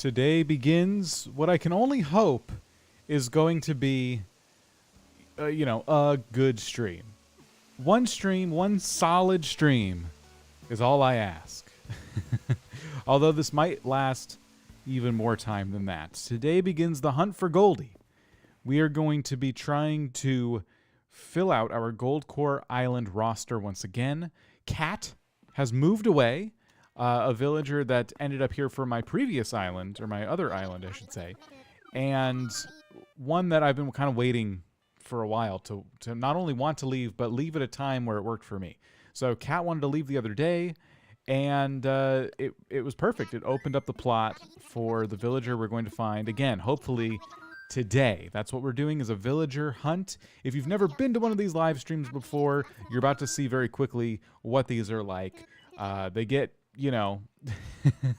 Today begins what I can only hope is going to be, a good stream. One stream, one solid stream is all I ask. Although this might last even more time than that. Today begins the hunt for Goldie. We are going to be trying to fill out our Goldcore Island roster once again. Cat has moved away, a villager that ended up here for my previous island, or my other island, I should say, and one that I've been kind of waiting for a while to not only want to leave, but leave at a time where it worked for me. So Cat wanted to leave the other day, and it was perfect. It opened up the plot for the villager we're going to find, again, hopefully today. That's what we're doing, is a villager hunt. If you've never been to one of these live streams before, you're about to see very quickly what these are like. They get,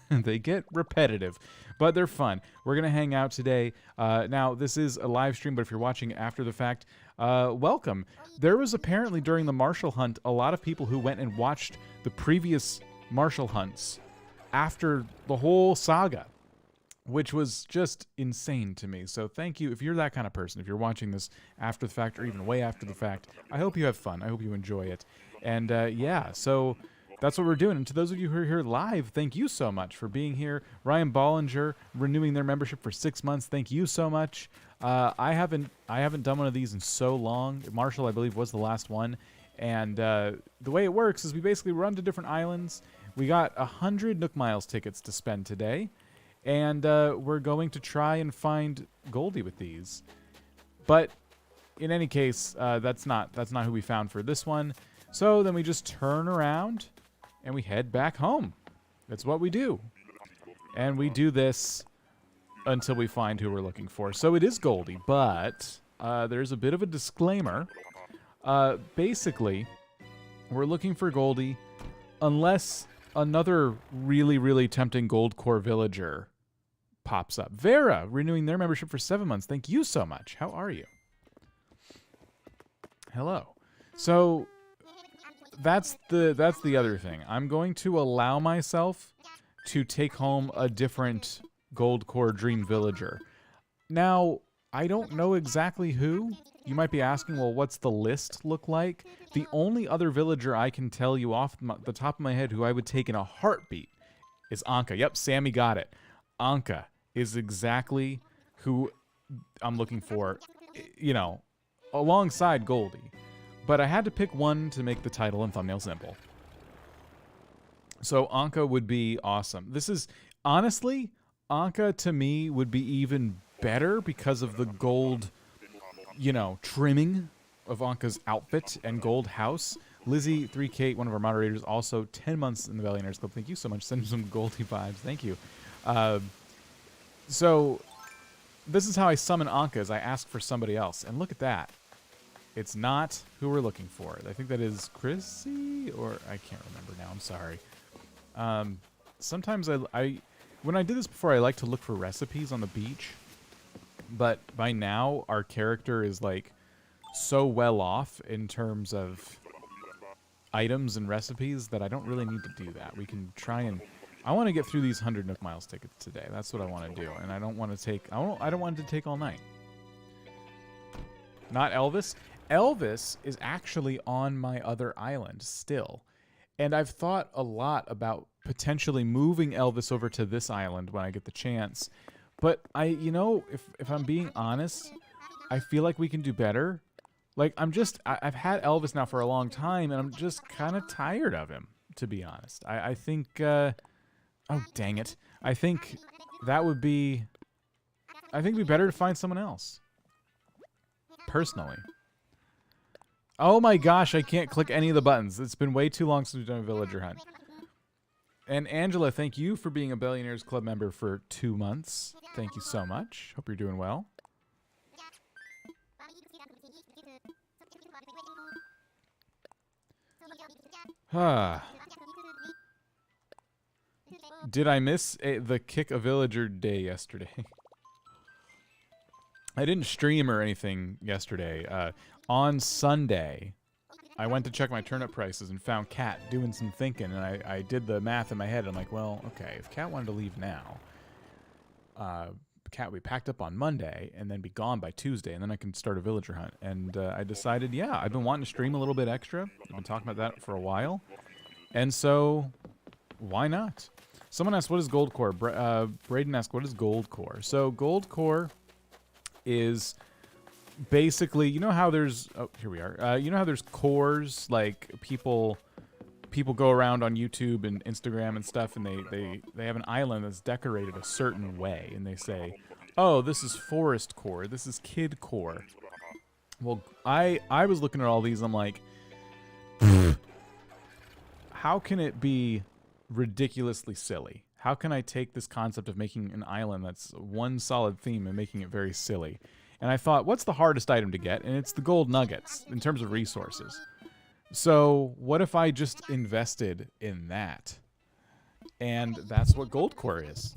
they get repetitive, but they're fun. We're going to hang out today. Now, this is a live stream, but if you're watching after the fact, welcome. There was apparently, during the Marshall hunt, a lot of people who went and watched the previous Marshall hunts after the whole saga, which was just insane to me. So thank you. If you're that kind of person, if you're watching this after the fact or even way after the fact, I hope you have fun. I hope you enjoy it. And yeah, so that's what we're doing. And to those of you who are here live, thank you so much for being here. Ryan Bollinger renewing their membership for 6 months. Thank you so much. I haven't done one of these in so long. Marshall, I believe, was the last one. And the way it works is we basically run to different islands. We got 100 Nook Miles tickets to spend today. And we're going to try and find Goldie with these. But in any case, that's not who we found for this one. So then we just turn around and we head back home. That's what we do. And we do this until we find who we're looking for. So it is Goldie, but there's a bit of a disclaimer. Basically, we're looking for Goldie unless another really, really tempting Goldcore villager pops up. Vera, renewing their membership for 7 months. Thank you so much. How are you? Hello. So that's the other thing. I'm going to allow myself to take home a different Goldcore dream villager. Now, I don't know exactly who. You might be asking, well, what's the list look like? The only other villager I can tell you off the top of my head who I would take in a heartbeat is Anka. Yep, Sammy got it. Anka is exactly who I'm looking for, alongside Goldie. But I had to pick one to make the title and thumbnail simple. So Anka would be awesome. This is, honestly, Anka to me would be even better because of the gold, trimming of Anka's outfit and gold house. Lizzie 3K, one of our moderators, also 10 months in the Billionaires Club. Thank you so much. Send some Goldie vibes. Thank you. So this is how I summon Anka, is I ask for somebody else. And look at that. It's not who we're looking for. I think that is Chrissy, or I can't remember now. I'm sorry. Sometimes when I did this before, I like to look for recipes on the beach. But by now, our character is like so well off in terms of items and recipes that I don't really need to do that. We can try and I want to get through these 100 Nook Miles tickets today. That's what I want to do, and I don't want to take I don't want it to take all night. Not Elvis. Elvis is actually on my other island still. And I've thought a lot about potentially moving Elvis over to this island when I get the chance. But if I'm being honest, I feel like we can do better. Like, I've had Elvis now for a long time, and I'm just kind of tired of him, to be honest. I think, oh, dang it. I think it'd be better to find someone else. Personally. Oh my gosh, I can't click any of the buttons. It's been way too long since we've done a villager hunt. And Angela, thank you for being a Billionaires Club member for 2 months. Thank you so much. Hope you're doing well. Did I miss the Kick a Villager day yesterday? I didn't stream or anything yesterday. On Sunday, I went to check my turnip prices and found Cat doing some thinking, and I did the math in my head. I'm like, well, okay, if Cat wanted to leave now, Cat will be packed up on Monday and then be gone by Tuesday, and then I can start a villager hunt. And I decided, yeah, I've been wanting to stream a little bit extra. I've been talking about that for a while. And so, why not? Someone asked, what is Goldcore? Braden asked, what is Goldcore? So, Goldcore is basically, you know how there's... Oh, here we are. You know how there's cores, like people go around on YouTube and Instagram and stuff, and they have an island that's decorated a certain way, and they say, oh, this is forest core, this is kid core. Well, I was looking at all these, I'm like, how can it be ridiculously silly? How can I take this concept of making an island that's one solid theme and making it very silly? And I thought, what's the hardest item to get? And it's the gold nuggets in terms of resources. So what if I just invested in that? And that's what Goldcore is.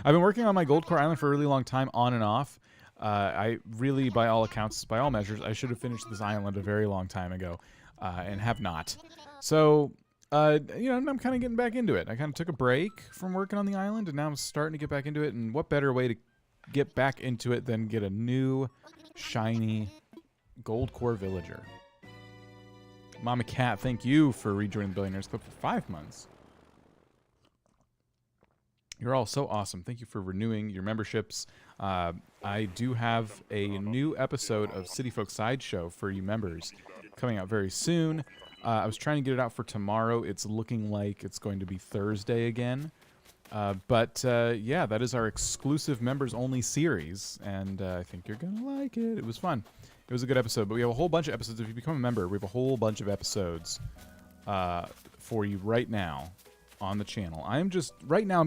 I've been working on my Goldcore island for a really long time, on and off. I really, by all accounts, by all measures, I should have finished this island a very long time ago, and have not. So, you know, I'm kind of getting back into it. I kind of took a break from working on the island, and now I'm starting to get back into it. And what better way to get back into it than get a new, shiny Goldcore villager? Mama Cat, thank you for rejoining the Billionaires Club for 5 months. You're all so awesome. Thank you for renewing your memberships. I do have a new episode of City Folk Sideshow for you members coming out very soon. I was trying to get it out for tomorrow. It's looking like it's going to be Thursday again. But yeah, that is our exclusive members-only series, and I think you're going to like it. It was fun. It was a good episode, but we have a whole bunch of episodes. If you become a member, we have a whole bunch of episodes for you right now on the channel. I'm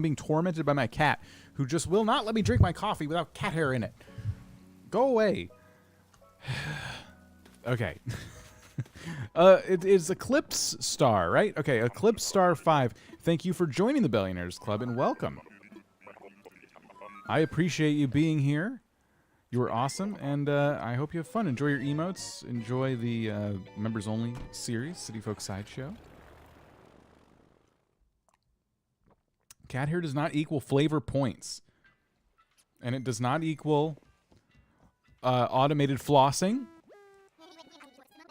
being tormented by my cat, who just will not let me drink my coffee without cat hair in it. Go away. Okay. It is Eclipse Star, right? Okay, Eclipse Star 5. Thank you for joining the Billionaires Club, and welcome. I appreciate you being here. You were awesome, and I hope you have fun. Enjoy your emotes. Enjoy the members-only series, City Folk Sideshow. Cat hair does not equal flavor points. And it does not equal automated flossing.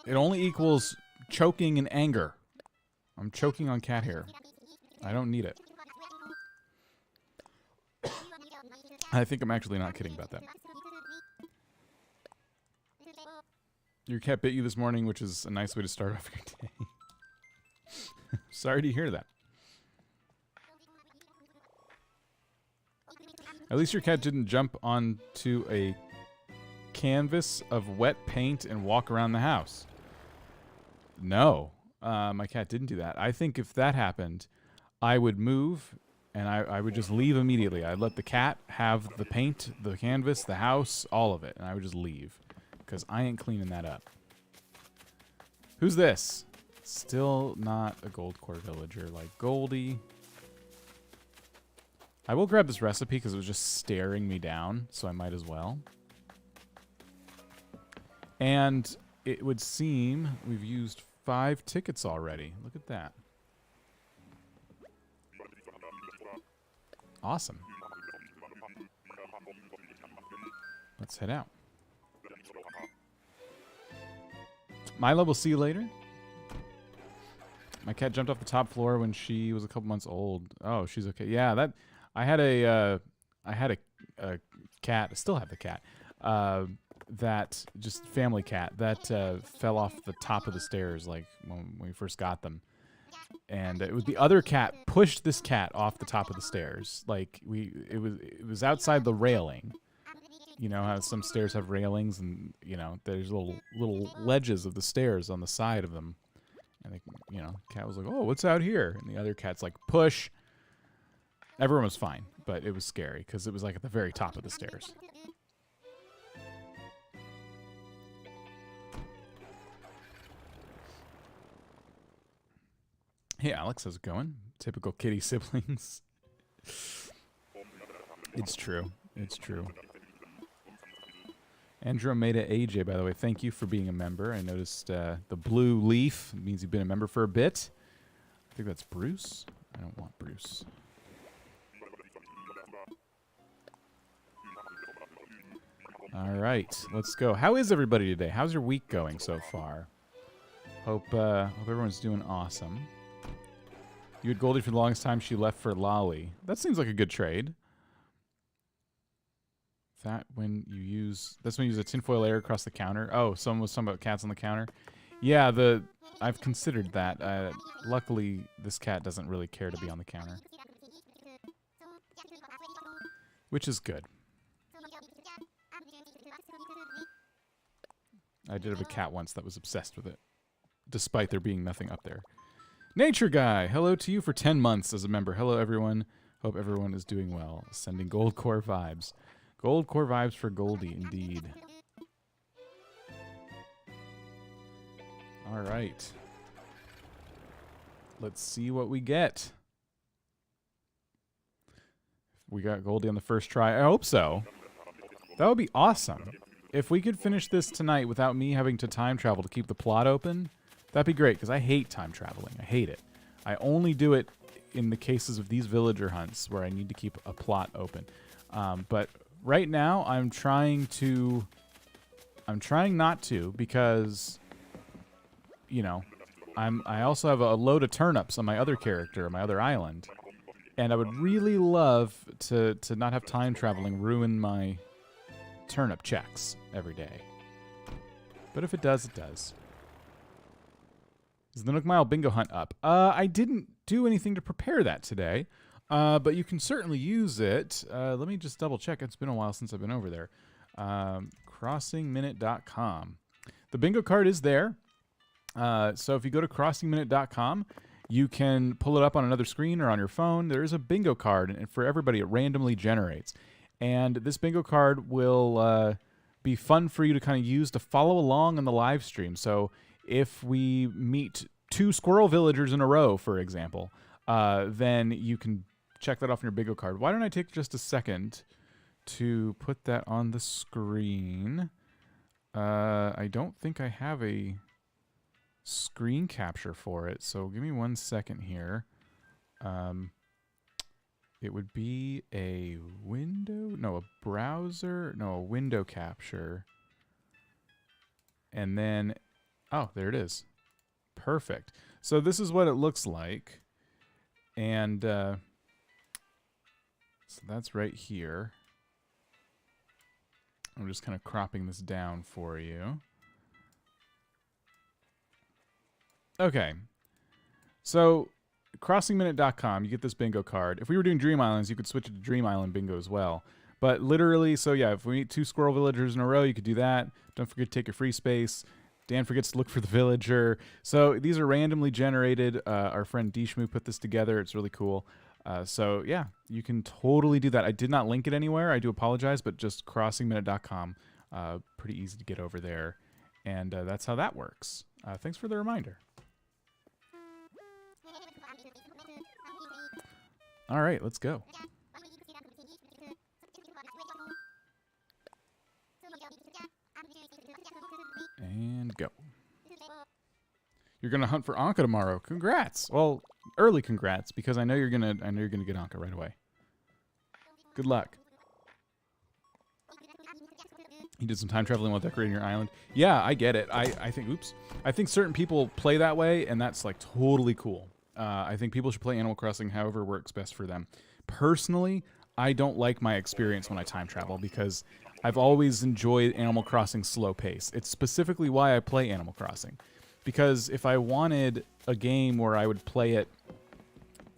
It only equals choking and anger. I'm choking on cat hair. I don't need it. I think I'm actually not kidding about that. Your cat bit you this morning, which is a nice way to start off your day. Sorry to hear that. At least your cat didn't jump onto a canvas of wet paint and walk around the house. No, my cat didn't do that. I think if that happened, I would move and I would just leave immediately. I'd let the cat have the paint, the canvas, the house, all of it, and I would just leave. Because I ain't cleaning that up. Who's this? Still not a Goldcore villager like Goldie. I will grab this recipe because it was just staring me down, so I might as well. And it would seem we've used 5 tickets already. Look at that. Awesome. Let's head out. Milo, we'll see you later. My cat jumped off the top floor when she was a couple months old. Oh, she's okay. Yeah, that I had a cat. I still have the cat. That just family cat that fell off the top of the stairs like when we first got them. And it was the other cat pushed this cat off the top of the stairs. Like it was outside the railing. You know how some stairs have railings, and you know there's little ledges of the stairs on the side of them. And they, you know, cat was like, "Oh, what's out here?" And the other cat's like, "Push." Everyone was fine, but it was scary because it was like at the very top of the stairs. Hey, Alex, how's it going? Typical kitty siblings. It's true. It's true. Andromeda AJ, by the way, thank you for being a member. I noticed the blue leaf means you've been a member for a bit. I think that's Bruce. I don't want Bruce. All right, let's go. How is everybody today? How's your week going so far? Hope everyone's doing awesome. You had Goldie for the longest time. She left for Lolly. That seems like a good trade. That's when you use a tinfoil layer across the counter. Oh, someone was talking about cats on the counter. Yeah, I've considered that. Luckily, this cat doesn't really care to be on the counter, which is good. I did have a cat once that was obsessed with it, despite there being nothing up there. Nature Guy, hello to you for 10 months as a member. Hello, everyone. Hope everyone is doing well. Sending Goldcore vibes. Goldcore vibes for Goldie, indeed. All right. Let's see what we get. We got Goldie on the first try. I hope so. That would be awesome. If we could finish this tonight without me having to time travel to keep the plot open, that'd be great, because I hate time traveling. I hate it. I only do it in the cases of these villager hunts where I need to keep a plot open. But right now, I'm trying not to, because, you know, I also have a load of turnips on my other character, my other island. And I would really love to not have time traveling ruin my turnip checks every day. But if it does, it does. Is the Nook Mile bingo hunt up? I didn't do anything to prepare that today, but you can certainly use it. Let me just double check. It's been a while since I've been over there. Crossingminute.com. The bingo card is there. So if you go to crossingminute.com, you can pull it up on another screen or on your phone. There is a bingo card, and for everybody, it randomly generates. And this bingo card will be fun for you to kind of use to follow along in the live stream. So if we meet 2 squirrel villagers in a row, for example, then you can check that off in your bingo card. Why don't I take just a second to put that on the screen? I don't think I have a screen capture for it, so give me 1 second here. It would be a window capture. And then, oh, there it is. Perfect. So this is what it looks like. And so that's right here. I'm just kind of cropping this down for you. Okay. So crossingminute.com, you get this bingo card. If we were doing Dream Islands, you could switch it to Dream Island bingo as well. But literally, so yeah, if we meet 2 squirrel villagers in a row, you could do that. Don't forget to take your free space. Dan forgets to look for the villager. So these are randomly generated. Our friend Dishmu put this together. It's really cool. So yeah, you can totally do that. I did not link it anywhere. I do apologize, but just crossingminute.com. Pretty easy to get over there. And that's how that works. Thanks for the reminder. All right, let's go. And go. You're gonna hunt for Anka tomorrow. Congrats. Well, early congrats, because I know you're gonna get Anka right away. Good luck. You did some time traveling while decorating your island. Yeah, I get it. I think certain people play that way, and that's like totally cool. I think people should play Animal Crossing however works best for them. Personally, I don't like my experience when I time travel, because I've always enjoyed Animal Crossing's slow pace. It's specifically why I play Animal Crossing. Because if I wanted a game where I would play it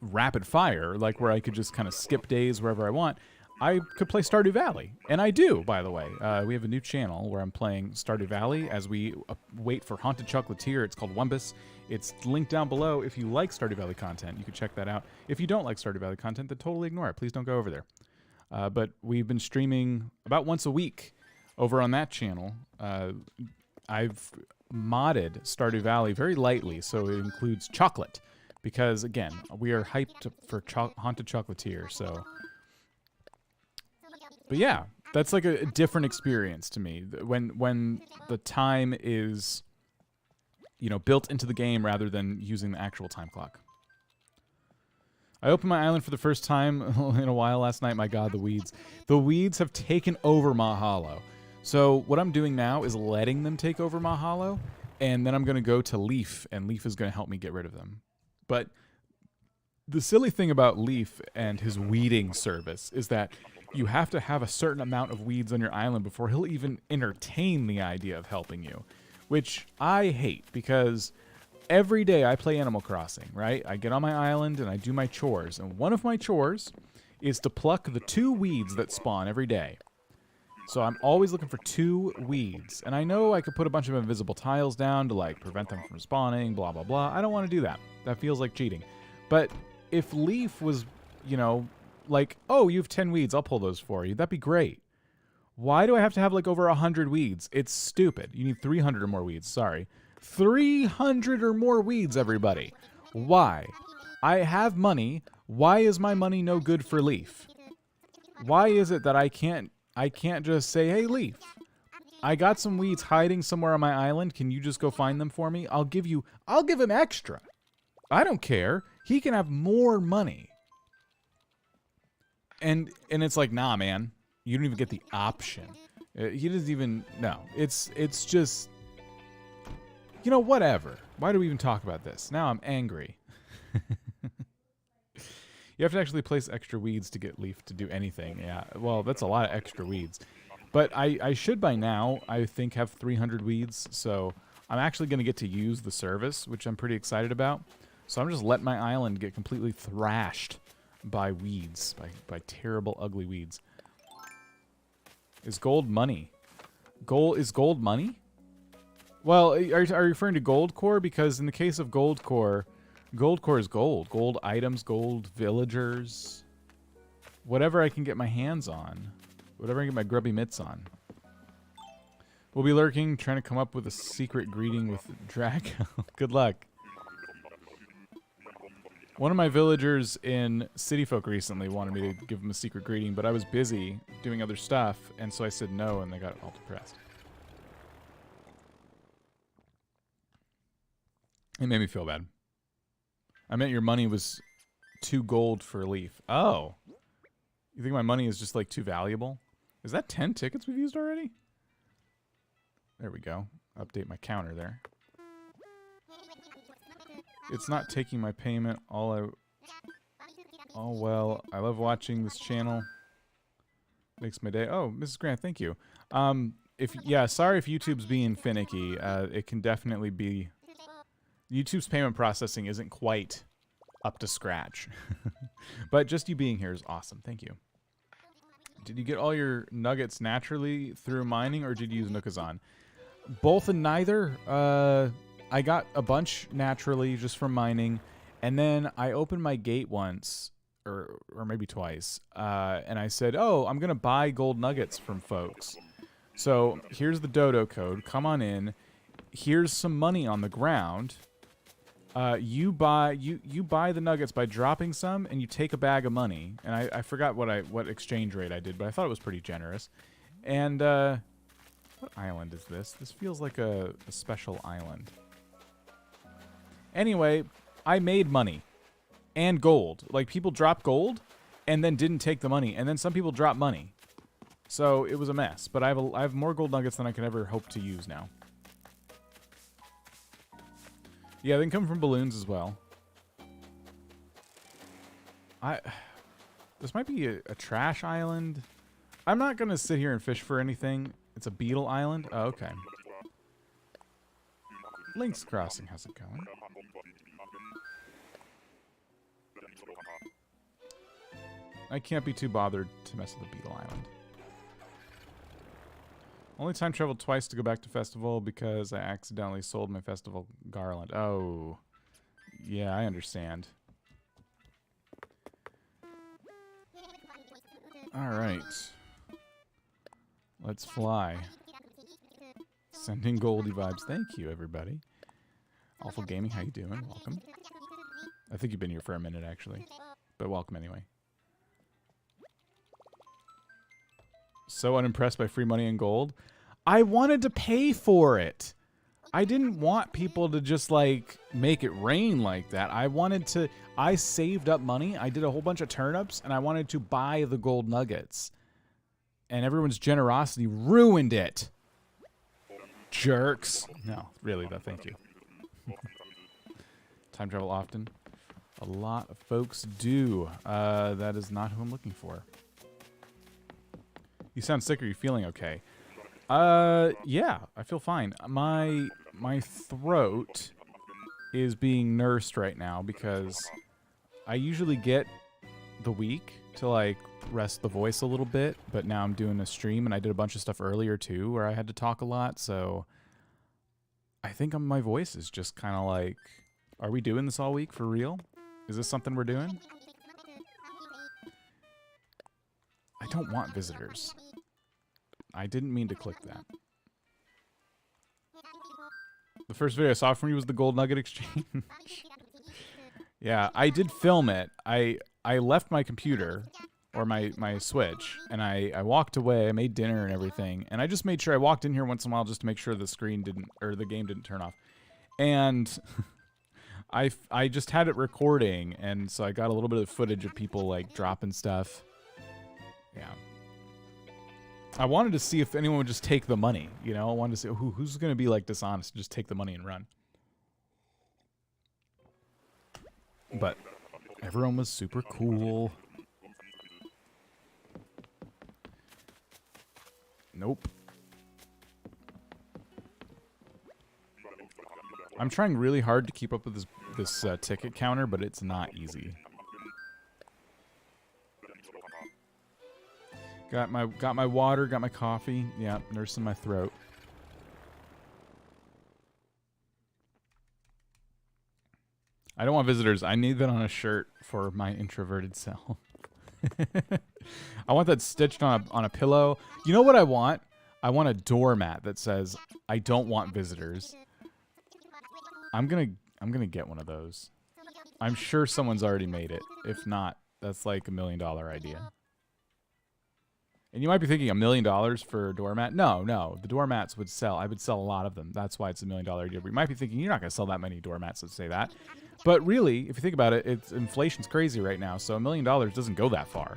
rapid fire, like where I could just kind of skip days wherever I want, I could play Stardew Valley. And I do, by the way. We have a new channel where I'm playing Stardew Valley as we wait for Haunted Chocolatier. It's called Wumpus. It's linked down below. If you like Stardew Valley content, you can check that out. If you don't like Stardew Valley content, then totally ignore it. Please don't go over there. But we've been streaming about once a week over on that channel. I've modded Stardew Valley very lightly, so it includes chocolate. Because, again, we are hyped for Haunted Chocolatier, so... But yeah, that's like a different experience to me. When the time is, you know, built into the game rather than using the actual time clock. I opened my island for the first time in a while last night. My God, the weeds. The weeds have taken over Maw Hollow. So what I'm doing now is letting them take over Maw Hollow, and then I'm going to go to Leaf, and Leaf is going to help me get rid of them. But the silly thing about Leaf and his weeding service is that you have to have a certain amount of weeds on your island before he'll even entertain the idea of helping you, which I hate because every day I play Animal Crossing, right? I get on my island and I do my chores, and one of my chores is to pluck the 2 weeds that spawn every day. So I'm always looking for 2 weeds. And I know I could put a bunch of invisible tiles down to like prevent them from spawning, blah, blah, blah. I don't want to do that. That feels like cheating. But if Leaf was, you know, like, oh, you have 10 weeds, I'll pull those for you. That'd be great. Why do I have to have like over 100 weeds? It's stupid. You need 300 or more weeds. Sorry. 300 or more weeds, everybody. Why? I have money. Why is my money no good for Leaf? Why is it that I can't just say, hey, Leaf, I got some weeds hiding somewhere on my island. Can you just go find them for me? I'll give him extra. I don't care. He can have more money. And it's like, nah, man, you don't even get the option. He doesn't even, no, it's just, you know, whatever. Why do we even talk about this? Now I'm angry. You have to actually place extra weeds to get Leaf to do anything. Yeah, well, that's a lot of extra weeds. But I should by now, I think, have 300 weeds. So I'm actually going to get to use the service, which I'm pretty excited about. So I'm just letting my island get completely thrashed by weeds, by terrible, ugly weeds. Is gold money? Is gold money? Well, are you referring to Goldcore? Because in the case of Goldcore, Goldcore is gold. Gold items, gold villagers. Whatever I can get my hands on. Whatever I can get my grubby mitts on. We'll be lurking, trying to come up with a secret greeting with Draco. Good luck. One of my villagers in City Folk recently wanted me to give them a secret greeting, but I was busy doing other stuff, and so I said no, and they got all depressed. It made me feel bad. I meant your money was too gold for Leaf. Oh. You think my money is just, like, too valuable? Is that 10 tickets we've used already? There we go. Update my counter there. It's not taking my payment. Oh, well. I love watching this channel. Makes my day. Oh, Mrs. Grant, thank you. Sorry if YouTube's being finicky. It can definitely be... YouTube's payment processing isn't quite up to scratch. But just you being here is awesome. Thank you. Did you get all your nuggets naturally through mining, or did you use Nookazon? Both and neither. I got a bunch naturally just from mining, and then I opened my gate once, or maybe twice, and I said, oh, I'm going to buy gold nuggets from folks. So here's the dodo code. Come on in. Here's some money on the ground. You buy the nuggets by dropping some, and you take a bag of money. And I forgot what exchange rate I did, but I thought it was pretty generous. And what island is this? This feels like a special island. Anyway, I made money and gold. Like, people dropped gold and then didn't take the money, and then some people dropped money. So it was a mess. But I have more gold nuggets than I can ever hope to use now. Yeah, they can come from balloons as well. This might be a trash island. I'm not going to sit here and fish for anything. It's a beetle island. Oh, okay. Link's Crossing, how's it going? I can't be too bothered to mess with the beetle island. Only time traveled twice to go back to festival because I accidentally sold my festival garland. Oh, yeah, I understand. All right, let's fly. Sending Goldie vibes. Thank you, everybody. Awful Gaming, how you doing? Welcome. I think you've been here for a minute, actually, but welcome anyway. So unimpressed by free money and gold. I wanted to pay for it. I didn't want people to just, like, make it rain like that. I saved up money. I did a whole bunch of turnips, and I wanted to buy the gold nuggets. and everyone's generosity ruined it. Jerks. No, really, though. Thank you. Time travel often. A lot of folks do. That is not who I'm looking for. You sound sick. Are you feeling okay? Yeah, I feel fine. My throat is being nursed right now because I usually get the week to like rest the voice a little bit, but now I'm doing a stream and I did a bunch of stuff earlier too where I had to talk a lot, so I think my voice is just kind of like, are we doing this all week for real? Is this something we're doing? I don't want visitors. I didn't mean to click that. The first video I saw from you was the Gold Nugget exchange. Yeah, I did film it. I left my computer, or my Switch, and I walked away. I made dinner and everything, and I just made sure I walked in here once in a while just to make sure the screen didn't, or the game didn't turn off. And I just had it recording, and so I got a little bit of footage of people like dropping stuff. Yeah. I wanted to see if anyone would just take the money, you know? I wanted to see who's going to be like dishonest and just take the money and run. But everyone was super cool. Nope. I'm trying really hard to keep up with this ticket counter, but it's not easy. Got my water, got my coffee. Yeah, nursing my throat. I don't want visitors. I need that on a shirt for my introverted self. I want that stitched on a pillow. You know what I want? I want a doormat that says, "I don't want visitors." I'm gonna get one of those. I'm sure someone's already made it. If not, that's like $1 million idea. And you might be thinking $1 million for a doormat. No, the doormats would sell. I would sell a lot of them. That's why it's $1 million idea. But you might be thinking you're not going to sell that many doormats that say that. But really, if you think about it, inflation's crazy right now. So $1 million doesn't go that far.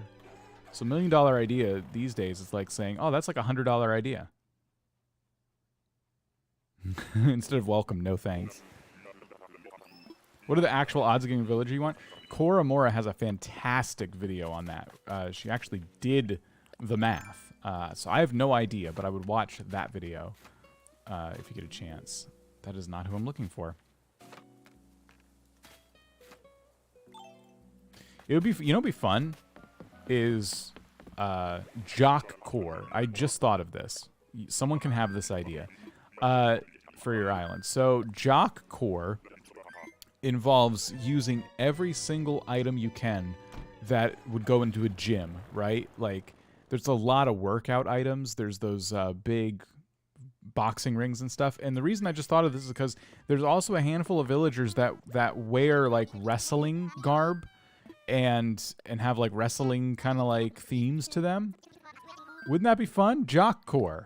So $1 million idea these days is like saying, oh, that's like a $100 idea. Instead of welcome, no thanks. What are the actual odds of getting a villager you want? Cora Mora has a fantastic video on that. She actually did the math. So I have no idea, but I would watch that video if you get a chance. That is not who I'm looking for. It would be, you know, what'd be fun is Goldcore. I just thought of this. Someone can have this idea for your island. So Goldcore involves using every single item you can that would go into a gym, right? Like, there's a lot of workout items. There's those big boxing rings and stuff. And the reason I just thought of this is because there's also a handful of villagers that wear like wrestling garb and have like wrestling kind of like themes to them. Wouldn't that be fun? Goldcore.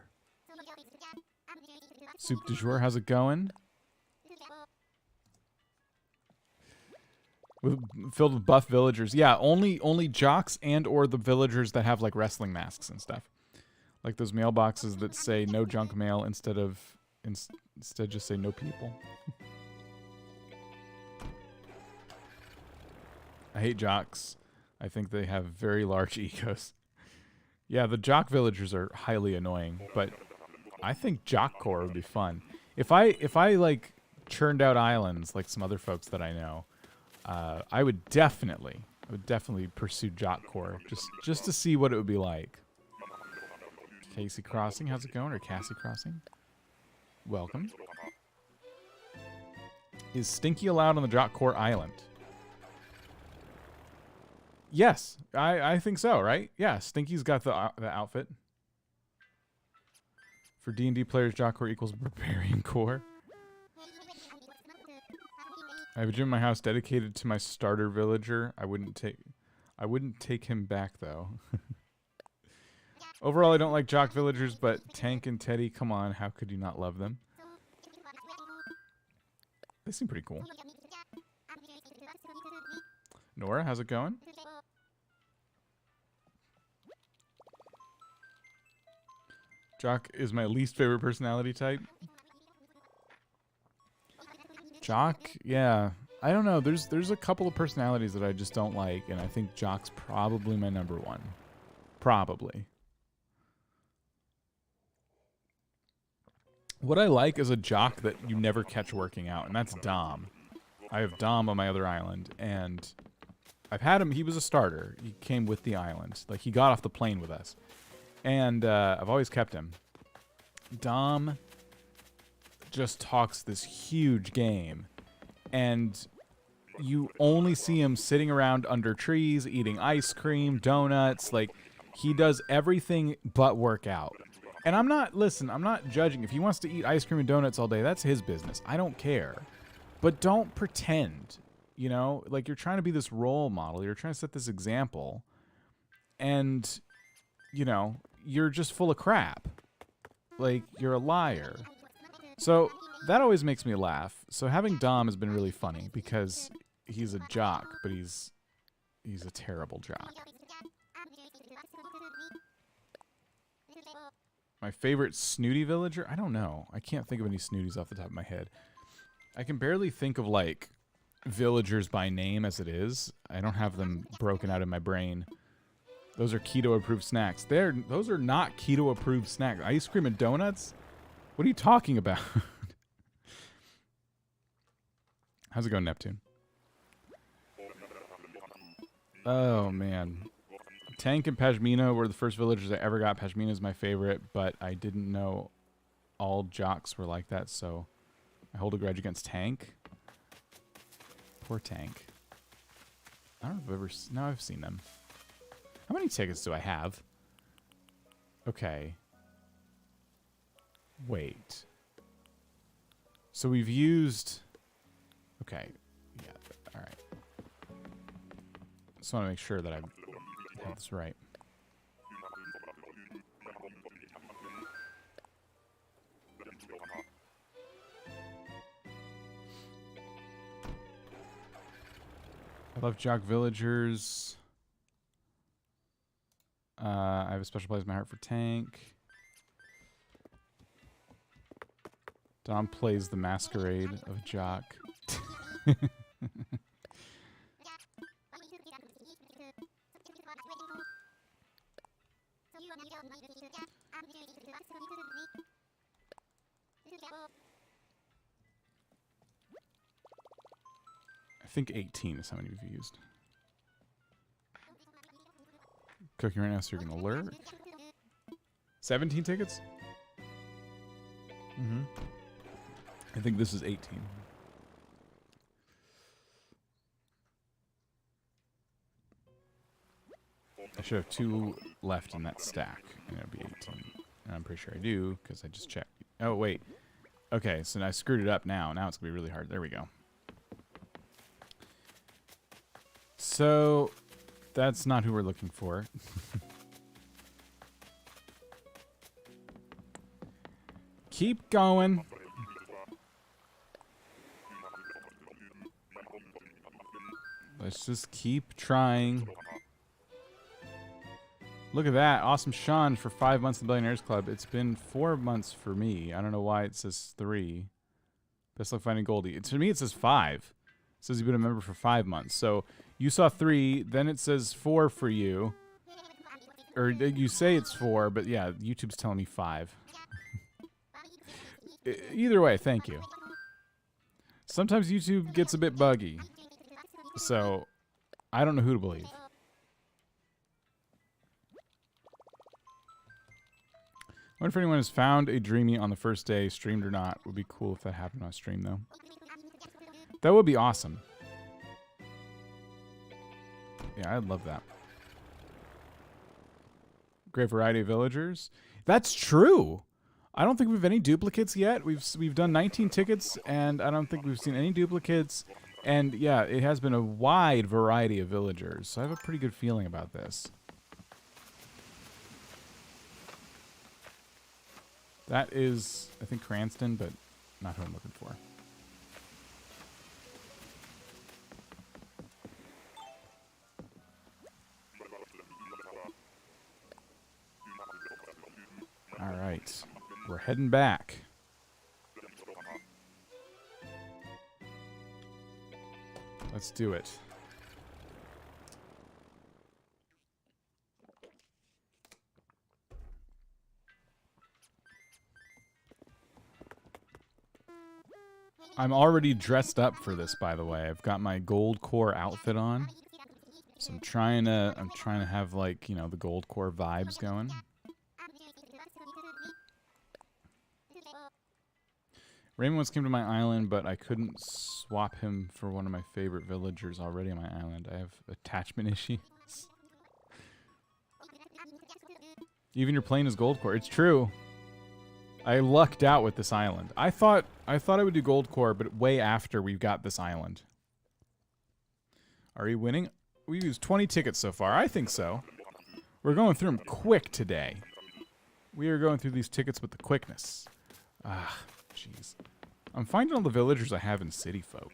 Soup du jour, how's it going? Filled with buff villagers. Yeah, only jocks and or the villagers that have like wrestling masks and stuff. Like those mailboxes that say no junk mail instead just say no people. I hate jocks. I think they have very large egos. Yeah, the jock villagers are highly annoying, but I think Goldcore would be fun. If I like churned out islands like some other folks that I know, I would definitely pursue Goldcore just to see what it would be like. Casey Crossing, how's it going? Or Cassie Crossing? Welcome. Is Stinky allowed on the Goldcore island? Yes, I think so, right? Yeah, Stinky's got the outfit. For D&D players, Goldcore equals Barbarian Core. I have a gym in my house dedicated to my starter villager. I wouldn't take him back though. Overall, I don't like jock villagers, but Tank and Teddy, come on, how could you not love them? They seem pretty cool. Nora, how's it going? Jock is my least favorite personality type. Jock, yeah. I don't know. There's a couple of personalities that I just don't like, and I think Jock's probably my number one. Probably. What I like is a Jock that you never catch working out, and that's Dom. I have Dom on my other island, and I've had him. He was a starter. He came with the island. Like, he got off the plane with us. And I've always kept him. Dom just talks this huge game. And you only see him sitting around under trees, eating ice cream, donuts. Like, he does everything but work out. And I'm not judging. If he wants to eat ice cream and donuts all day, that's his business. I don't care. But don't pretend, you know? Like, you're trying to be this role model. You're trying to set this example. And, you know, you're just full of crap. Like, you're a liar. So, that always makes me laugh. So, having Dom has been really funny because he's a jock, but he's a terrible jock. My favorite snooty villager? I don't know. I can't think of any snooties off the top of my head. I can barely think of, like, villagers by name as it is. I don't have them broken out in my brain. Those are keto-approved snacks. Those are not keto-approved snacks. Ice cream and donuts? What are you talking about? How's it going, Neptune? Oh, man. Tank and Pashmina were the first villagers I ever got. Pashmina is my favorite, but I didn't know all jocks were like that, so I hold a grudge against Tank. Poor Tank. I don't know if I've ever... No, I've seen them. How many tickets do I have? Okay. Wait. So we've used... Okay. Yeah, alright. Just want to make sure that I have this right. I love Jock Villagers. I have a special place in my heart for Tank. Dom plays the masquerade of Jock. I think 18 is how many we've used. Cooking right now so you're going to lurk. 17 tickets? Mm-hmm. I think this is 18. I should have 2 left in that stack, and it'll be 18. And I'm pretty sure I do, because I just checked. Oh, wait. Okay, so I screwed it up now. Now it's going to be really hard. There we go. So, that's not who we're looking for. Keep going. Let's just keep trying. Look at that. Awesome Sean for 5 months in the Billionaires Club. It's been 4 months for me. I don't know why it says 3. Best luck finding Goldie. To me, it says 5. It says you've been a member for 5 months. So you saw 3, then it says 4 for you. Or you say it's 4, but yeah, YouTube's telling me 5. Either way, thank you. Sometimes YouTube gets a bit buggy. So, I don't know who to believe. I wonder if anyone has found a Dreamy on the first day, streamed or not. Would be cool if that happened on stream, though. That would be awesome. Yeah, I'd love that. Great variety of villagers. That's true. I don't think we have any duplicates yet. We've done 19 tickets, and I don't think we've seen any duplicates. And yeah, it has been a wide variety of villagers, so I have a pretty good feeling about this. That is, I think, Cranston, but not who I'm looking for. All right. right. We're heading back. Let's do it. I'm already dressed up for this, by the way. I've got my Goldcore outfit on. So I'm trying to have, like, you know, the Goldcore vibes going. Raymond once came to my island, but I couldn't swap him for one of my favorite villagers already on my island. I have attachment issues. Even your plane is Goldcore. It's true. I lucked out with this island. I thought I would do Goldcore, but way after we got this island. Are we winning? We used 20 tickets so far. I think so. We're going through them quick today. We are going through these tickets with the quickness. Ah, jeez. I'm finding all the villagers I have in City Folk.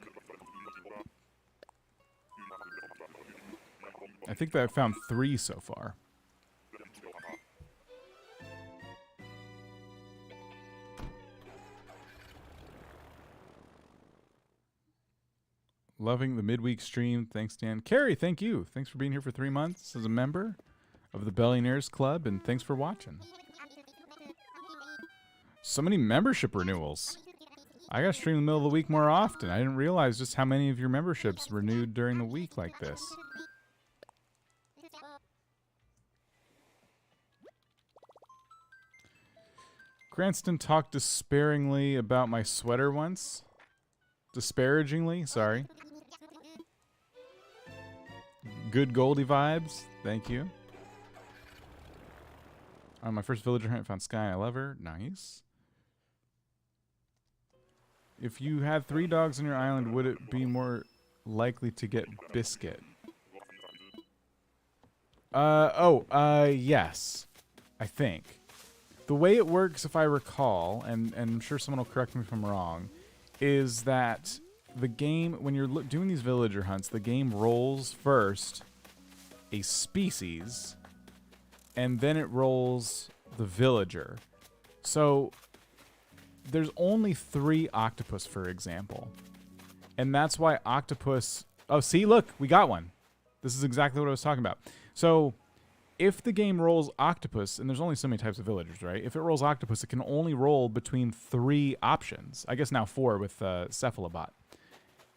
I think that I found 3 so far. Loving the midweek stream. Thanks, Dan. Carrie, thank you. Thanks for being here for 3 months as a member of the Billionaires Club, and thanks for watching. So many membership renewals. I gotta stream in the middle of the week more often. I didn't realize just how many of your memberships renewed during the week like this. Cranston talked despairingly about my sweater once. Disparagingly, sorry. Good Goldie vibes. Thank you. On my first villager hunt, found Sky. I love her. Nice. If you had 3 dogs on your island, would it be more likely to get biscuit? Yes. I think. The way it works, if I recall, and I'm sure someone will correct me if I'm wrong, is that the game, when you're doing these villager hunts, the game rolls first a species, and then it rolls the villager. So there's only 3 octopus, for example. And that's why octopus... Oh, see, look, we got one. This is exactly what I was talking about. So if the game rolls octopus, and there's only so many types of villagers, right? If it rolls octopus, it can only roll between 3 options. I guess now 4 with Cephalobot.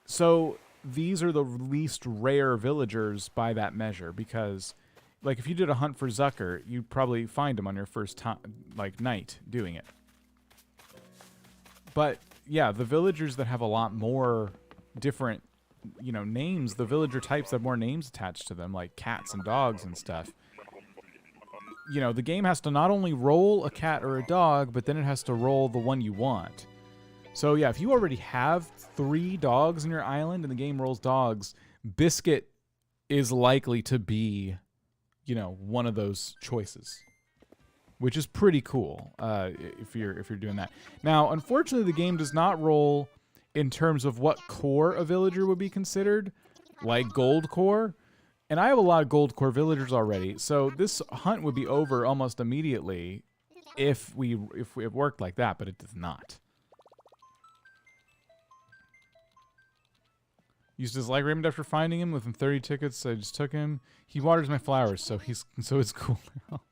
So these are the least rare villagers by that measure, because, like, if you did a hunt for Zucker, you'd probably find him on your first night doing it. But yeah, the villagers that have a lot more different, you know, names, the villager types that have more names attached to them, like cats and dogs and stuff. You know, the game has to not only roll a cat or a dog, but then it has to roll the one you want. So yeah, if you already have 3 dogs in your island and the game rolls dogs, biscuit is likely to be, you know, one of those choices, which is pretty cool if you're doing that. Now, unfortunately, the game does not roll in terms of what core a villager would be considered, like Goldcore. And I have a lot of Goldcore villagers already, so this hunt would be over almost immediately if it worked like that, but it does not. Used to dislike Raymond after finding him. Within 30 tickets, I just took him. He waters my flowers, so it's cool now.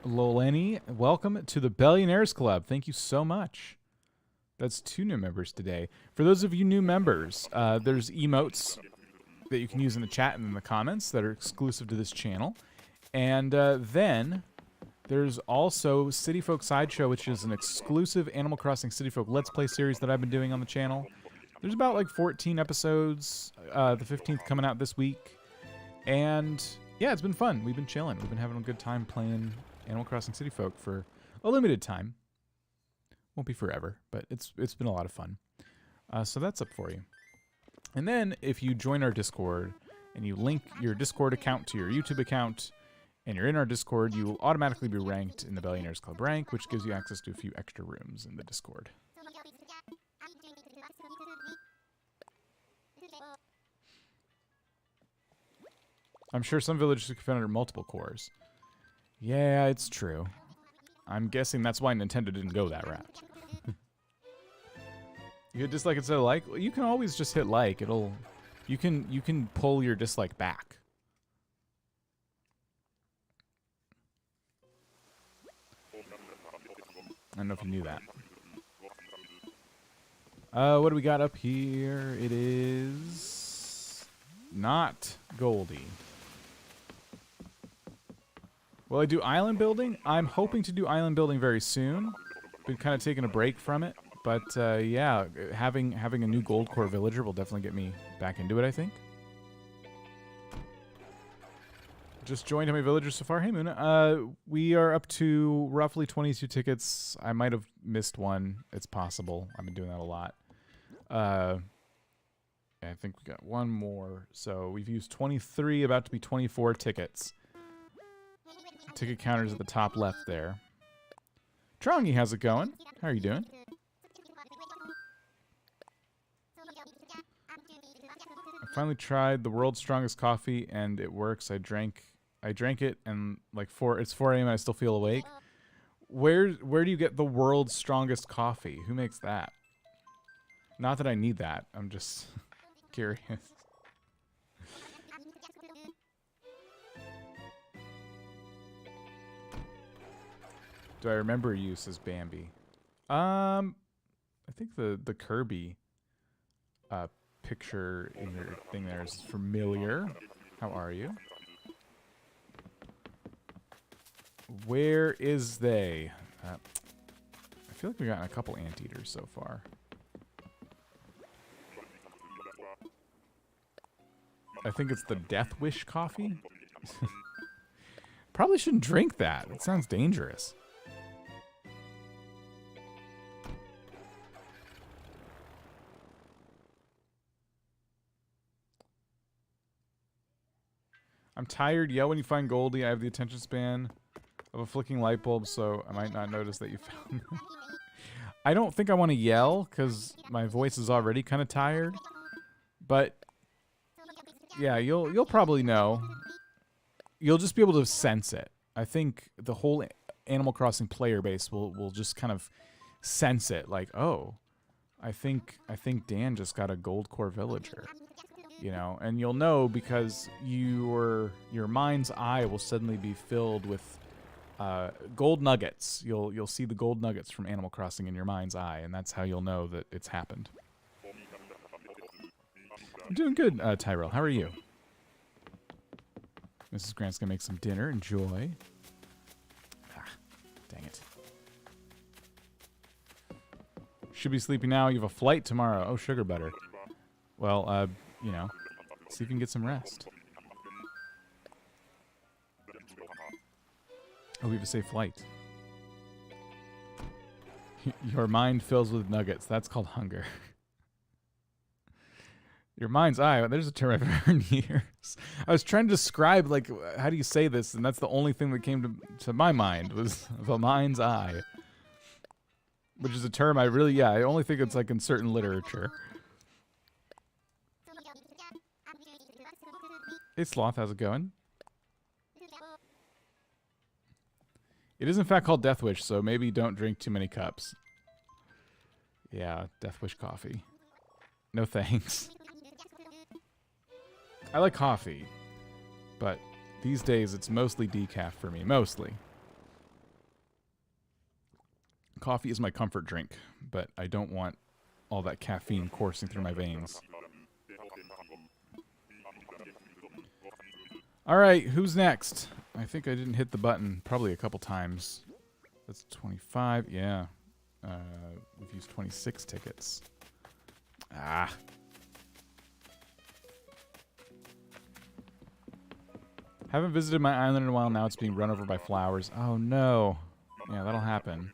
Loleni, welcome to the Billionaires Club. Thank you so much. That's 2 new members today. For those of you new members, there's emotes that you can use in the chat and in the comments that are exclusive to this channel. And then there's also City Folk Sideshow, which is an exclusive Animal Crossing City Folk Let's Play series that I've been doing on the channel. There's about like 14 episodes, the 15th coming out this week. And yeah, it's been fun. We've been chilling. We've been having a good time playing Animal Crossing City Folk for a limited time. Won't be forever, but it's been a lot of fun. So that's up for you. And then if you join our Discord and you link your Discord account to your YouTube account and you're in our Discord, you will automatically be ranked in the Billionaires Club rank, which gives you access to a few extra rooms in the Discord. I'm sure some villages could fit under multiple cores. Yeah, it's true. I'm guessing that's why Nintendo didn't go that route. You hit dislike instead of like? Well, you can always just hit like. You can pull your dislike back. I don't know if you knew that. What do we got up here? It is not Goldie. Will I do island building? I'm hoping to do island building very soon. Been kind of taking a break from it. But, yeah, having a new Goldcore villager will definitely get me back into it, I think. Just joined how many villagers so far? Hey, Moona. We are up to roughly 22 tickets. I might have missed one. It's possible. I've been doing that a lot. I think we got one more. So we've used 23, about to be 24 tickets. Ticket counter's at the top left there. Trongy, how's it going? How are you doing? I finally tried the world's strongest coffee and it works. I drank it and like it's 4 a.m. and I still feel awake. Where do you get the world's strongest coffee? Who makes that? Not that I need that. I'm just curious. Do I remember you, says Bambi? I think the Kirby picture in your thing there is familiar. How are you? Where is they? I feel like we've gotten a couple anteaters so far. I think it's the Death Wish coffee. Probably shouldn't drink that. It sounds dangerous. I'm tired. Yell when you find Goldie. I have the attention span of a flicking light bulb, so I might not notice that you found me. I don't think I want to yell, because my voice is already kind of tired. But, yeah, you'll probably know. You'll just be able to sense it. I think the whole Animal Crossing player base will just kind of sense it. Like, oh, I think Dan just got a Goldcore villager. You know, and you'll know because your mind's eye will suddenly be filled with gold nuggets. You'll see the gold nuggets from Animal Crossing in your mind's eye, and that's how you'll know that it's happened. I'm doing good, Tyrell. How are you? Mrs. Grant's gonna make some dinner. Enjoy. Ah, dang it. Should be sleeping now. You have a flight tomorrow. Oh, sugar butter. Well, you know, see if you can get some rest. Oh, we have a safe flight. Your mind fills with nuggets. That's called hunger. Your mind's eye. There's a term I've heard in years. I was trying to describe, like, how do you say this? And that's the only thing that came to my mind was the mind's eye. Which is a term I only think it's like in certain literature. Hey Sloth, how's it going? It is in fact called Death Wish, so maybe don't drink too many cups. Yeah, Death Wish coffee. No thanks. I like coffee, but these days it's mostly decaf for me, mostly. Coffee is my comfort drink, but I don't want all that caffeine coursing through my veins. Alright, who's next? I think I didn't hit the button probably a couple times. That's 25, yeah. We've used 26 tickets. Ah. Haven't visited my island in a while, now it's being run over by flowers. Oh no. Yeah, that'll happen.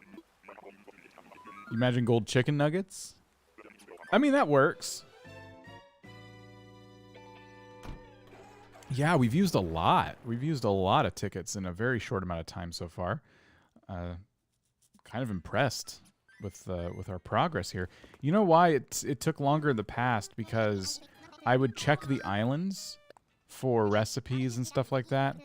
You imagine gold chicken nuggets? I mean, that works. Yeah, we've used a lot. We've used a lot of tickets in a very short amount of time so far. Kind of impressed with our progress here. You know why it took longer in the past? Because I would check the islands for recipes and stuff like that.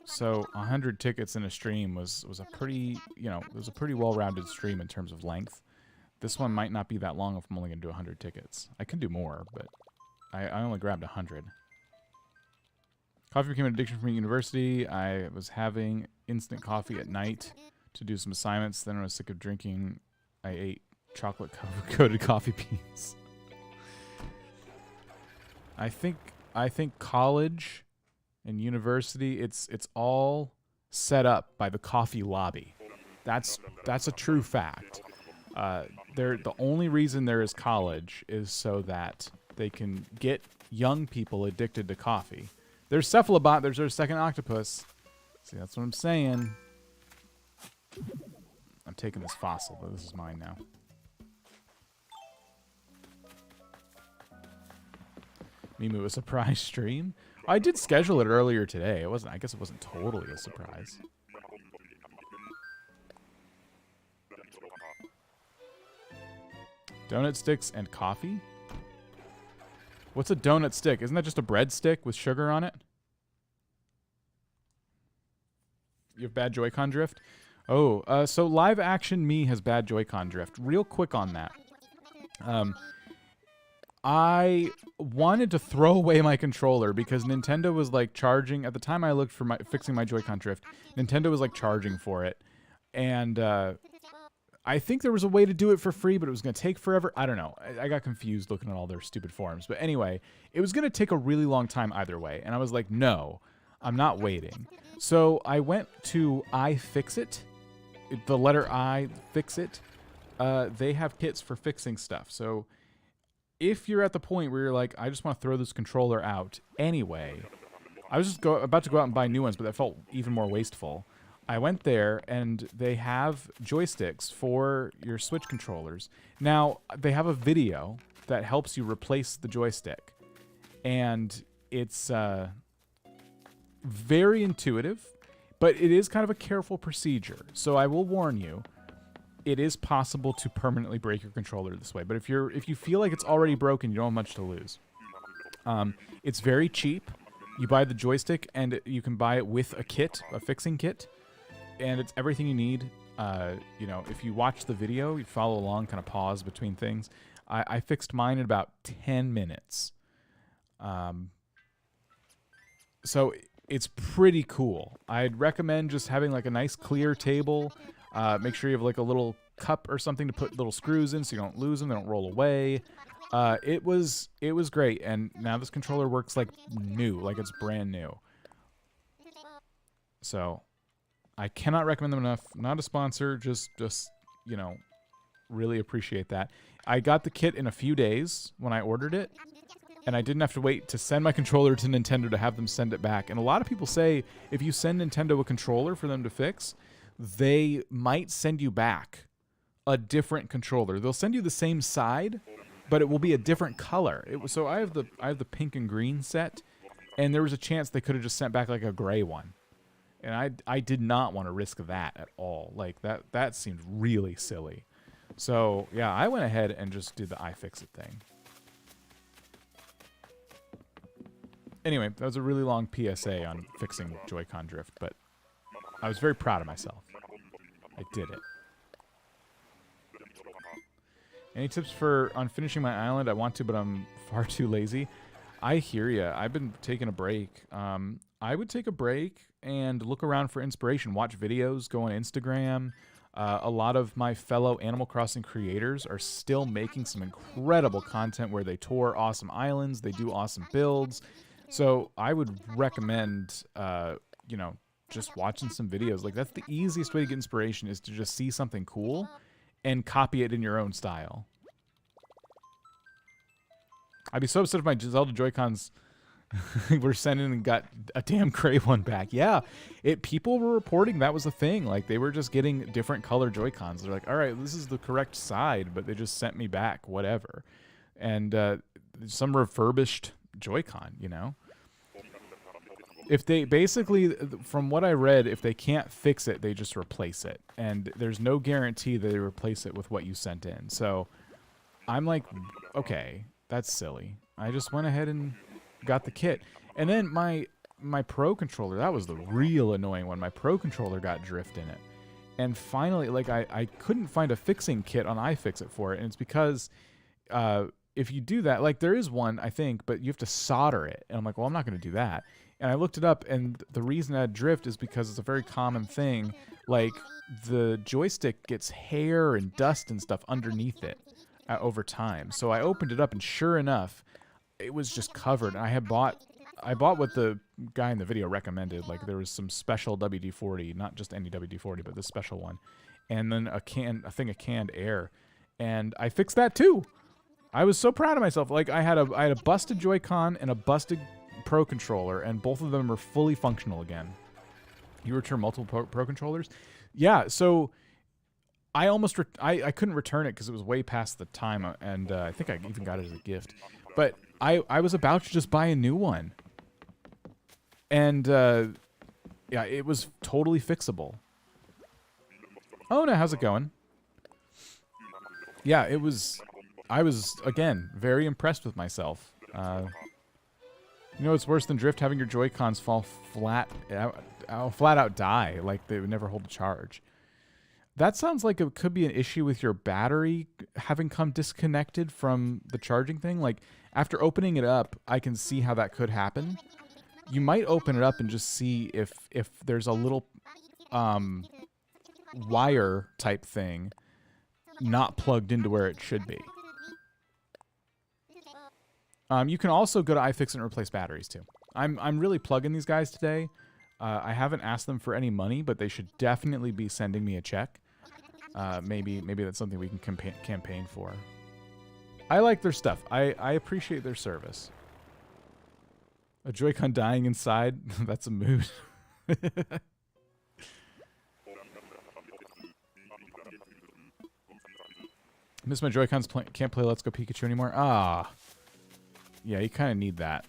So 100 tickets in a stream was a pretty, you know, it was a pretty well-rounded stream in terms of length. This one might not be that long if I'm only going to do 100 tickets. I can do more, but I only grabbed 100. Coffee became an addiction for me at university. I was having instant coffee at night to do some assignments. Then I was sick of drinking. I ate chocolate-coated coffee beans. I think college and university, it's all set up by the coffee lobby. That's a true fact. The only reason there is college is so that they can get young people addicted to coffee. There's Cephalobot. There's our second octopus. See, that's what I'm saying. I'm taking this fossil, but this is mine now. Mimu, a surprise stream? I did schedule it earlier today. It wasn't. I guess it wasn't totally a surprise. Donut sticks and coffee? What's a donut stick? Isn't that just a bread stick with sugar on it? You have bad Joy-Con drift? Oh, so live action me has bad Joy-Con drift. Real quick on that. I wanted to throw away my controller because Nintendo was like charging. At the time I looked for fixing my Joy-Con drift, Nintendo was like charging for it. And I think there was a way to do it for free, but it was going to take forever. I don't know. I got confused looking at all their stupid forums. But anyway, it was going to take a really long time either way. And I was like, no, I'm not waiting. So I went to iFixit, the letter I, Fixit. They have kits for fixing stuff. So if you're at the point where you're like, I just want to throw this controller out anyway, I was just about to go out and buy new ones, but that felt even more wasteful. I went there, and they have joysticks for your Switch controllers. Now, they have a video that helps you replace the joystick. And it's very intuitive, but it is kind of a careful procedure. So I will warn you, it is possible to permanently break your controller this way. But if you feel like it's already broken, you don't have much to lose. It's very cheap. You buy the joystick, and you can buy it with a kit, a fixing kit. And it's everything you need. You know, if you watch the video, you follow along, kind of pause between things. I fixed mine in about 10 minutes. So it's pretty cool. I'd recommend just having like a nice clear table. Make sure you have like a little cup or something to put little screws in so you don't lose them. They don't roll away. It was great. And now this controller works like new, like it's brand new. So I cannot recommend them enough. Not a sponsor, just you know, really appreciate that. I got the kit in a few days when I ordered it, and I didn't have to wait to send my controller to Nintendo to have them send it back. And a lot of people say if you send Nintendo a controller for them to fix, they might send you back a different controller. They'll send you the same side, but it will be a different color. So I have the pink and green set, and there was a chance they could have just sent back like a gray one. And I did not want to risk that at all. Like, that seemed really silly. So, yeah, I went ahead and just did the iFixit thing. Anyway, that was a really long PSA on fixing Joy-Con drift, but I was very proud of myself. I did it. Any tips on finishing my island? I want to, but I'm far too lazy. I hear ya. I've been taking a break. I would take a break and look around for inspiration. Watch videos, go on Instagram. A lot of my fellow Animal Crossing creators are still making some incredible content where they tour awesome islands, they do awesome builds. So I would recommend, you know, just watching some videos. Like, that's the easiest way to get inspiration, is to just see something cool and copy it in your own style. I'd be so upset if my Zelda Joy-Cons were sending and got a damn gray one back. Yeah, people were reporting that was a thing. Like, they were just getting different color Joy-Cons. They're like, all right, this is the correct side, but they just sent me back whatever. And some refurbished Joy-Con, you know? If they basically, from what I read, if they can't fix it, they just replace it. And there's no guarantee that they replace it with what you sent in. So I'm like, okay, that's silly. I just went ahead and got the kit. And then my Pro Controller, that was the real annoying one. My Pro Controller got drift in it. And finally, like, I couldn't find a fixing kit on iFixit for it. And it's because if you do that, like, there is one, I think, but you have to solder it. And I'm like, well, I'm not going to do that. And I looked it up, and the reason I had drift is because it's a very common thing. Like, the joystick gets hair and dust and stuff underneath it over time. So I opened it up, and sure enough, it was just covered. And I bought what the guy in the video recommended. Like, there was some special WD-40, not just any WD-40, but this special one. And then a thing of canned air. And I fixed that too. I was so proud of myself. Like, I had a busted Joy-Con and a busted Pro Controller, and both of them are fully functional again. You return multiple Pro Controllers? Yeah, so I almost I couldn't return it because it was way past the time, and I think I even got it as a gift. But I was about to just buy a new one. And, yeah, it was totally fixable. Oh, no, how's it going? Yeah, I was, again, very impressed with myself. You know what's worse than drift? Having your Joy-Cons fall flat out die, like they would never hold a charge. That sounds like it could be an issue with your battery having come disconnected from the charging thing. Like, after opening it up, I can see how that could happen. You might open it up and just see if there's a little wire type thing not plugged into where it should be. You can also go to iFixit and replace batteries too. I'm really plugging these guys today. I haven't asked them for any money, but they should definitely be sending me a check. Maybe that's something we can campaign for. I like their stuff. I appreciate their service. A Joy-Con dying inside? That's a mood. Miss my Joy-Cons. Can't play Let's Go Pikachu anymore. Ah. Yeah, you kind of need that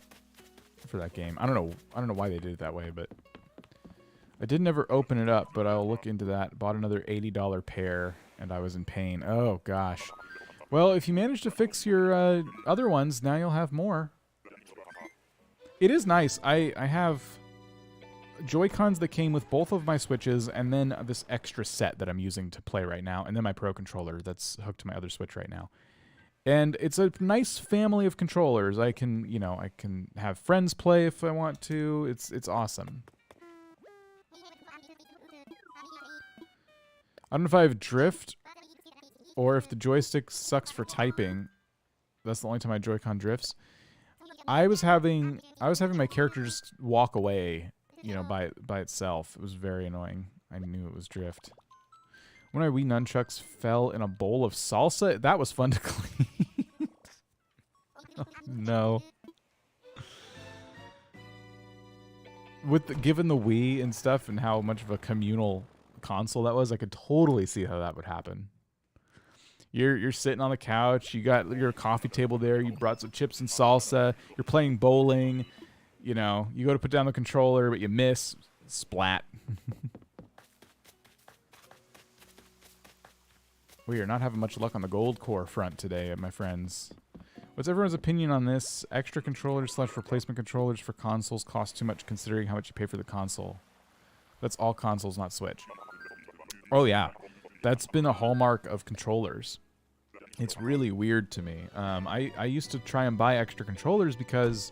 for that game. I don't know why they did it that way, but I did never open it up, but I'll look into that. Bought another $80 pair, and I was in pain. Oh, gosh. Well, if you manage to fix your other ones, now you'll have more. It is nice. I have Joy-Cons that came with both of my Switches, and then this extra set that I'm using to play right now, and then my Pro Controller that's hooked to my other Switch right now. And it's a nice family of controllers. I can have friends play if I want to. It's awesome. I don't know if I have drift or if the joystick sucks for typing. That's the only time my Joy-Con drifts. I was having my character just walk away, by itself. It was very annoying. I knew it was drift. When my Wii nunchucks fell in a bowl of salsa, that was fun to clean. Oh, no. Given the Wii and stuff and how much of a communal console that was, I could totally see how that would happen. You're sitting on the couch, you got your coffee table there, you brought some chips and salsa, you're playing bowling, you go to put down the controller, but you miss, splat. We are not having much luck on the Goldcore front today, my friends. What's everyone's opinion on this? Extra controllers / replacement controllers for consoles cost too much considering how much you pay for the console. That's all consoles, not Switch. Oh, yeah. That's been a hallmark of controllers. It's really weird to me. I used to try and buy extra controllers because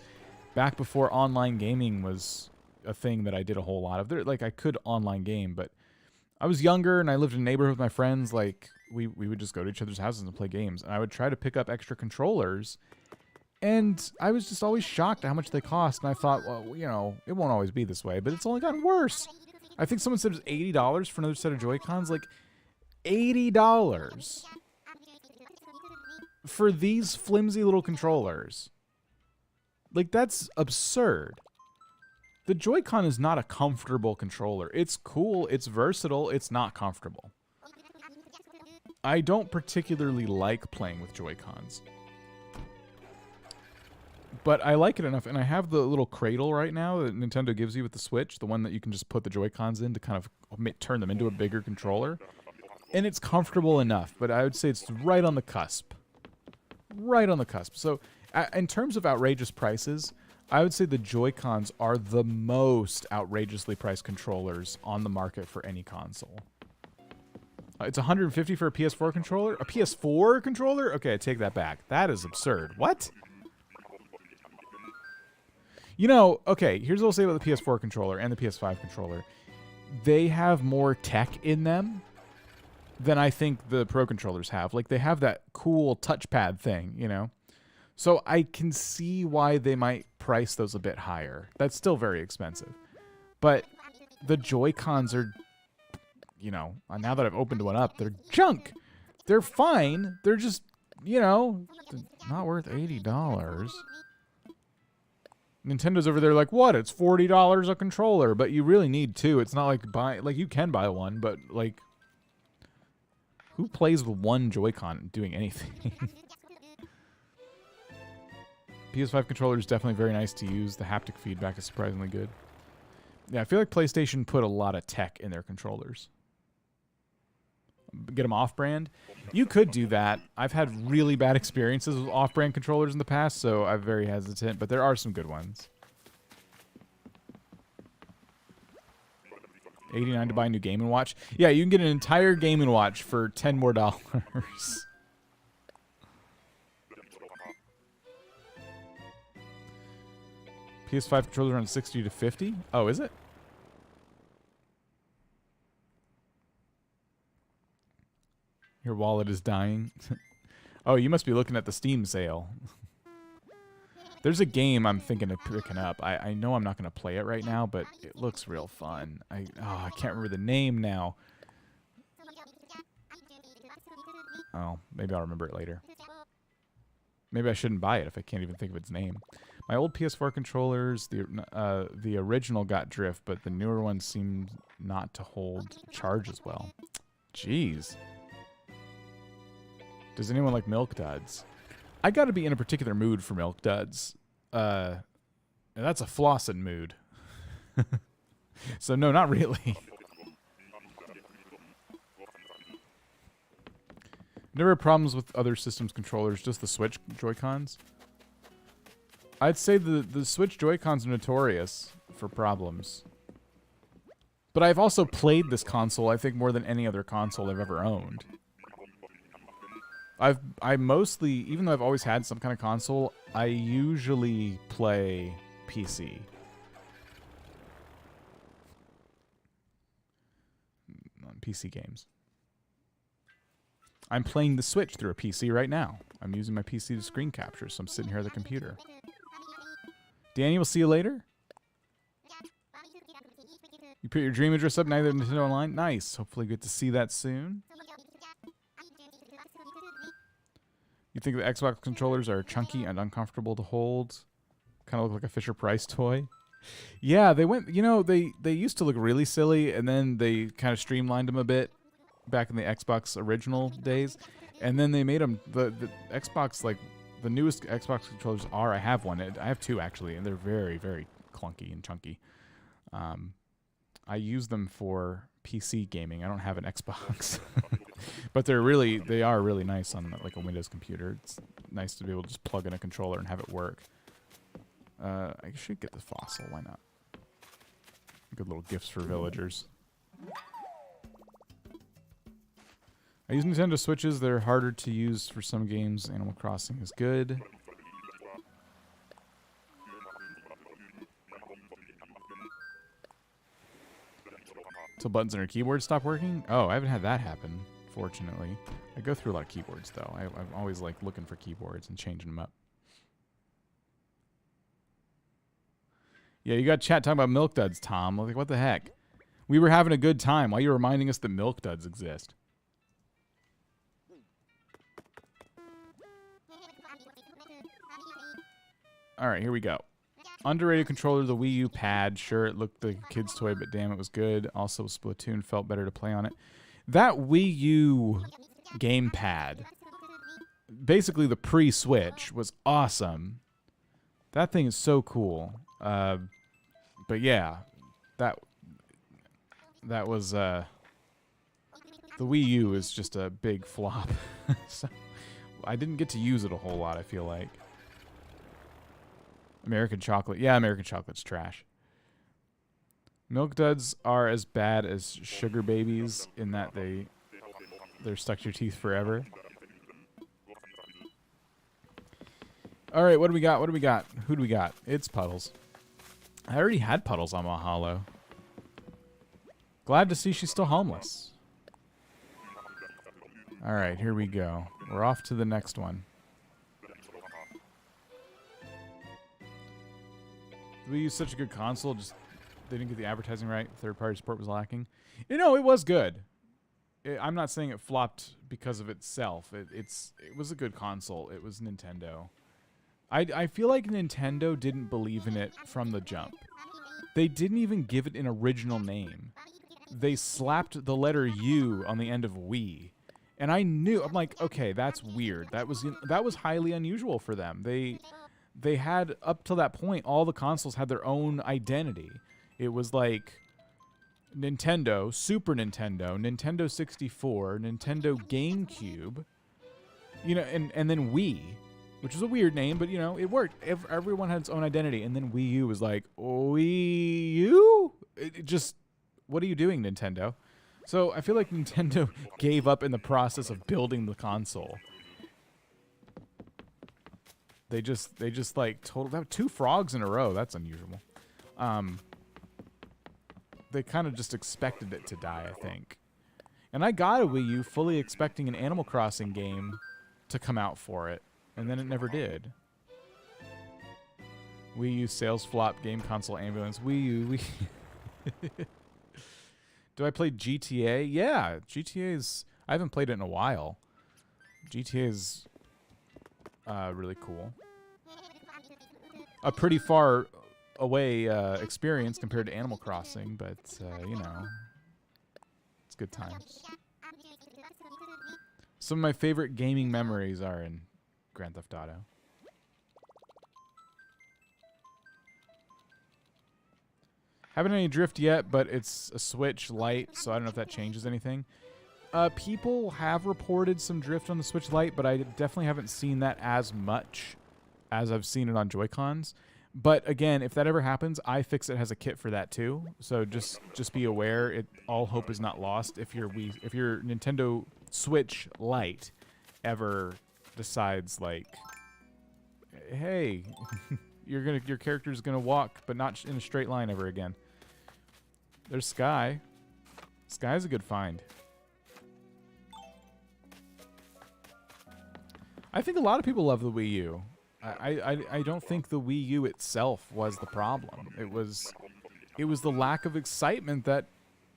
back before online gaming was a thing that I did a whole lot of. Like, I could online game, but I was younger and I lived in a neighborhood with my friends. Like, we would just go to each other's houses and play games. And I would try to pick up extra controllers. And I was just always shocked at how much they cost. And I thought, well, it won't always be this way. But it's only gotten worse. I think someone said it was $80 for another set of Joy-Cons. Like, $80 for these flimsy little controllers. Like, that's absurd. The Joy-Con is not a comfortable controller. It's cool, it's versatile, it's not comfortable. I don't particularly like playing with Joy-Cons. But I like it enough, and I have the little cradle right now that Nintendo gives you with the Switch, the one that you can just put the Joy-Cons in to kind of turn them into a bigger controller. And it's comfortable enough, but I would say it's right on the cusp. Right on the cusp. So, in terms of outrageous prices, I would say the Joy-Cons are the most outrageously priced controllers on the market for any console. It's $150 for a PS4 controller? A PS4 controller? Okay, I take that back. That is absurd. What? You know, okay, here's what I'll say about the PS4 controller and the PS5 controller. They have more tech in them than I think the Pro controllers have. Like, they have that cool touchpad thing, you know? So I can see why they might price those a bit higher. That's still very expensive. But the Joy-Cons are, you know, now that I've opened one up, they're junk. They're fine. They're just, you know, not worth $80. Nintendo's over there like, what? It's $40 a controller, but you really need two. It's not like you can buy one, but like, who plays with one Joy-Con doing anything? PS5 controller is definitely very nice to use. The haptic feedback is surprisingly good. Yeah, I feel like PlayStation put a lot of tech in their controllers. Get them off-brand. You could do that. I've had really bad experiences with off-brand controllers in the past, so I'm very hesitant, but there are some good ones. $89 to buy a new Game & Watch. Yeah, you can get an entire Game & Watch for $10 more. PS5 controller around 60 to 50. Oh, is it? Your wallet is dying. Oh, you must be looking at the Steam sale. There's a game I'm thinking of picking up. I know I'm not going to play it right now, but it looks real fun. I can't remember the name now. Oh, maybe I'll remember it later. Maybe I shouldn't buy it if I can't even think of its name. My old PS4 controllers, the original got drift, but the newer ones seemed not to hold charge as well. Jeez. Does anyone like Milk Duds? I got to be in a particular mood for Milk Duds. And that's a flossing mood. So no, not really. Never had problems with other systems controllers, just the Switch Joy-Cons. I'd say the Switch Joy-Cons are notorious for problems. But I've also played this console, I think, more than any other console I've ever owned. I mostly, even though I've always had some kind of console, I usually play PC. On PC games. I'm playing the Switch through a PC right now. I'm using my PC to screen capture, so I'm sitting here at the computer. Danny, we'll see you later. You put your dream address up, neither Nintendo Online? Nice. Hopefully get to see that soon. You think the Xbox controllers are chunky and uncomfortable to hold? Kind of look like a Fisher-Price toy. Yeah, they went, you know, they used to look really silly, and then they kind of streamlined them a bit back in the Xbox original days. And then they made them, the Xbox, like, the newest Xbox controllers are, I have one. I have two, actually, and they're very, very clunky and chunky. I use them for PC gaming. I don't have an Xbox. But they are really nice on, like, a Windows computer. It's nice to be able to just plug in a controller and have it work. I should get the fossil. Why not? Good little gifts for villagers. I use Nintendo Switches. They're harder to use for some games. Animal Crossing is good. So buttons on your keyboard stop working? Oh, I haven't had that happen, fortunately. I go through a lot of keyboards, though. I'm always, like, looking for keyboards and changing them up. Yeah, you got chat talking about Milk Duds, Tom. Like, what the heck? We were having a good time while you were reminding us that Milk Duds exist. All right, here we go. Underrated controller, the Wii U pad. Sure, it looked like a kid's toy, but damn, it was good. Also, Splatoon felt better to play on it. That Wii U gamepad, basically the pre-Switch, was awesome. That thing is so cool. But yeah, that was the Wii U is just a big flop. So I didn't get to use it a whole lot, I feel like. American chocolate. Yeah, American chocolate's trash. Milk duds are as bad as sugar babies in that they're stuck to your teeth forever. All right, what do we got? What do we got? Who do we got? It's Puddles. I already had Puddles on Maw Hollow. Glad to see she's still homeless. All right, here we go. We're off to the next one. We used such a good console, just they didn't get the advertising right. Third-party support was lacking. You know, it was good. I'm not saying it flopped because of itself. It was a good console. It was Nintendo. I feel like Nintendo didn't believe in it from the jump. They didn't even give it an original name. They slapped the letter U on the end of Wii. And I'm like, okay, that's weird. That was highly unusual for them. They had, up till that point, all the consoles had their own identity. It was like Nintendo, Super Nintendo, Nintendo 64, Nintendo GameCube, you know, and then Wii, which was a weird name, but, you know, it worked. Everyone had its own identity. And then Wii U was like, Wii U? It just, what are you doing, Nintendo? So I feel like Nintendo gave up in the process of building the console. They just like total 2 frogs in a row. That's unusual. They kind of just expected it to die, I think. And I got a Wii U fully expecting an Animal Crossing game to come out for it, and then it never did. Wii U sales flop, game console ambulance. Wii U. Do I play GTA? Yeah, GTA's. I haven't played it in a while. GTA's really cool. A pretty far away experience compared to Animal Crossing, but you know, it's good times. Some of my favorite gaming memories are in Grand Theft Auto. Haven't any drift yet, but it's a Switch Lite, so I don't know if that changes anything. People have reported some drift on the Switch Lite, but I definitely haven't seen that as much as I've seen it on Joy-Cons. But again, if that ever happens, iFixit has a kit for that too. So just be aware, all hope is not lost if your Nintendo Switch Lite ever decides like, hey, your character's gonna walk, but not in a straight line ever again. There's Sky. Sky's a good find. I think a lot of people love the Wii U. I don't think the Wii U itself was the problem. It was the lack of excitement that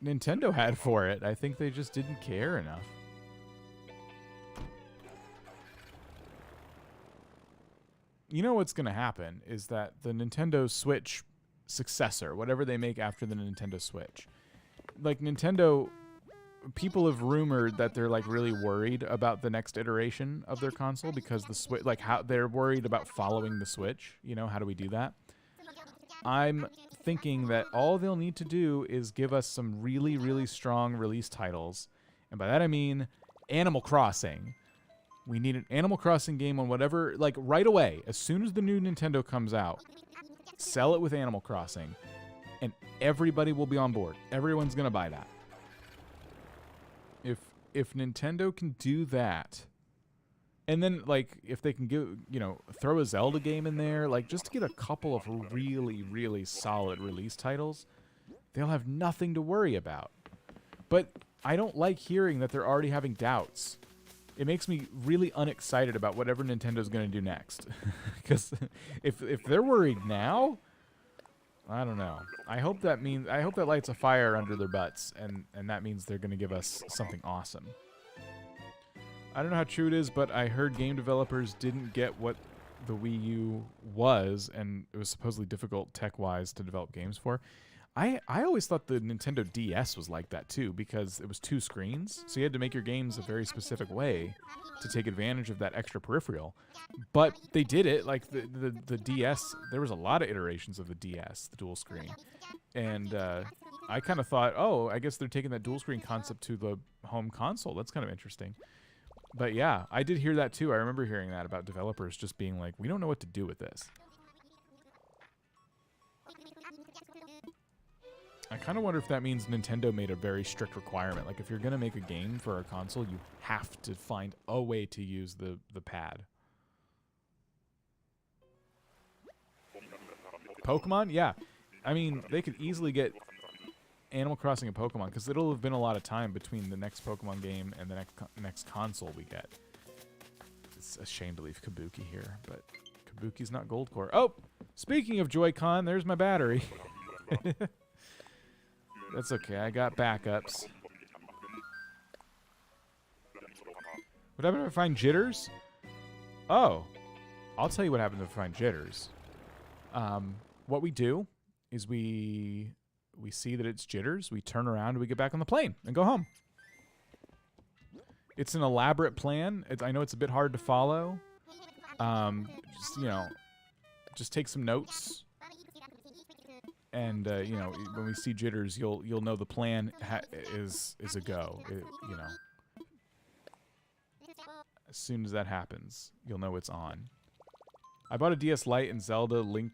Nintendo had for it. I think they just didn't care enough. You know what's going to happen is that the Nintendo Switch successor, whatever they make after the Nintendo Switch, like Nintendo, people have rumored that they're like really worried about the next iteration of their console because the Switch, like how they're worried about following the Switch. You know, how do we do that? I'm thinking that all they'll need to do is give us some really, really strong release titles. And by that I mean Animal Crossing. We need an Animal Crossing game on whatever, like right away, as soon as the new Nintendo comes out, sell it with Animal Crossing, and everybody will be on board. Everyone's going to buy that. If Nintendo can do that, and then like if they can throw a Zelda game in there, like just to get a couple of really, really solid release titles, they'll have nothing to worry about. But I don't like hearing that they're already having doubts. It makes me really unexcited about whatever Nintendo's going to do next. Because if they're worried now, I don't know. I hope that lights a fire under their butts, and that means they're going to give us something awesome. I don't know how true it is, but I heard game developers didn't get what the Wii U was, and it was supposedly difficult tech-wise to develop games for. I always thought the Nintendo DS was like that too, because it was 2 screens, so you had to make your games a very specific way to take advantage of that extra peripheral. But they did it. Like the DS, there was a lot of iterations of the DS, the dual screen, and I kind of thought, oh, I guess they're taking that dual screen concept to the home console. That's kind of interesting. But yeah, I did hear that too. I remember hearing that about developers just being like, we don't know what to do with this. I kind of wonder if that means Nintendo made a very strict requirement. Like, if you're going to make a game for a console, you have to find a way to use the pad. Pokemon? Yeah. I mean, they could easily get Animal Crossing and Pokemon, because it'll have been a lot of time between the next Pokemon game and the next console we get. It's a shame to leave Kabuki here, but Kabuki's not Goldcore. Oh! Speaking of Joy-Con, there's my battery. That's okay, I got backups. What happened if I find jitters? Oh. I'll tell you what happens if I find jitters. What we do is we see that it's jitters, we turn around, and we get back on the plane and go home. It's an elaborate plan. I know it's a bit hard to follow. Just, you know, just take some notes. And you know, when we see jitters, you'll know the plan is a go. You know, as soon as that happens, you'll know it's on. I bought a DS Lite and Zelda Link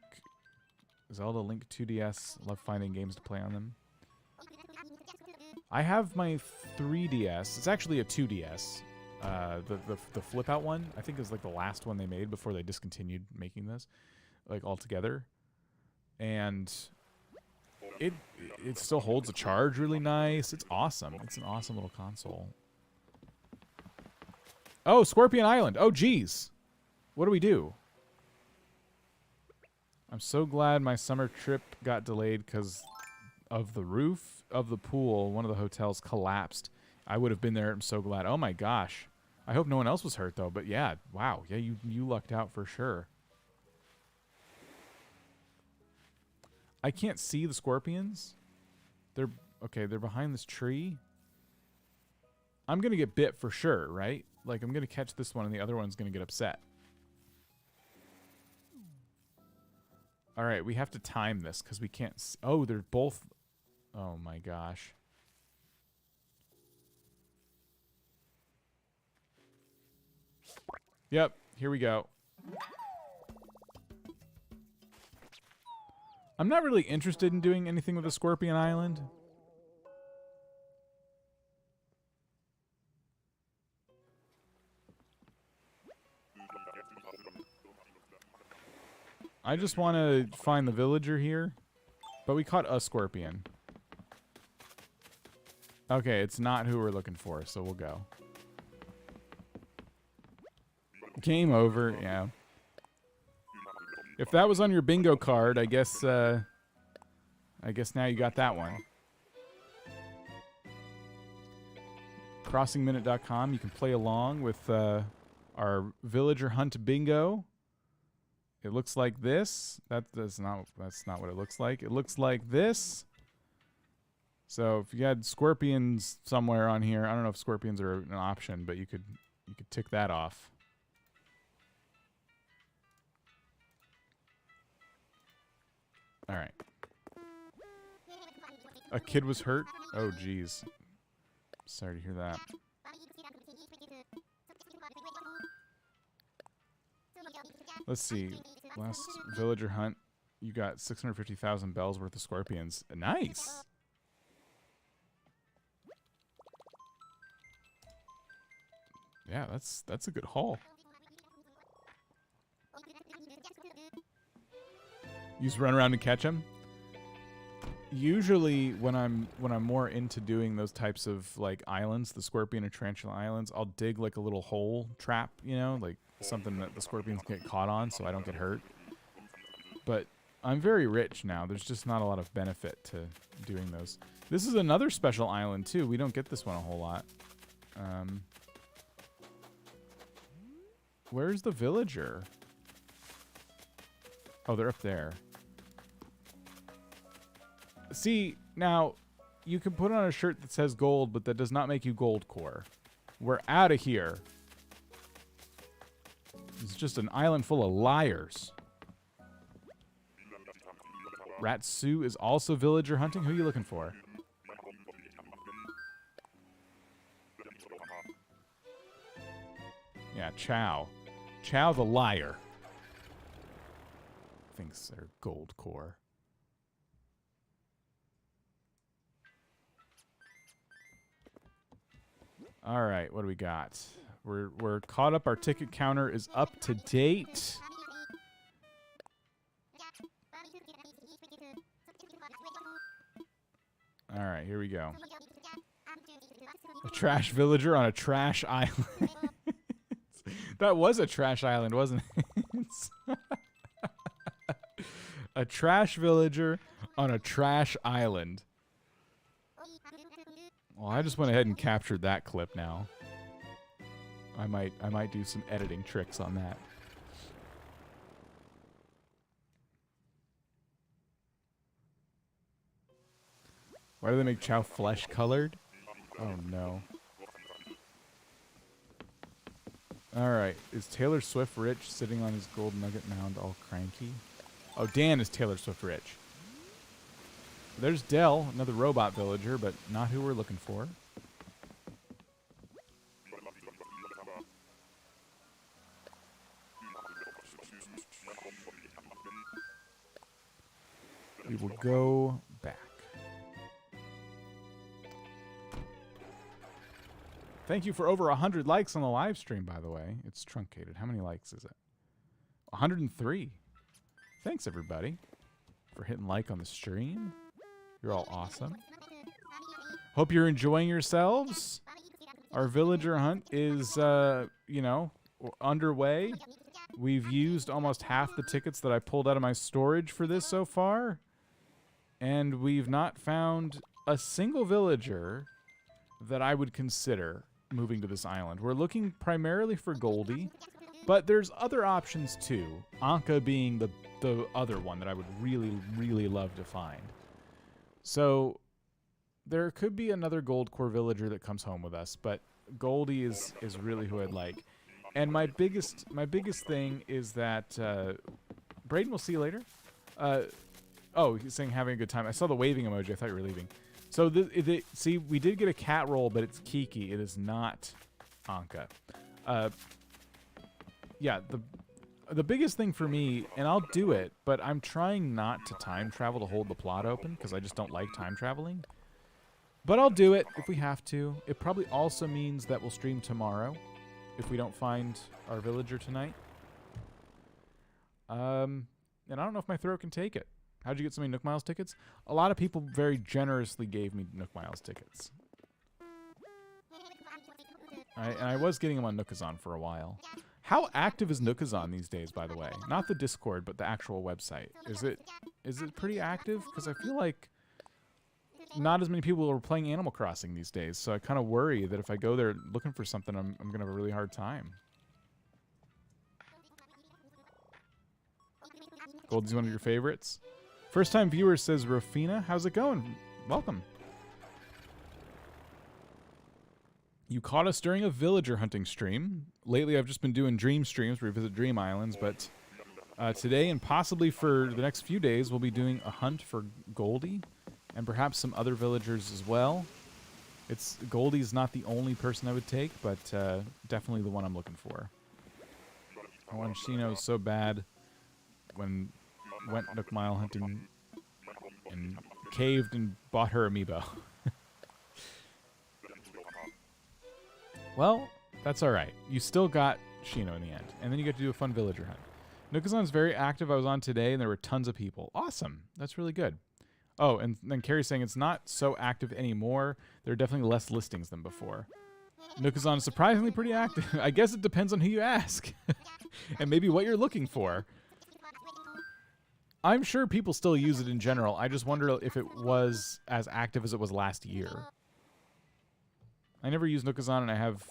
2DS. Love finding games to play on them. I have my 3DS. It's actually a 2DS. The flip out one, I think, is like the last one they made before they discontinued making this, like altogether. And it still holds a charge really nice. It's awesome. It's an awesome little console. Oh, Scorpion Island. Oh, geez. What do we do? I'm so glad my summer trip got delayed because of the roof of the pool. One of the hotels collapsed. I would have been there. I'm so glad. Oh, my gosh. I hope no one else was hurt, though. But, yeah, wow. Yeah, you lucked out for sure. I can't see the scorpions. They're behind this tree. I'm going to get bit for sure, right? Like, I'm going to catch this one and the other one's going to get upset. All right, we have to time this because we can't... Oh, they're both... Oh, my gosh. Yep, here we go. I'm not really interested in doing anything with the Scorpion Island. I just want to find the villager here. But we caught a scorpion. Okay, it's not who we're looking for, so we'll go. Game over, yeah. If that was on your bingo card, I guess now you got that one. CrossingMinute.com, you can play along with our villager hunt bingo. It looks like this. That's not what it looks like. It looks like this. So if you had scorpions somewhere on here, I don't know if scorpions are an option, but you could tick that off. All right. A kid was hurt? Oh, geez. Sorry to hear that. Let's see. Last villager hunt, you got 650,000 bells worth of scorpions. Nice! Yeah, that's a good haul. You just run around and catch them? Usually when I'm more into doing those types of like islands, the scorpion and tarantula islands, I'll dig like a little hole trap, you know, like something that the scorpions get caught on so I don't get hurt. But I'm very rich now. There's just not a lot of benefit to doing those. This is another special island too. We don't get this one a whole lot. Where's the villager? Oh, they're up there. See, now, you can put on a shirt that says gold, but that does not make you Goldcore. We're out of here. It's just an island full of liars. Ratsu is also villager hunting. Who are you looking for? Yeah, Chow. Chow the liar. Thinks they're Goldcore. All right, what do we got? We're caught up. Our ticket counter is up to date. All right, here we go. A trash villager on a trash island. That was a trash island, wasn't it? A trash villager on a trash island. Well, I just went ahead and captured that clip now. I might do some editing tricks on that. Why do they make Chow flesh colored? Oh no. Alright, is Taylor Swift rich sitting on his gold nugget mound all cranky? Oh, Dan is Taylor Swift rich. There's Dell, another robot villager, but not who we're looking for. We will go back. Thank you for over 100 likes on the live stream, by the way. It's truncated. How many likes is it? 103. Thanks, everybody, for hitting like on the stream. You're all awesome. Hope you're enjoying yourselves. Our villager hunt is, you know, underway. We've used almost half the tickets that I pulled out of my storage for this so far. And we've not found a single villager that I would consider moving to this island. We're looking primarily for Goldie, but there's other options too. Anka being the other one that I would really, really love to find. So there could be another Goldcore villager that comes home with us, but Goldie is really who I'd like. And my biggest thing is that Braden, we'll see you later. Oh, he's saying having a good time. I saw the waving emoji. I thought you were leaving. So, see, we did get a cat roll, but it's Kiki. It is not Anka. Yeah, the biggest thing for me, and I'll do it, but I'm trying not to time travel to hold the plot open, because I just don't like time traveling. But I'll do it if we have to. It probably also means that we'll stream tomorrow, if we don't find our villager tonight. And I don't know if my throat can take it. How'd you get so many Nook Miles tickets? A lot of people very generously gave me Nook Miles tickets. And I was getting them on Nookazon for a while. How active is Nookazon these days, by the way? Not the Discord, but the actual website. Is it pretty active? Because I feel like not as many people are playing Animal Crossing these days, so I kind of worry that if I go there looking for something, I'm going to have a really hard time. Goldie's one of your favorites? First time viewer says Rafina. How's it going? Welcome. You caught us during a villager hunting stream. Lately I've just been doing dream streams where we visit dream islands, but today and possibly for the next few days we'll be doing a hunt for Goldie and perhaps some other villagers as well. Goldie's not the only person I would take, but definitely the one I'm looking for. I want Shino so bad when went Nook Mile hunting and caved and bought her amiibo. Well, that's all right. You still got Shino in the end, and then you get to do a fun villager hunt. Nookazon's very active. I was on today, and there were tons of people. Awesome. That's really good. Oh, and then Carrie's saying it's not so active anymore. There are definitely less listings than before. Nookazon is surprisingly pretty active. I guess it depends on who you ask, and maybe what you're looking for. I'm sure people still use it in general. I just wonder if it was as active as it was last year. I never used Nookazon, and I have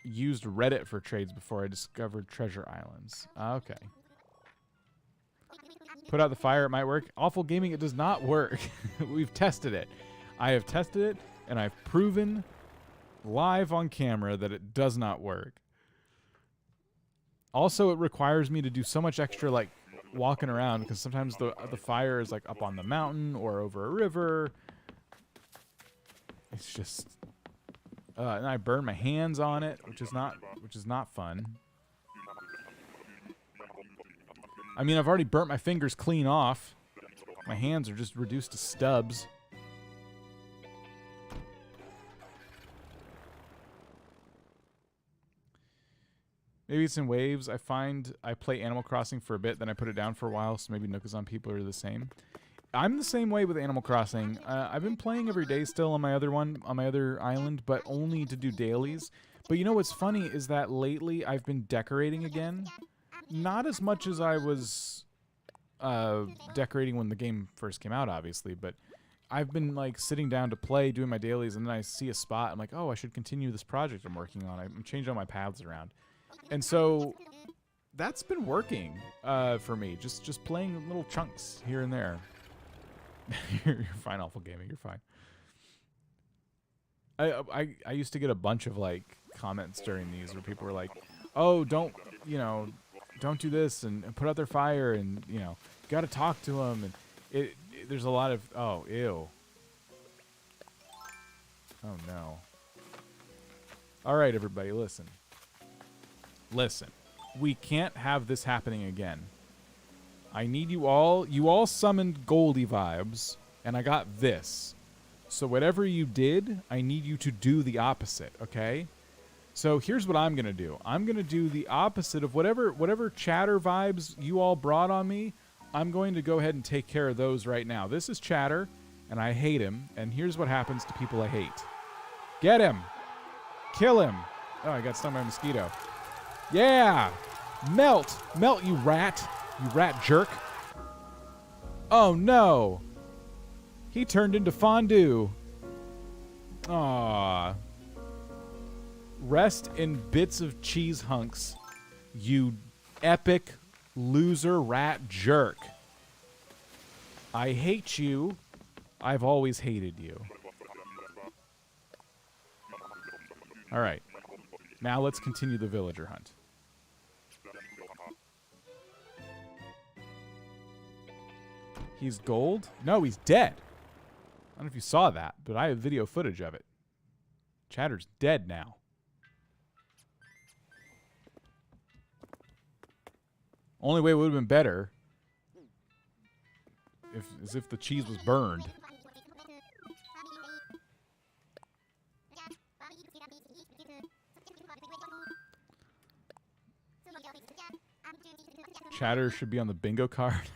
used Reddit for trades before I discovered Treasure Islands. Okay. Put out the fire, it might work. Awful Gaming, it does not work. We've tested it. I have tested it, and I've proven live on camera that it does not work. Also, it requires me to do so much extra, like, walking around, because sometimes the fire is, like, up on the mountain or over a river. It's just... and I burn my hands on it, which is not fun. I mean, I've already burnt my fingers clean off. My hands are just reduced to stubs. Maybe it's in waves. I find I play Animal Crossing for a bit, then I put it down for a while, so maybe Nookazon people are the same. I'm the same way with Animal Crossing. I've been playing every day still on my other island, but only to do dailies. But you know what's funny is that lately I've been decorating again. Not as much as I was decorating when the game first came out, obviously, but I've been like sitting down to play, doing my dailies, and then I see a spot. I'm like, oh, I should continue this project I'm working on. I'm changing all my paths around. And so that's been working for me. Just playing little chunks here and there. You're fine, Awful Gaming. You're fine. I used to get a bunch of like comments during these where people were like, "Oh, don't do this and put out their fire and got to talk to them." And there's a lot of ew. Oh no. All right, everybody, listen. Listen. We can't have this happening again. I need you all. You all summoned Goldie vibes, and I got this. So whatever you did, I need you to do the opposite, okay? So here's what I'm going to do. I'm going to do the opposite of whatever chatter vibes you all brought on me. I'm going to go ahead and take care of those right now. This is Chatter, and I hate him. And here's what happens to people I hate. Get him. Kill him. Oh, I got stung by a mosquito. Yeah. Melt. Melt, you rat. You rat jerk. Oh, no. He turned into fondue. Aww. Rest in bits of cheese hunks, you epic loser rat jerk. I hate you. I've always hated you. Alright. Now let's continue the villager hunt. He's gold? No, he's dead. I don't know if you saw that, but I have video footage of it. Chatter's dead now. Only way it would have been better is if the cheese was burned. Chatter should be on the bingo card.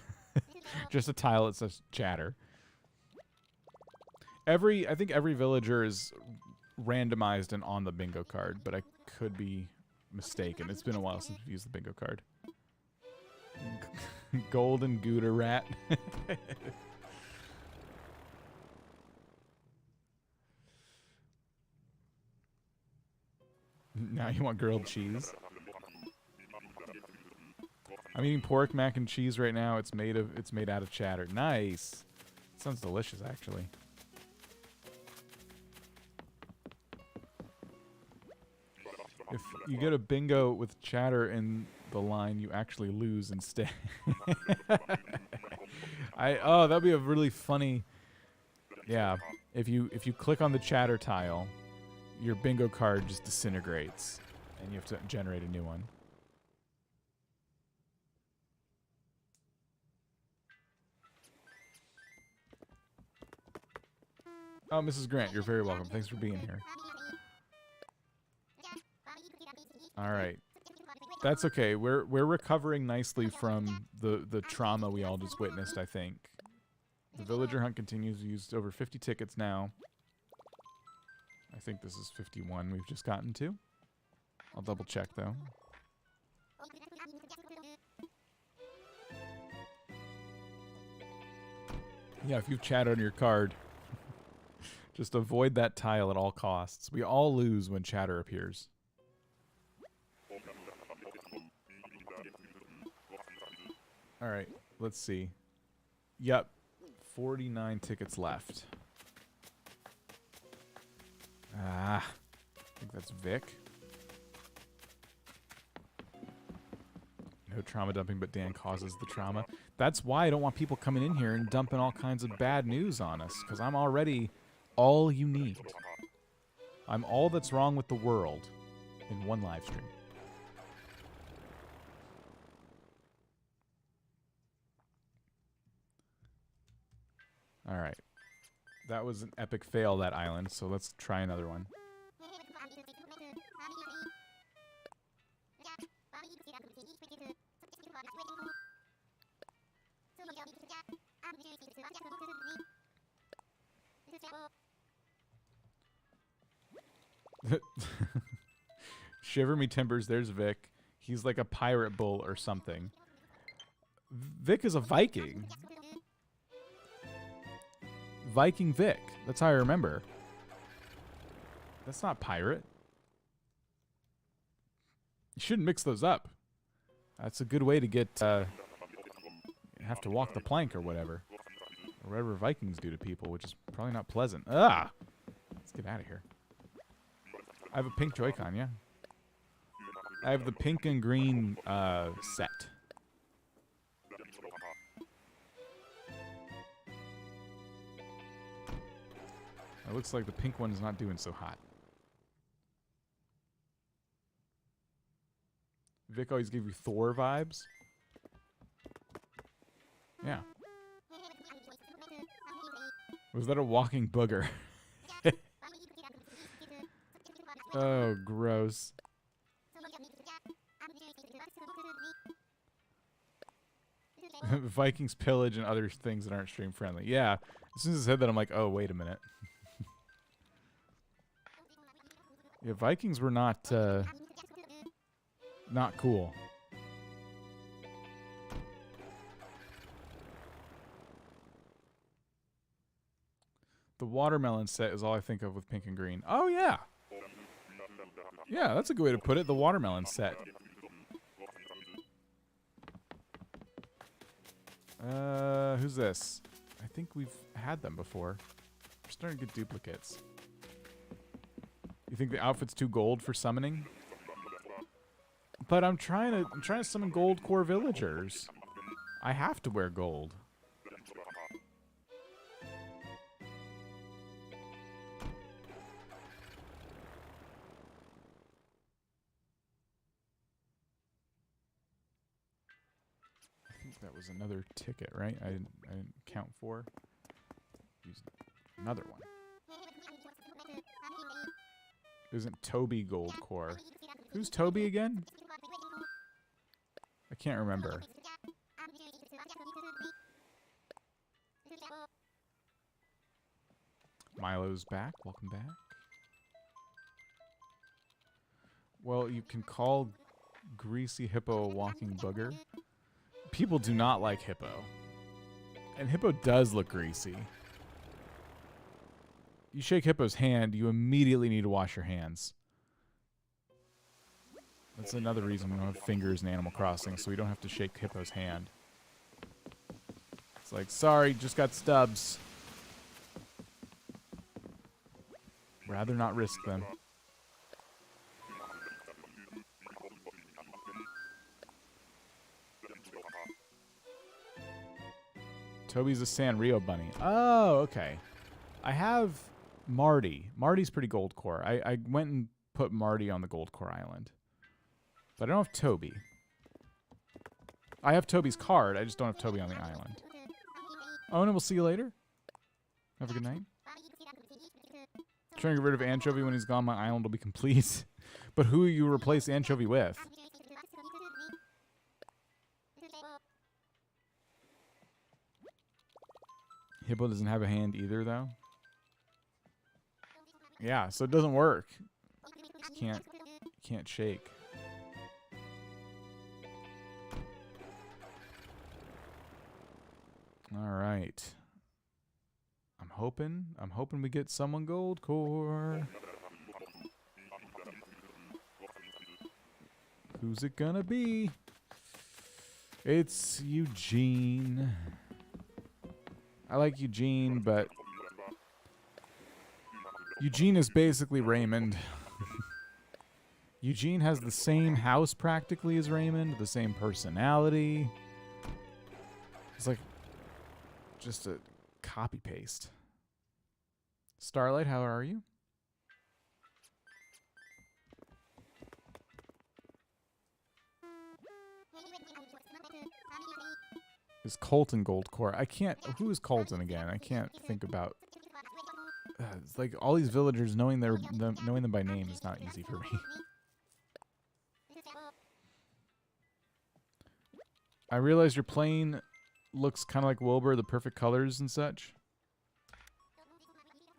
Just a tile that says Chatter. I think every villager is randomized and on the bingo card, but I could be mistaken. It's been a while since we've used the bingo card. Golden Gouda rat. Now you want grilled cheese? I'm eating pork mac and cheese right now. It's made out of chatter. Nice. Sounds delicious, actually. If you get a bingo with chatter in the line, you actually lose instead. That'd be a really funny. Yeah, if you click on the chatter tile, your bingo card just disintegrates, and you have to generate a new one. Oh, Mrs. Grant, you're very welcome. Thanks for being here. All right. That's okay. We're recovering nicely from the trauma we all just witnessed, I think. The villager hunt continues. We used over 50 tickets now. I think this is 51 we've just gotten to. I'll double check though. Yeah, if you've chat on your card, just avoid that tile at all costs. We all lose when chatter appears. All right, let's see. Yep, 49 tickets left. I think that's Vic. No trauma dumping, but Dan causes the trauma. That's why I don't want people coming in here and dumping all kinds of bad news on us, because I'm already all you need. I'm all that's wrong with the world in one live stream. All right. That was an epic fail, that island, so let's try another one. Shiver me timbers. There's Vic. He's like a pirate bull or something. Vic is a Viking. Viking Vic. That's how I remember. That's not pirate. You shouldn't mix those up. That's a good way to get, have to walk the plank or whatever. Or whatever Vikings do to people, which is probably not pleasant. Ah! Let's get out of here. I have a pink Joy-Con, yeah. I have the pink and green, set. It looks like the pink one is not doing so hot. Vic always give you Thor vibes. Yeah. Was that a walking booger? Oh, gross. Vikings pillage and other things that aren't stream friendly. Yeah. As soon as I said that, I'm like, oh, wait a minute. Yeah, Vikings were not cool. The watermelon set is all I think of with pink and green. Oh, yeah. Yeah, that's a good way to put it. The watermelon set. Who's this? I think we've had them before. We're starting to get duplicates. You think the outfit's too gold for summoning? But I'm trying to summon Goldcore villagers. I have to wear gold. I think that was another ticket, right? I didn't count for. Use another one. Isn't Toby Goldcore? Who's Toby again? I can't remember. Milo's back. Welcome back. Well, you can call Greasy Hippo a walking booger. People do not like Hippo. And Hippo does look greasy. You shake Hippo's hand, you immediately need to wash your hands. That's another reason we don't have fingers in Animal Crossing, so we don't have to shake Hippo's hand. It's like, sorry, just got stubs. Rather not risk them. Toby's a Sanrio bunny. Oh, okay. I have Marty. Marty's pretty Goldcore. I went and put Marty on the Goldcore island. But I don't have Toby. I have Toby's card. I just don't have Toby on the island. Oh, and we'll see you later. Have a good night. Trying to get rid of Anchovy when he's gone, my island will be complete. But who you replace Anchovy with? Hippo doesn't have a hand either, though. Yeah, so it doesn't work. Just can't shake. All right. I'm hoping we get someone Goldcore. Who's it gonna be? It's Eugene. I like Eugene, but Eugene is basically Raymond. Eugene has the same house practically as Raymond, the same personality. It's like just a copy paste. Starlight, how are you? Is Colton Goldcore? I can't. Who is Colton again? I can't think about. It's like all these villagers knowing them by name is not easy for me. I realize your plane looks kind of like Wilbur, the perfect colors and such.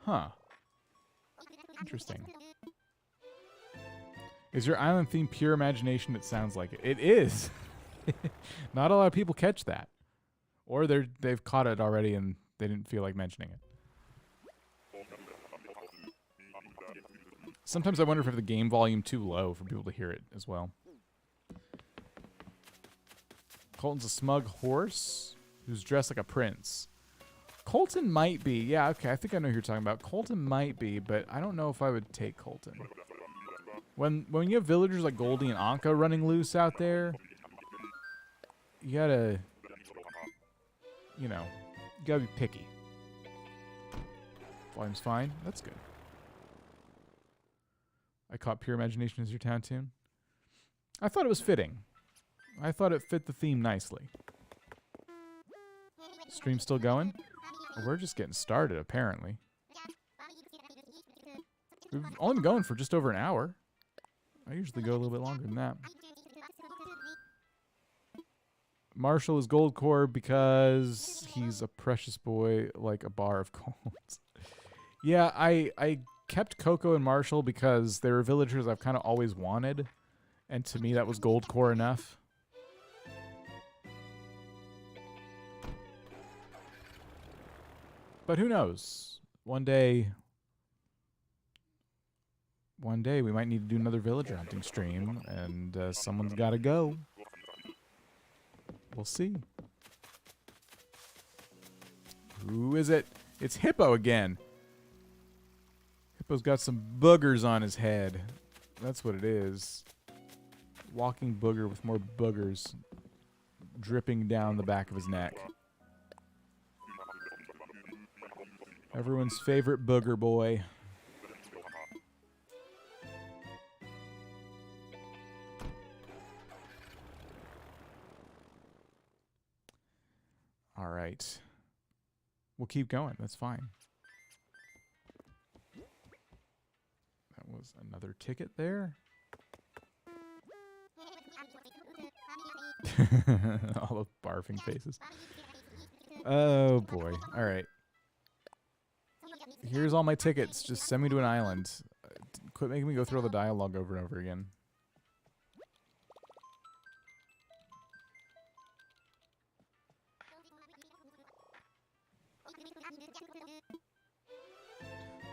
Huh. Interesting. Is your island theme pure imagination? It sounds like it. It is. Not a lot of people catch that. Or they've caught it already and they didn't feel like mentioning it. Sometimes I wonder if the game volume too low for people to hear it as well. Colton's a smug horse who's dressed like a prince. Colton might be. Yeah, okay, I think I know who you're talking about. Colton might be, but I don't know if I would take Colton. When you have villagers like Goldie and Anka running loose out there, you gotta, you gotta be picky. Volume's fine. That's good. I caught Pure Imagination as your town tune. I thought it was fitting. I thought it fit the theme nicely. Stream still going? Well, we're just getting started, apparently. We've only been going for just over an hour. I usually go a little bit longer than that. Marshall is Goldcore because he's a precious boy like a bar of gold. Yeah, I kept Coco and Marshall because they were villagers I've kind of always wanted. And to me, that was Goldcore enough. But who knows? One day we might need to do another villager hunting stream, and someone's got to go. We'll see. Who is it? It's Hippo again. Hippo's got some boogers on his head. That's what it is. Walking booger with more boogers dripping down the back of his neck. Everyone's favorite booger boy. All right. We'll keep going. That's fine. That was another ticket there. All the barfing faces. Oh, boy. All right. Here's all my tickets. Just send me to an island. Quit making me go through all the dialogue over and over again.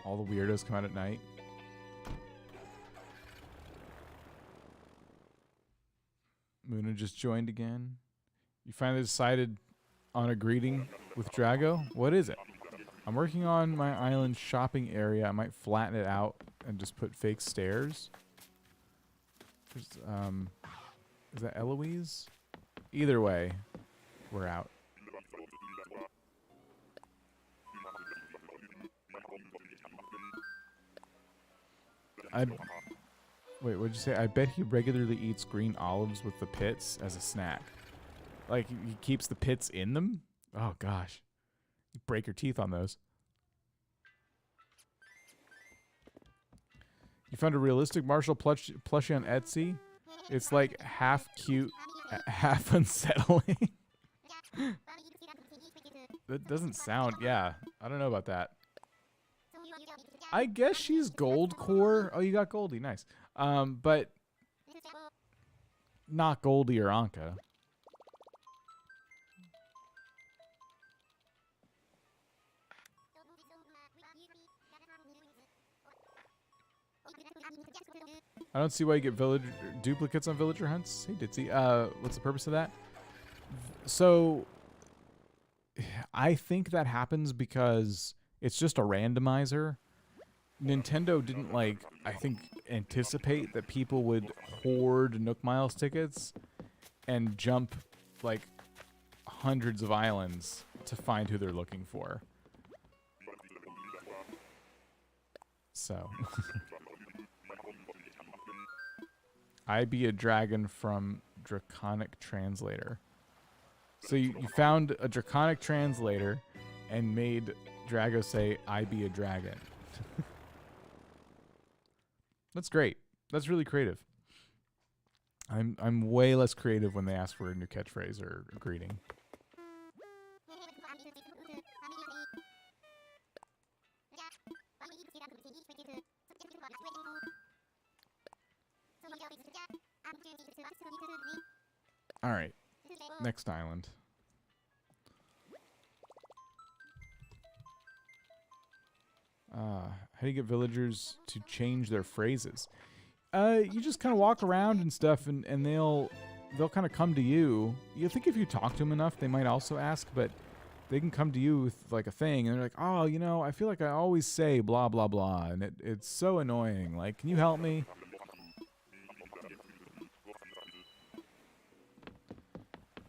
All the weirdos come out at night. Muna just joined again. You finally decided on a greeting with Drago? What is it? I'm working on my island shopping area. I might flatten it out and just put fake stairs. There's, is that Eloise? Either way, we're out. Wait, what'd you say? I bet he regularly eats green olives with the pits as a snack. Like, he keeps the pits in them? Oh, gosh. You break your teeth on those. You found a realistic Marshall plushie on Etsy? It's like half cute, half unsettling. That doesn't sound... Yeah, I don't know about that. I guess she's Goldcore. Oh, you got Goldie. Nice. But not Goldie or Anka. I don't see why you get duplicates on villager hunts. Hey, Ditzy. What's the purpose of that? So, I think that happens because it's just a randomizer. Nintendo didn't, like, I think, anticipate that people would hoard Nook Miles tickets and jump, like, hundreds of islands to find who they're looking for. So... I be a dragon from Draconic Translator. So you found a Draconic Translator and made Drago say, I be a dragon. That's great. That's really creative. I'm way less creative when they ask for a new catchphrase or a greeting. All right. Next island. How do you get villagers to change their phrases? You just kind of walk around and stuff, and they'll kind of come to you. You think if you talk to them enough, they might also ask, but they can come to you with like a thing, and they're like, oh, you know, I feel like I always say blah, blah, blah, and it's so annoying. Like, can you help me?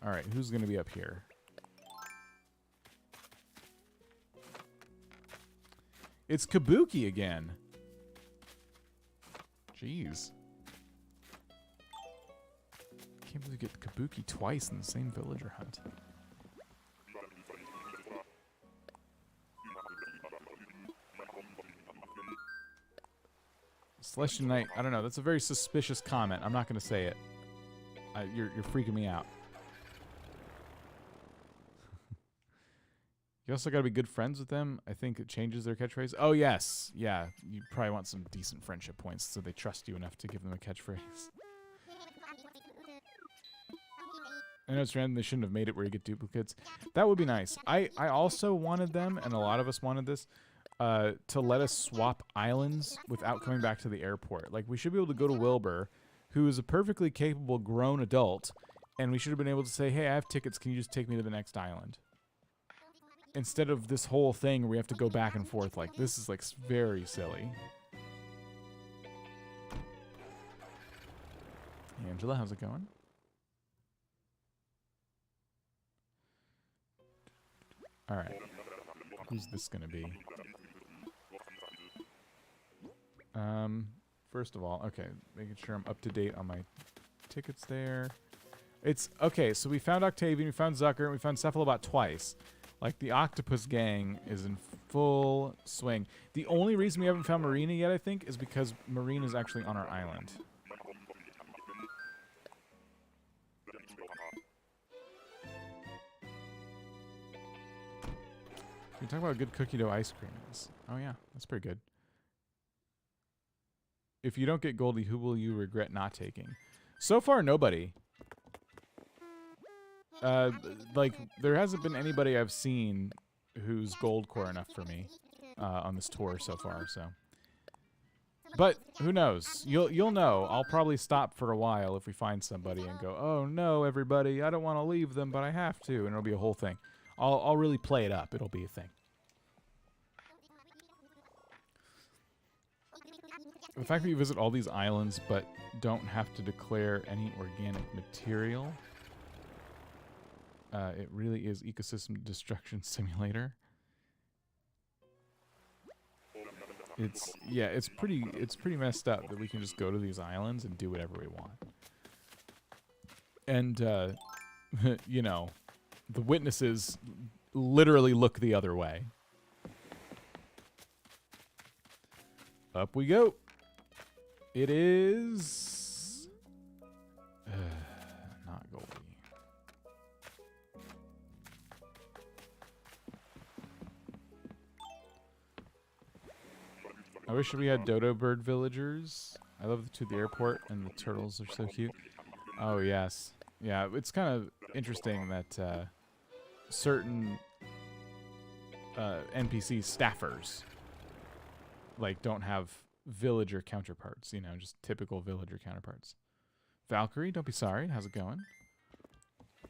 All right, who's going to be up here? It's Kabuki again. Jeez. Can't believe you get Kabuki twice in the same villager hunt. Celestial Knight, I don't know. That's a very suspicious comment. I'm not going to say it. You're freaking me out. You also got to be good friends with them. I think it changes their catchphrase. Oh, yes. Yeah, you probably want some decent friendship points so they trust you enough to give them a catchphrase. I know it's random. They shouldn't have made it where you get duplicates. That would be nice. I also wanted them, and a lot of us wanted this, to let us swap islands without coming back to the airport. Like, we should be able to go to Wilbur, who is a perfectly capable grown adult, and we should have been able to say, hey, I have tickets. Can you just take me to the next island? Instead of this whole thing where we have to go back and forth. Like, this is, like, very silly. Angela, how's it going? All right. Who's this going to be? First of all, okay, making sure I'm up to date on my tickets there. It's, okay, so we found Octavian, we found Zucker, and we found Cephalobot twice. Like, the Octopus Gang is in full swing. The only reason we haven't found Marina yet, I think, is because Marina is actually on our island. We talk about how good cookie dough ice cream is. Oh, yeah, that's pretty good. If you don't get Goldie, who will you regret not taking? So far, nobody. Like, there hasn't been anybody I've seen who's Goldcore enough for me on this tour so far, so. But who knows? You'll know. I'll probably stop for a while if we find somebody and go, oh no, everybody, I don't want to leave them, but I have to, and it'll be a whole thing. I'll really play it up. It'll be a thing. The fact that you visit all these islands but don't have to declare any organic material. It really is ecosystem destruction simulator. It's, yeah, it's pretty messed up that we can just go to these islands and do whatever we want. And, you know, the witnesses literally look the other way. Up we go. It is not Goldie. I wish we had dodo bird villagers. I love to the airport, and the turtles are so cute. Oh yes, yeah. It's kind of interesting that certain NPC staffers like don't have villager counterparts, you know, just typical villager counterparts. Valkyrie, don't be sorry. How's it going?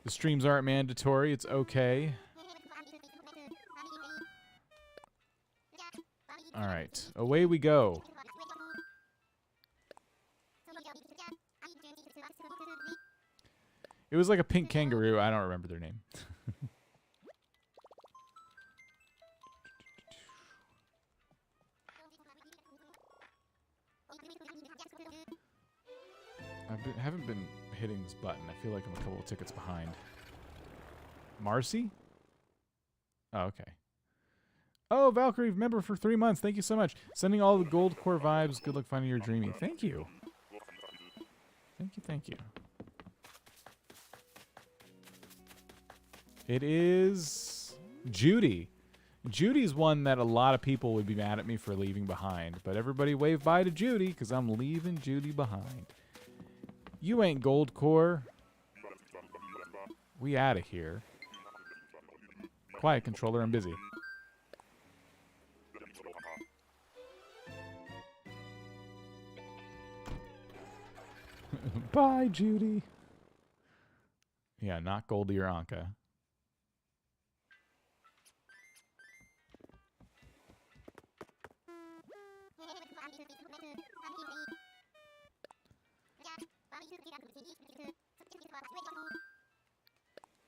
The streams aren't mandatory. It's okay. All right, away we go. It was like a pink kangaroo. I don't remember their name. Haven't been hitting this button. I feel like I'm a couple of tickets behind. Marcy? Oh, okay. Oh, Valkyrie, member for 3 months. Thank you so much. Sending all the Goldcore vibes. Good luck finding your dreamy. Thank you. Thank you, thank you. It is Judy. Judy's one that a lot of people would be mad at me for leaving behind. But everybody wave bye to Judy, because I'm leaving Judy behind. You ain't Goldcore. We out of here. Quiet, controller. I'm busy. Bye, Judy. Yeah, not Goldie or Anka.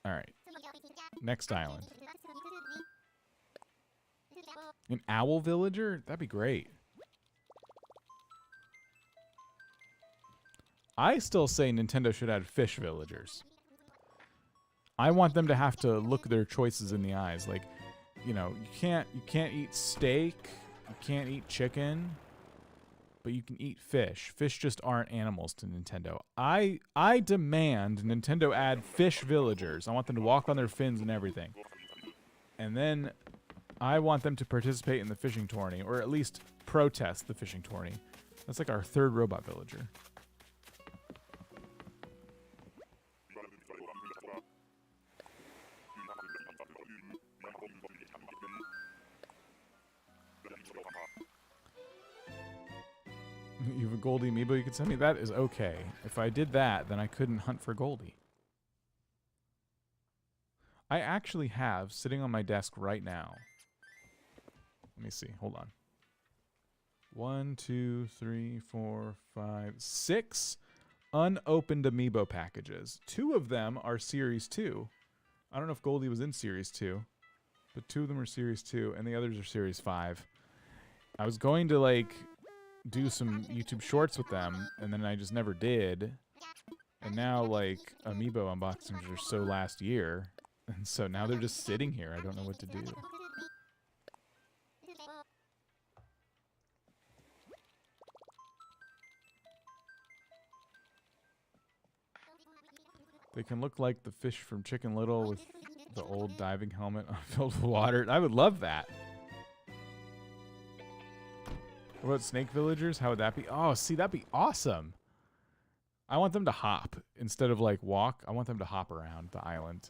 All right. Next island. An owl villager? That'd be great. I still say Nintendo should add fish villagers. I want them to have to look their choices in the eyes. Like, you know, you can't eat steak, you can't eat chicken, but you can eat fish. Fish just aren't animals to Nintendo. I demand Nintendo add fish villagers. I want them to walk on their fins and everything. And then I want them to participate in the fishing tourney, or at least protest the fishing tourney. That's like our third robot villager. You have a Goldie amiibo you could send me? That is okay. If I did that, then I couldn't hunt for Goldie. I actually have, sitting on my desk right now. Let me see. Hold on. 1, 2, 3, 4, 5, 6 unopened amiibo packages. 2 of them are Series 2. I don't know if Goldie was in Series 2, but 2 of them are Series 2, and the others are Series 5. I was going to, like, do some YouTube shorts with them, and then I just never did. And now, like, amiibo unboxings are so last year, and so now they're just sitting here. I don't know what to do. They can look like the fish from Chicken Little with the old diving helmet filled with water. I would love that. What about snake villagers? How would that be? Oh, see, that'd be awesome. I want them to hop instead of, like, walk. I want them to hop around the island.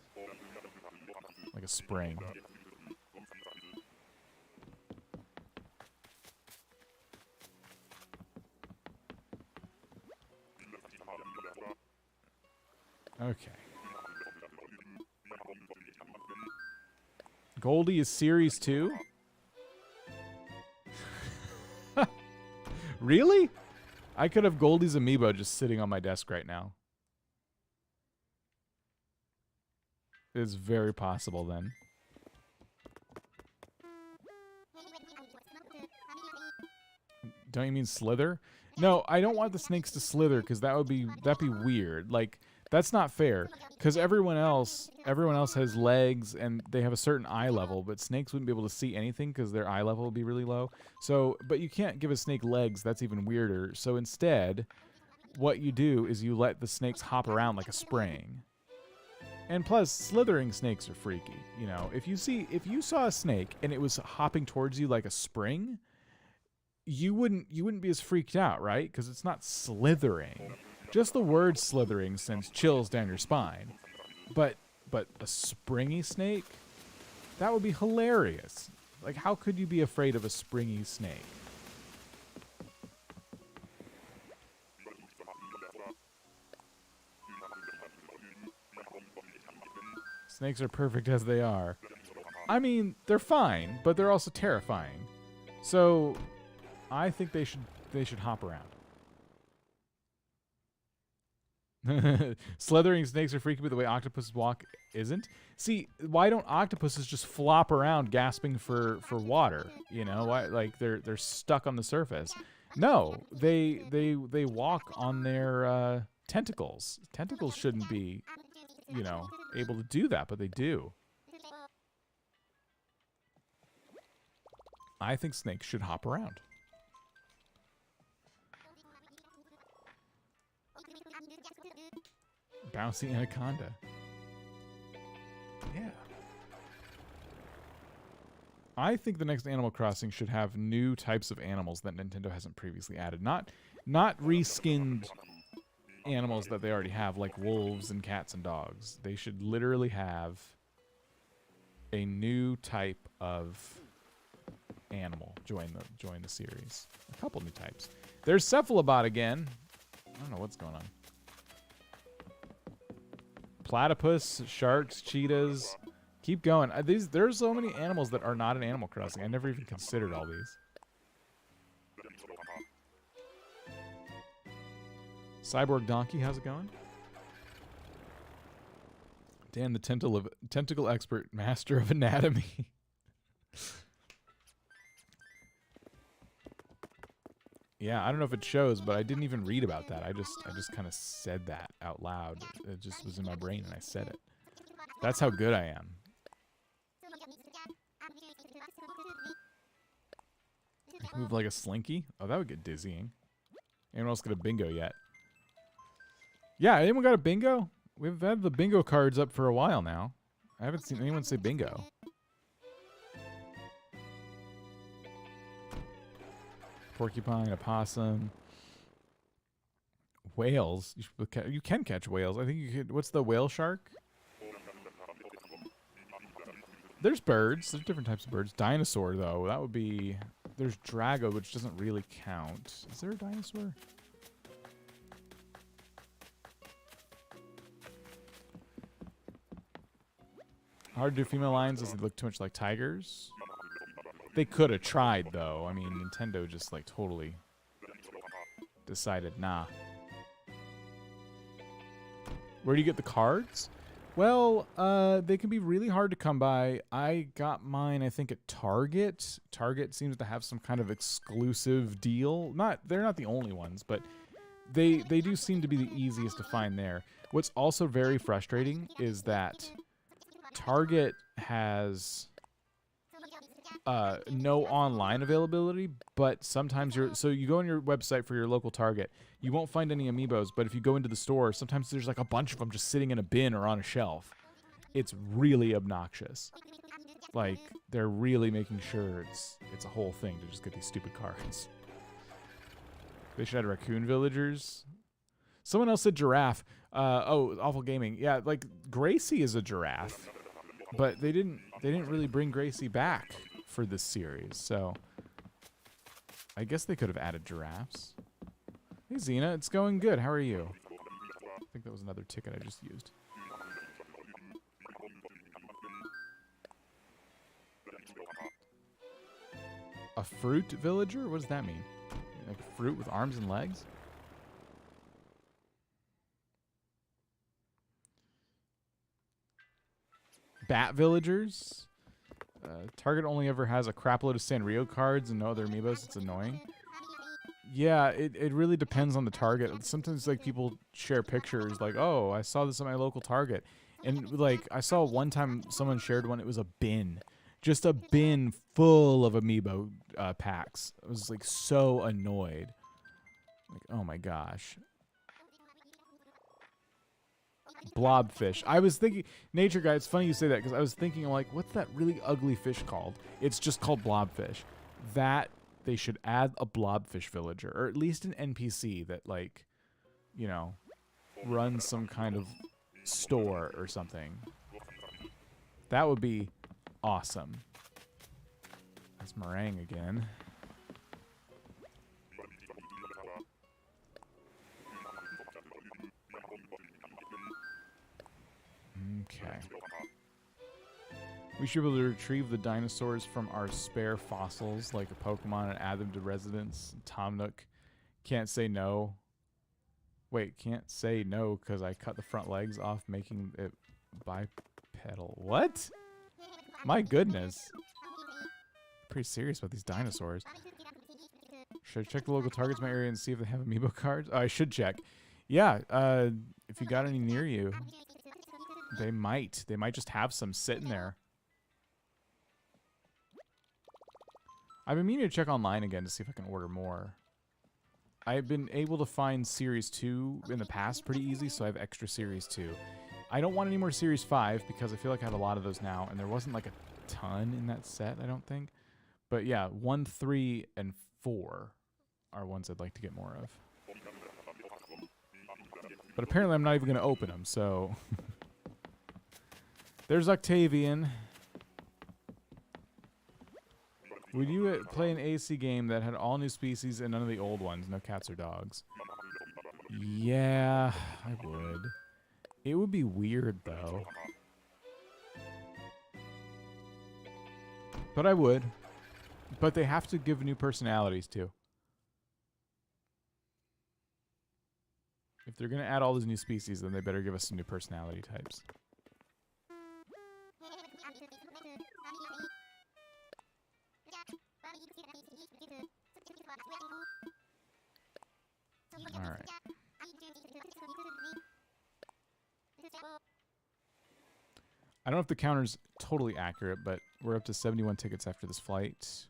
Like a spring. Okay. Goldie is Series 2? Really? I could have Goldie's amiibo just sitting on my desk right now. It's very possible then. Don't you mean slither? No, I don't want the snakes to slither because that'd be weird. Like, that's not fair. Because everyone else has legs and they have a certain eye level, but snakes wouldn't be able to see anything because their eye level would be really low. So, but you can't give a snake legs. That's even weirder. So instead, what you do is you let the snakes hop around like a spring. And plus, slithering snakes are freaky. You know, if you saw a snake and it was hopping towards you like a spring, you wouldn't be as freaked out, right? Because it's not slithering. Just the word slithering sends chills down your spine. But a springy snake? That would be hilarious. Like, how could you be afraid of a springy snake? Snakes are perfect as they are. I mean, they're fine, but they're also terrifying. So, I think they should hop around. Slithering snakes are freaky, but the way octopuses walk isn't. See, why don't octopuses just flop around gasping for water? You know, why, like they're stuck on the surface. No, they walk on their tentacles. Tentacles shouldn't be, you know, able to do that, but they do. I think snakes should hop around. Bouncy anaconda. Yeah. I think the next Animal Crossing should have new types of animals that Nintendo hasn't previously added. Not reskinned animals that they already have, like wolves and cats and dogs. They should literally have a new type of animal join the series. A couple new types. There's Cephalobot again. I don't know what's going on. Platypus, sharks, cheetahs. Keep going. There's so many animals that are not in Animal Crossing. I never even considered all these. Cyborg Donkey, how's it going? Dan, the tentacle expert, master of anatomy. Yeah, I don't know if it shows, but I didn't even read about that. I just kind of said that out loud. It just was in my brain and I said it. That's how good I am. I can move like a slinky? Oh, that would get dizzying. Anyone else get a bingo yet? Yeah, anyone got a bingo? We've had the bingo cards up for a while now. I haven't seen anyone say bingo. Porcupine, opossum, whales. You can catch whales. I think you could. What's the whale shark? There's birds. There's different types of birds. Dinosaur, though. That would be... There's Drago, which doesn't really count. Is there a dinosaur? Hard to do female lions as they look too much like tigers. They could have tried, though. I mean, Nintendo just, like, totally decided, nah. Where do you get the cards? Well, they can be really hard to come by. I got mine, I think, at Target. Target seems to have some kind of exclusive deal. They're not the only ones, but they do seem to be the easiest to find there. What's also very frustrating is that Target has no online availability, but sometimes you go on your website for your local Target, you won't find any amiibos, but if you go into the store, sometimes there's like a bunch of them just sitting in a bin or on a shelf. It's really obnoxious. Like, they're really making sure it's a whole thing to just get these stupid cards. They should add raccoon villagers. Someone else said giraffe. Oh, Awful Gaming. Yeah, like Gracie is a giraffe, but they didn't really bring Gracie back for this series, so I guess they could have added giraffes. Hey Xena, it's going good. How are you? I think that was another ticket I just used. A fruit villager? What does that mean? Like fruit with arms and legs? Bat villagers? Target only ever has a crapload of Sanrio cards and no other amiibos. It's annoying. Yeah, it really depends on the Target. Sometimes, like, people share pictures like, oh, I saw this at my local Target. And, like, I saw one time someone shared one. It was a bin. Just a bin full of amiibo packs. I was, like, so annoyed. Like, oh, my gosh. Blobfish. I was thinking, Nature Guy, it's funny you say that, because I was thinking, like, what's that really ugly fish called? It's just called blobfish. That, they should add a blobfish villager, or at least an NPC that, like, you know, runs some kind of store or something. That would be awesome. That's Meringue again. Okay. We should be able to retrieve the dinosaurs from our spare fossils, like a Pokemon, and add them to residence. Tom Nook can't say no. Wait, can't say no because I cut the front legs off, making it bipedal. What? My goodness. Pretty serious about these dinosaurs. Should I check the local Targets in my area and see if they have amiibo cards? Oh, I should check. Yeah, if you got any near you. They might. They might just have some sitting there. I've been meaning to check online again to see if I can order more. I've been able to find Series 2 in the past pretty easy, so I have extra Series 2. I don't want any more Series 5 because I feel like I have a lot of those now, and there wasn't like a ton in that set, I don't think. But yeah, 1, 3, and 4 are ones I'd like to get more of. But apparently I'm not even going to open them, so... There's Octavian. Would you play an AC game that had all new species and none of the old ones? No cats or dogs. Yeah, I would. It would be weird, though. But I would. But they have to give new personalities, too. If they're going to add all these new species, then they better give us some new personality types. Alright. I don't know if the counter's totally accurate, but we're up to 71 tickets after this flight.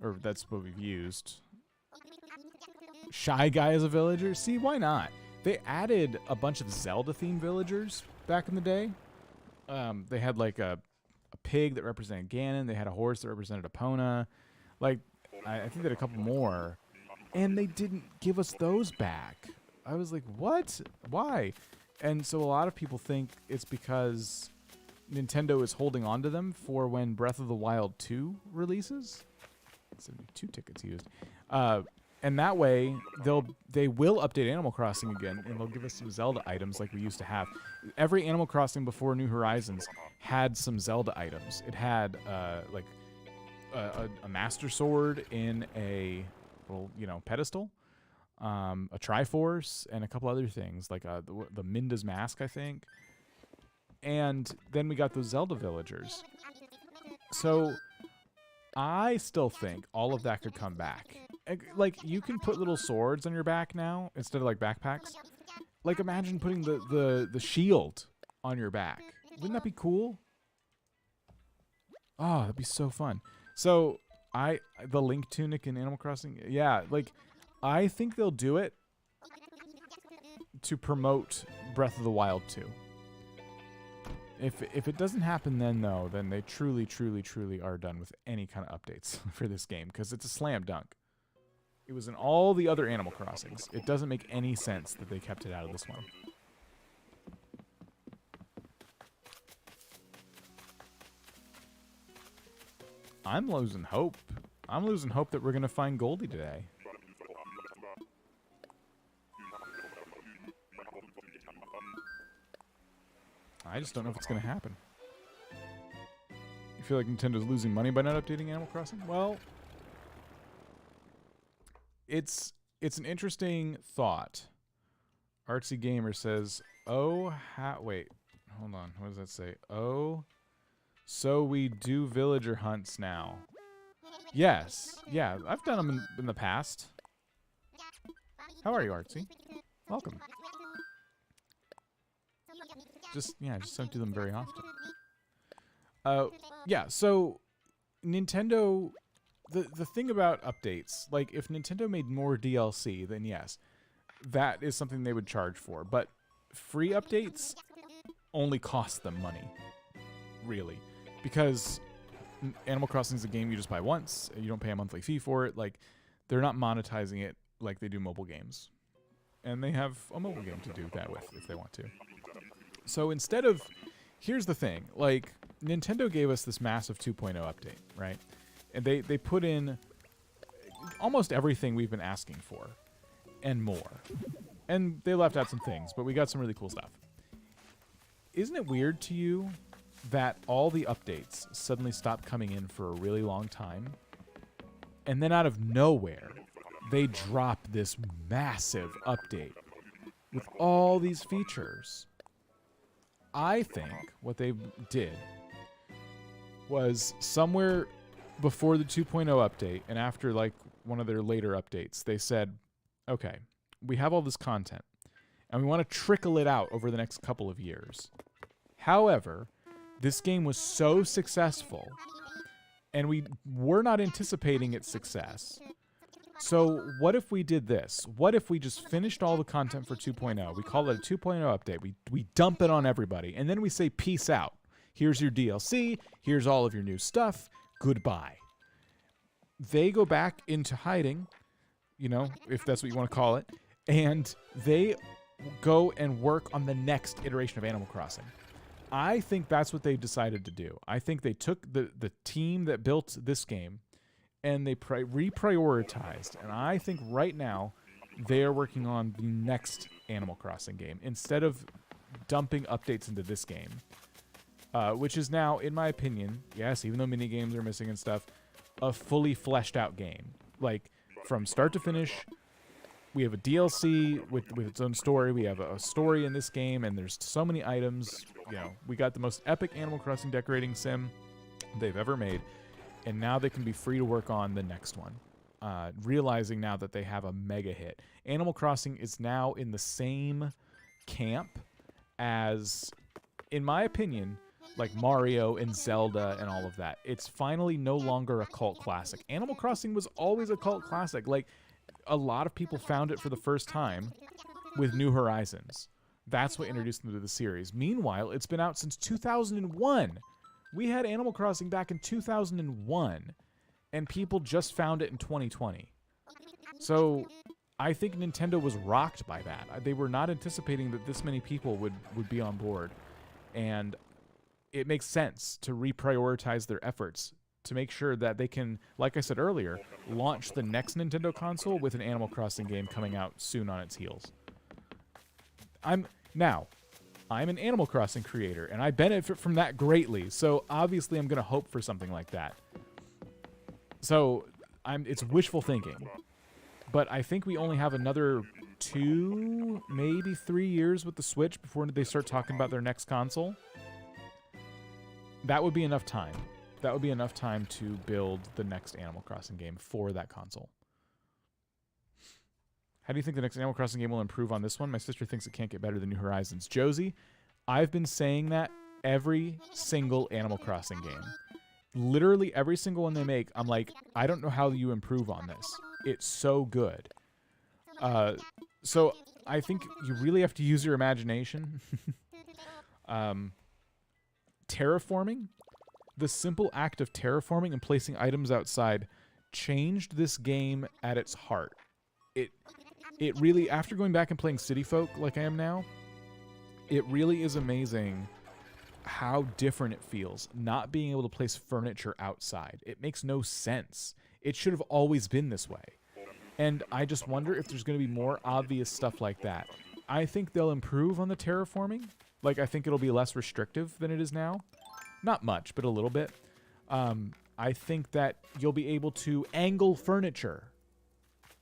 Or that's what we've used. Shy Guy as a villager? See, why not? They added a bunch of Zelda-themed villagers back in the day. They had like a pig that represented Ganon. They had a horse that represented Epona. Like, I think they had a couple more. And they didn't give us those back. I was like, what? Why? And so a lot of people think it's because Nintendo is holding on to them for when Breath of the Wild 2 releases. 72 tickets used. And that way, they will update Animal Crossing again, and they'll give us some Zelda items like we used to have. Every Animal Crossing before New Horizons had some Zelda items. It had like a Master Sword in a little, pedestal, a Triforce, and a couple other things like the Minda's Mask, I think. And then we got those Zelda villagers. So I still think all of that could come back. Like, you can put little swords on your back now instead of like backpacks. Like, imagine putting the shield on your back. Wouldn't that be cool? Oh, that'd be so fun. So the Link tunic in Animal Crossing, yeah, like, I think they'll do it to promote Breath of the Wild 2. If it doesn't happen then, though, then they truly, truly, truly are done with any kind of updates for this game, because it's a slam dunk. It was in all the other Animal Crossings. It doesn't make any sense that they kept it out of this one. I'm losing hope. I'm losing hope that we're going to find Goldie today. I just don't know if it's going to happen. You feel like Nintendo's losing money by not updating Animal Crossing? Well, it's an interesting thought. Artsy Gamer says, wait, hold on. What does that say? Oh, so we do villager hunts now. Yes. Yeah, I've done them in the past. How are you, Artsy? Welcome. Just don't do them very often. Yeah, so Nintendo, the thing about updates, like if Nintendo made more DLC, then yes, that is something they would charge for. But free updates only cost them money, really. Because Animal Crossing is a game you just buy once, you don't pay a monthly fee for it. Like, they're not monetizing it like they do mobile games. And they have a mobile game to do that with if they want to. So instead of, here's the thing, like, Nintendo gave us this massive 2.0 update, right? And they put in almost everything we've been asking for, and more. And they left out some things, but we got some really cool stuff. Isn't it weird to you that all the updates suddenly stopped coming in for a really long time, and then out of nowhere, they drop this massive update with all these features? I think what they did was somewhere before the 2.0 update and after like one of their later updates, they said, okay, we have all this content and we want to trickle it out over the next couple of years. However, this game was so successful and we were not anticipating its success. So what if we did this? What if we just finished all the content for 2.0? We call it a 2.0 update. We dump it on everybody. And then we say, peace out. Here's your DLC. Here's all of your new stuff. Goodbye. They go back into hiding, if that's what you want to call it. And they go and work on the next iteration of Animal Crossing. I think that's what they decided to do. I think they took the team that built this game and they reprioritized. And I think right now they are working on the next Animal Crossing game instead of dumping updates into this game, which is now, in my opinion, yes, even though mini games are missing and stuff, a fully fleshed out game. Like, from start to finish, we have a DLC with its own story. We have a story in this game, and there's so many items. You know, we got the most epic Animal Crossing decorating sim they've ever made, and now they can be free to work on the next one. Realizing now that they have a mega hit. Animal Crossing is now in the same camp as, in my opinion, like Mario and Zelda and all of that. It's finally no longer a cult classic. Animal Crossing was always a cult classic. Like, a lot of people found it for the first time with New Horizons. That's what introduced them to the series. Meanwhile, it's been out since 2001. We had Animal Crossing back in 2001, and people just found it in 2020. So I think Nintendo was rocked by that. They were not anticipating that this many people would be on board. And it makes sense to reprioritize their efforts to make sure that they can, like I said earlier, launch the next Nintendo console with an Animal Crossing game coming out soon on its heels. I'm an Animal Crossing creator, and I benefit from that greatly, so obviously I'm going to hope for something like that. So it's wishful thinking. But I think we only have another 2, maybe 3 years with the Switch before they start talking about their next console. That would be enough time. That would be enough time to build the next Animal Crossing game for that console. How do you think the next Animal Crossing game will improve on this one? My sister thinks it can't get better than New Horizons. Josie, I've been saying that every single Animal Crossing game. Literally every single one they make, I'm like, I don't know how you improve on this. It's so good. So I think you really have to use your imagination. Terraforming. The simple act of terraforming and placing items outside changed this game at its heart. It really, after going back and playing City Folk like I am now, it really is amazing how different it feels not being able to place furniture outside. It makes no sense. It should have always been this way. And I just wonder if there's going to be more obvious stuff like that. I think they'll improve on the terraforming. Like, I think it'll be less restrictive than it is now. Not much, but a little bit. I think that you'll be able to angle furniture.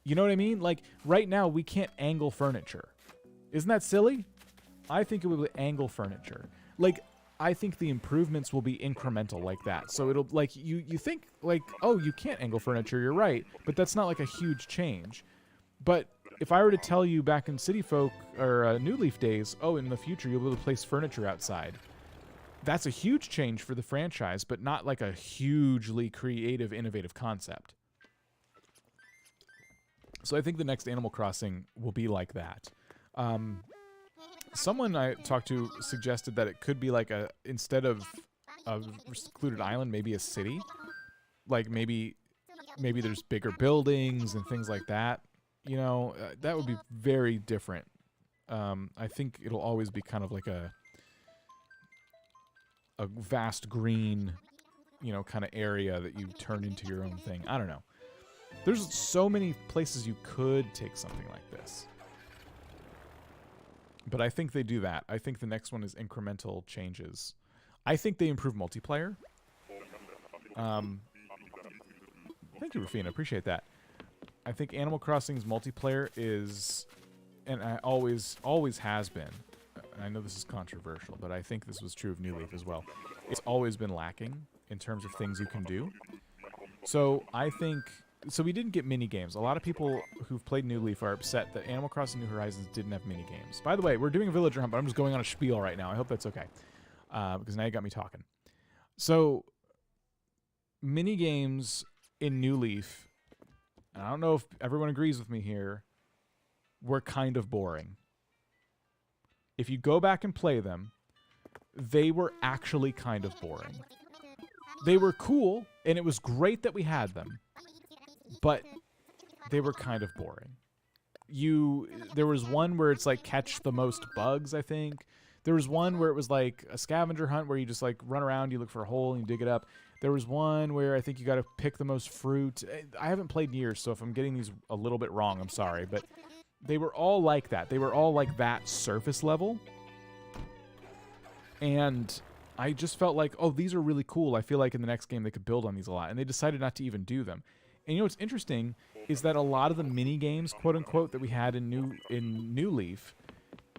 You know what I mean? Like, right now, we can't angle furniture. Isn't that silly? I think it will angle furniture. Like, I think the improvements will be incremental like that. So it'll, like, you think, like, oh, you can't angle furniture, you're right. But that's not, like, a huge change. But if I were to tell you back in City Folk or New Leaf days, oh, in the future, you'll be able to place furniture outside. That's a huge change for the franchise, but not like a hugely creative, innovative concept. So I think the next Animal Crossing will be like that. Someone I talked to suggested that it could be like instead of a secluded island, maybe a city. Like maybe there's bigger buildings and things like that. You know, that would be very different. I think it'll always be kind of like a vast green, you know, kind of area that you turn into your own thing. I don't know. There's so many places you could take something like this. But I think they do that. I think the next one is incremental changes. I think they improve multiplayer. Thank you, Rufina. Appreciate that. I think Animal Crossing's multiplayer is, and I always has been, I know this is controversial, but I think this was true of New Leaf as well. It's always been lacking in terms of things you can do. So I think, so we didn't get mini games. A lot of people who've played New Leaf are upset that Animal Crossing New Horizons didn't have mini games. By the way, we're doing a villager hunt, but I'm just going on a spiel right now. I hope that's okay, because now you got me talking. So mini games in New Leaf, and I don't know if everyone agrees with me here, were kind of boring. If you go back and play them, they were actually kind of boring. They were cool, and it was great that we had them, but they were kind of boring. there was one where it's like catch the most bugs, I think. There was one where it was like a scavenger hunt where you just like run around, you look for a hole and you dig it up. There was one where I think you got to pick the most fruit. I haven't played in years, so if I'm getting these a little bit wrong, I'm sorry. But they were all like that. They were all like that surface level. And I just felt like, oh, these are really cool. I feel like in the next game they could build on these a lot. And they decided not to even do them. And you know what's interesting is that a lot of the mini games, quote unquote, that we had in New Leaf,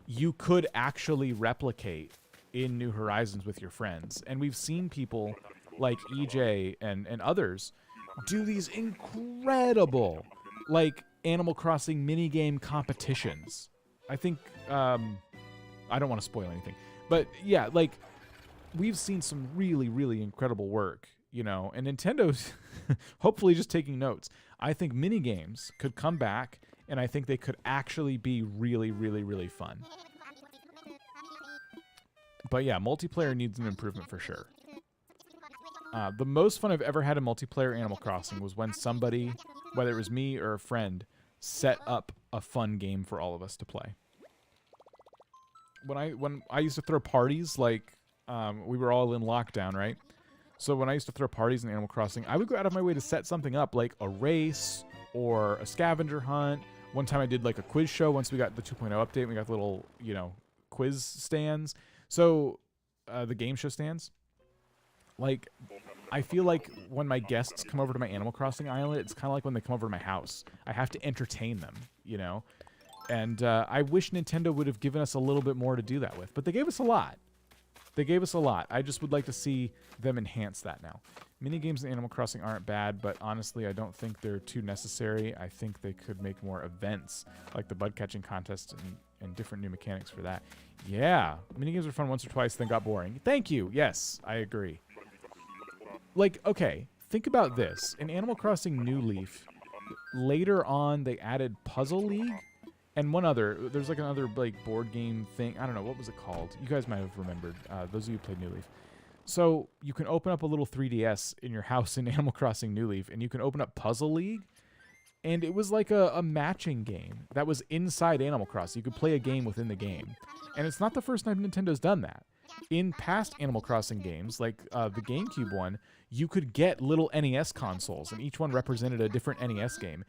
you could actually replicate in New Horizons with your friends. And we've seen people like EJ and others do these incredible like Animal Crossing minigame competitions. I think I don't want to spoil anything, but yeah, like we've seen some really, really incredible work, you know, and Nintendo's hopefully just taking notes. I think minigames could come back, and I think they could actually be really, really, really fun. But yeah, multiplayer needs an improvement for sure. The most fun I've ever had in multiplayer Animal Crossing was when somebody, whether it was me or a friend, set up a fun game for all of us to play. When I used to throw parties, like we were all in lockdown, right? So when I used to throw parties in Animal Crossing, I would go out of my way to set something up, like a race or a scavenger hunt. One time I did like a quiz show once we got the 2.0 update. We got the little, you know, quiz stands. So the game show stands. Like, I feel like when my guests come over to my Animal Crossing island, it's kind of like when they come over to my house. I have to entertain them, you know? And I wish Nintendo would have given us a little bit more to do that with. But they gave us a lot. They gave us a lot. I just would like to see them enhance that now. Minigames in Animal Crossing aren't bad, but honestly, I don't think they're too necessary. I think they could make more events, like the bud catching contest and different new mechanics for that. Yeah, minigames were fun once or twice, then got boring. Thank you. Yes, I agree. Like, okay, think about this. In Animal Crossing New Leaf, later on they added Puzzle League and one other. There's like another like board game thing. I don't know, what was it called? You guys might have remembered, those of you who played New Leaf. So you can open up a little 3DS in your house in Animal Crossing New Leaf, and you can open up Puzzle League. And it was like a matching game that was inside Animal Crossing. You could play a game within the game. And it's not the first time Nintendo's done that. In past Animal Crossing games, like the GameCube one, you could get little NES consoles, and each one represented a different NES game.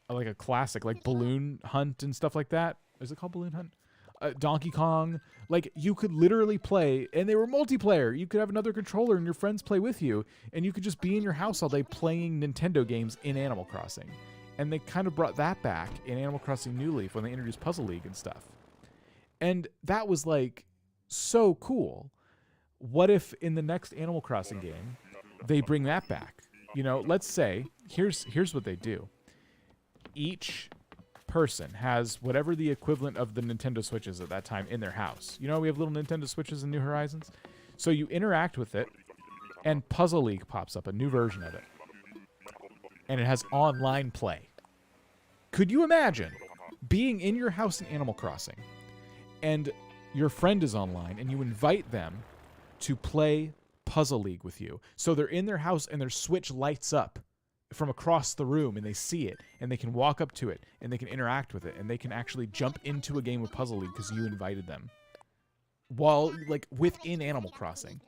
Like a classic, like Balloon Hunt and stuff like that. Is it called Balloon Hunt? Donkey Kong. Like, you could literally play, and they were multiplayer. You could have another controller and your friends play with you, and you could just be in your house all day playing Nintendo games in Animal Crossing. And they kind of brought that back in Animal Crossing New Leaf when they introduced Puzzle League and stuff. And that was, like, so cool. What if in the next Animal Crossing game, they bring that back? You know, let's say, here's what they do. Each person has whatever the equivalent of the Nintendo Switch is at that time in their house. You know, we have little Nintendo Switches in New Horizons. So you interact with it, and Puzzle League pops up, a new version of it. And it has online play. Could you imagine being in your house in Animal Crossing, and your friend is online, and you invite them to play Puzzle League with you? So they're in their house, and their Switch lights up from across the room, and they see it, and they can walk up to it, and they can interact with it, and they can actually jump into a game of Puzzle League because you invited them while, like, within Animal Crossing.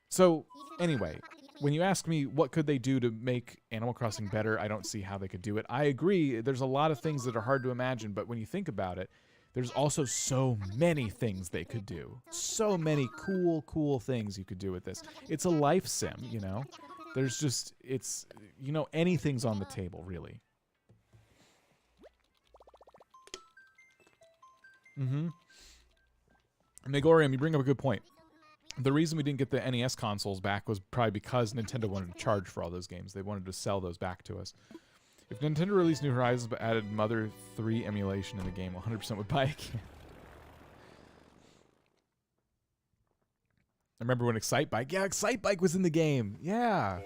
So anyway, when you ask me what could they do to make Animal Crossing better, I don't see how they could do it. I agree, there's a lot of things that are hard to imagine, but when you think about it, there's also so many things they could do. So many cool things you could do with this. It's a life sim, you know? There's just, it's, you know, anything's on the table, really. Megorium, you bring up a good point. The reason we didn't get the NES consoles back was probably because Nintendo wanted to charge for all those games. They wanted to sell those back to us. If Nintendo released New Horizons but added Mother 3 emulation in the game, 100% would buy it again. I remember when Excitebike... Yeah, Excitebike was in the game. Yeah.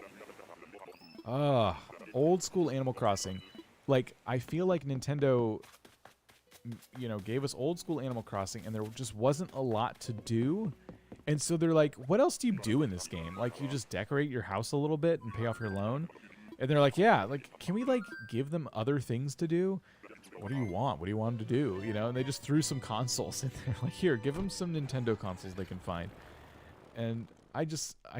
Old school Animal Crossing. Like, I feel like Nintendo, you know, gave us old school Animal Crossing, and there just wasn't a lot to do. And so they're like, what else do you do in this game? Like, you just decorate your house a little bit and pay off your loan? And they're like, yeah, like, can we, like, give them other things to do? What do you want? What do you want them to do? You know, and they just threw some consoles in there. Like, here, give them some Nintendo consoles they can find. And I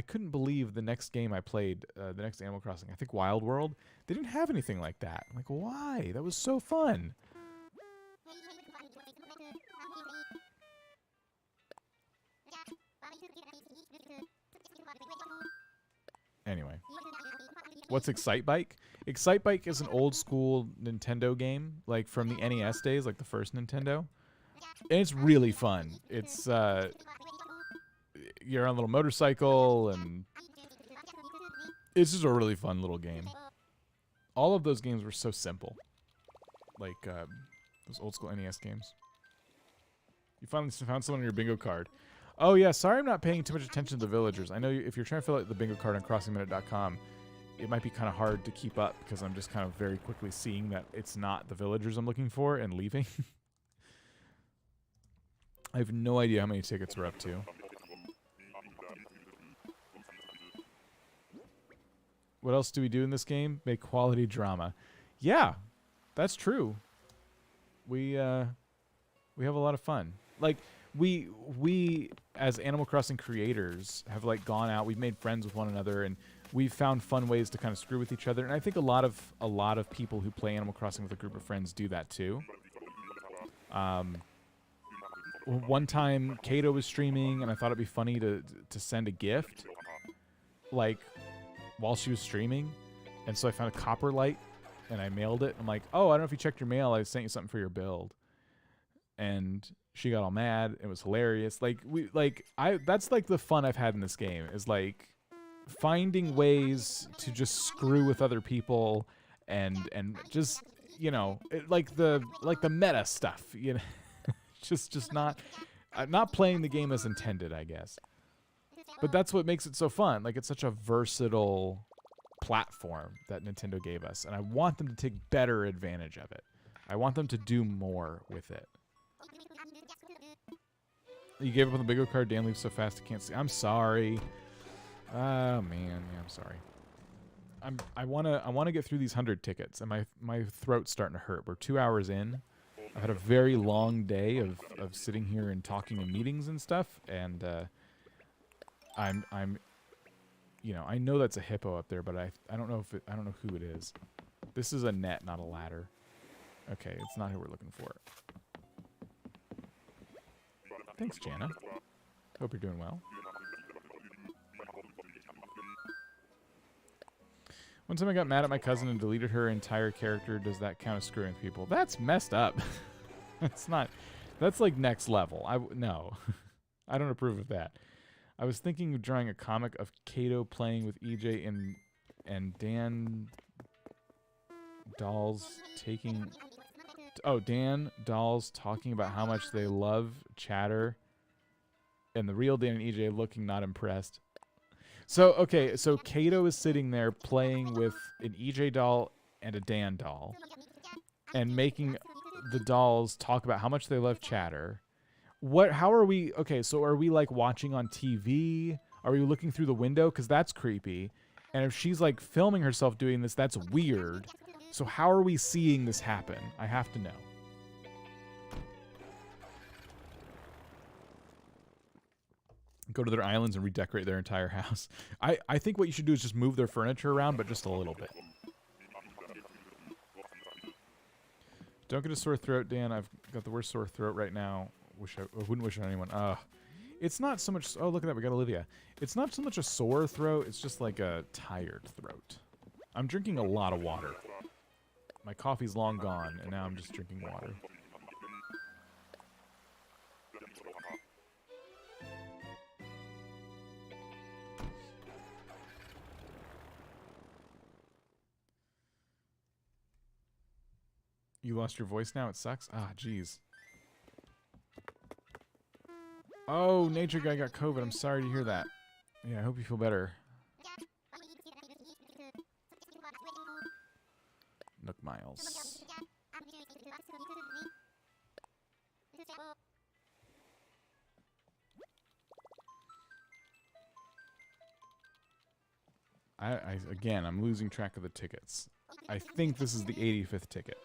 couldn't believe the next game I played, the next Animal Crossing, I think Wild World, they didn't have anything like that. I'm like, why? That was so fun. Anyway, what's Excite Bike? Excite Bike is an old school Nintendo game, like from the NES days, like the first Nintendo. And it's really fun. It's, you're on a little motorcycle, and it's just a really fun little game. All of those games were so simple. Like, those old school NES games. You finally found someone on your bingo card. Oh, yeah, sorry I'm not paying too much attention to the villagers. I know if you're trying to fill out the bingo card on crossingminute.com, it might be kind of hard to keep up because I'm just kind of very quickly seeing that it's not the villagers I'm looking for and leaving. I have no idea how many tickets we're up to. What else do we do in this game? Make quality drama. Yeah, that's true. We have a lot of fun. Like, we as Animal Crossing creators have like gone out, we've made friends with one another, and we've found fun ways to kind of screw with each other. And I think a lot of people who play Animal Crossing with a group of friends do that too. One time Kato was streaming, and I thought it'd be funny to send a gift, like, while she was streaming. And so I found a copper light, and I mailed it. I'm like, oh, I don't know if you checked your mail. I sent you something for your build. And she got all mad. It was hilarious. That's like the fun I've had in this game, is like finding ways to just screw with other people and just, you know, like the meta stuff, you know. just not playing the game as intended, I guess. But that's what makes it so fun. Like, it's such a versatile platform that Nintendo gave us, and I want them to take better advantage of it. I want them to do more with it. You gave up on the bingo card. Dan leaves so fast I can't see. I'm sorry. Oh man, yeah, I'm sorry. I wanna get through these 100 tickets, and my throat's starting to hurt. We're 2 hours in. I've had a very long day of sitting here and talking in meetings and stuff, and I'm you know, I know that's a hippo up there, but I don't know I don't know who it is. This is a net, not a ladder. Okay, it's not who we're looking for. Thanks, Jana. Hope you're doing well. One time I got mad at my cousin and deleted her entire character. Does that count as screwing people? That's messed up. That's not... That's like next level. No. I don't approve of that. I was thinking of drawing a comic of Kato playing with EJ and Dan Dolls taking... Oh, Dan Dolls talking about how much they love Chatter, and the real Dan and EJ looking not impressed. So, okay, so Kato is sitting there playing with an EJ doll and a Dan doll, and making the dolls talk about how much they love Chatter. How are we, okay, so are we like watching on TV? Are we looking through the window? Because that's creepy. And if she's like filming herself doing this, that's weird. So how are we seeing this happen? I have to know. Go to their islands and redecorate their entire house. I think what you should do is just move their furniture around, but just a little bit. Don't get a sore throat, Dan. I've got the worst sore throat right now. I wouldn't wish it on anyone. It's not so much... Oh, look at that. We got Olivia. It's not so much a sore throat. It's just like a tired throat. I'm drinking a lot of water. My coffee's long gone, and now I'm just drinking water. You lost your voice now? It sucks? Ah, jeez. Oh, Nature Guy got COVID. I'm sorry to hear that. Yeah, I hope you feel better. Nook Miles. Again, I'm losing track of the tickets. I think this is the 85th ticket.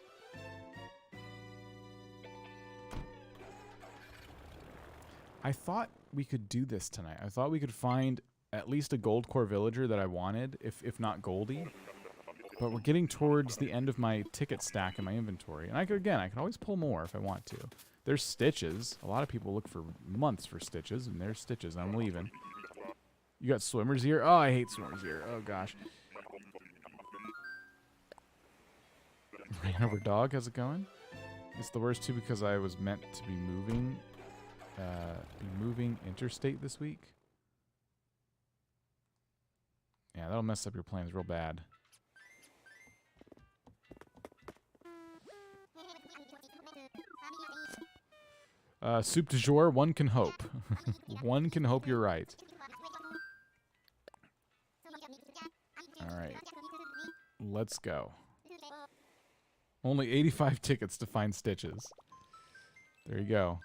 I thought we could do this tonight. I thought we could find at least a Goldcore villager that I wanted, if not Goldie. But we're getting towards the end of my ticket stack in my inventory. And I could always pull more if I want to. There's stitches. A lot of people look for months for stitches, and there's stitches. I'm leaving. You got swimmers here? Oh, I hate swimmers here. Oh, gosh. Ran over dog. How's it going? It's the worst, too, because I was meant to be moving interstate this week. Yeah, that'll mess up your plans real bad. Soup du jour, one can hope. One can hope you're right. Alright. Let's go. Only 85 tickets to find stitches. There you go.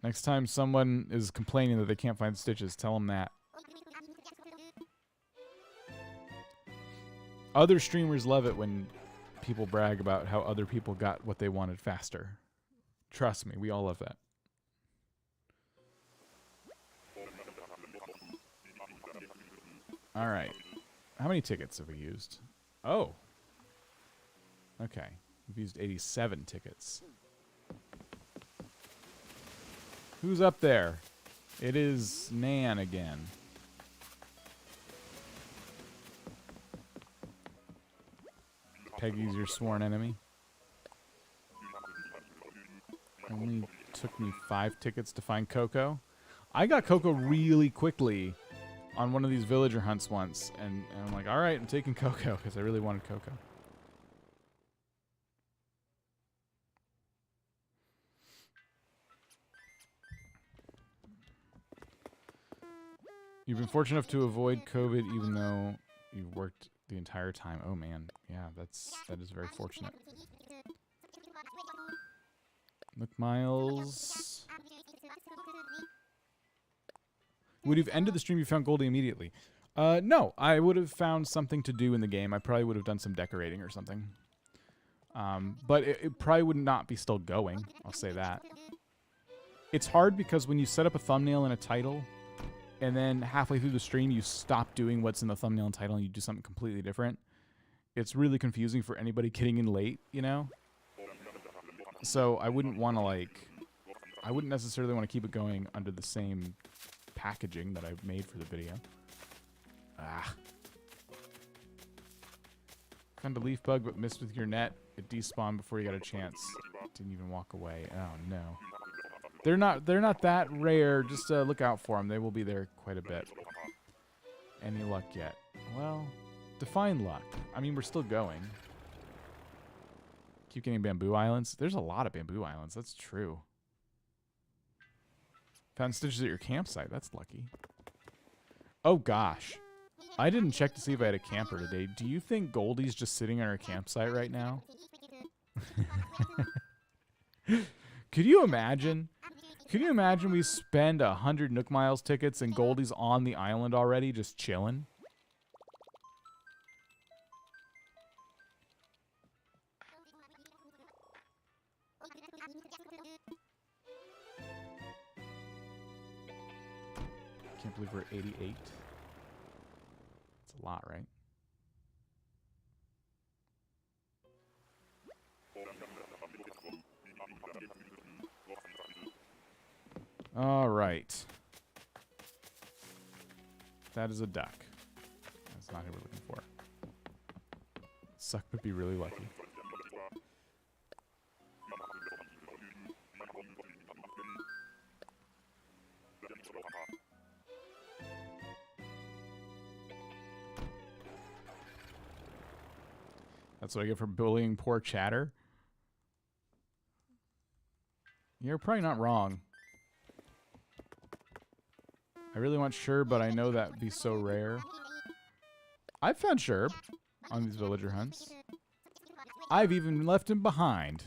Next time someone is complaining that they can't find stitches, tell them that. Other streamers love it when people brag about how other people got what they wanted faster. Trust me, we all love that. All right. How many tickets have we used? Oh. Okay. We've used 87 tickets. Who's up there? It is Nan again. Peggy's your sworn enemy. Only took me 5 tickets to find Coco. I got Coco really quickly on one of these villager hunts once, and I'm like, all right, I'm taking Coco because I really wanted Coco. You've been fortunate enough to avoid COVID even though you've worked the entire time. Oh man, yeah, that is very fortunate. Look, Miles. Would you have ended the stream if you found Goldie immediately? No, I would have found something to do in the game. I probably would have done some decorating or something. But it probably would not be still going. I'll say that. It's hard because when you set up a thumbnail and a title, and then halfway through the stream you stop doing what's in the thumbnail and title and you do something completely different, it's really confusing for anybody getting in late, you know? So I wouldn't want to, like... I wouldn't necessarily want to keep it going under the same packaging that I've made for the video. Ah. Found a leaf bug but missed with your net. It despawned before you got a chance. Didn't even walk away. Oh, no. They're not that rare. Just look out for them. They will be there quite a bit. Any luck yet? Well, define luck. I mean, we're still going. Keep getting bamboo islands. There's a lot of bamboo islands. That's true. Found stitches at your campsite. That's lucky. Oh, gosh. I didn't check to see if I had a camper today. Do you think Goldie's just sitting on our campsite right now? Could you imagine? Could you imagine we spend 100 Nook Miles tickets and Goldie's on the island already, just chilling? Can't believe we're at 88. It's a lot, right? All right. That is a duck. That's not who we're looking for. Suck would be really lucky. That's what I get for bullying poor chatter. You're probably not wrong. I really want Sherb, but I know that'd be so rare. I've found Sherb on these villager hunts. I've even left him behind.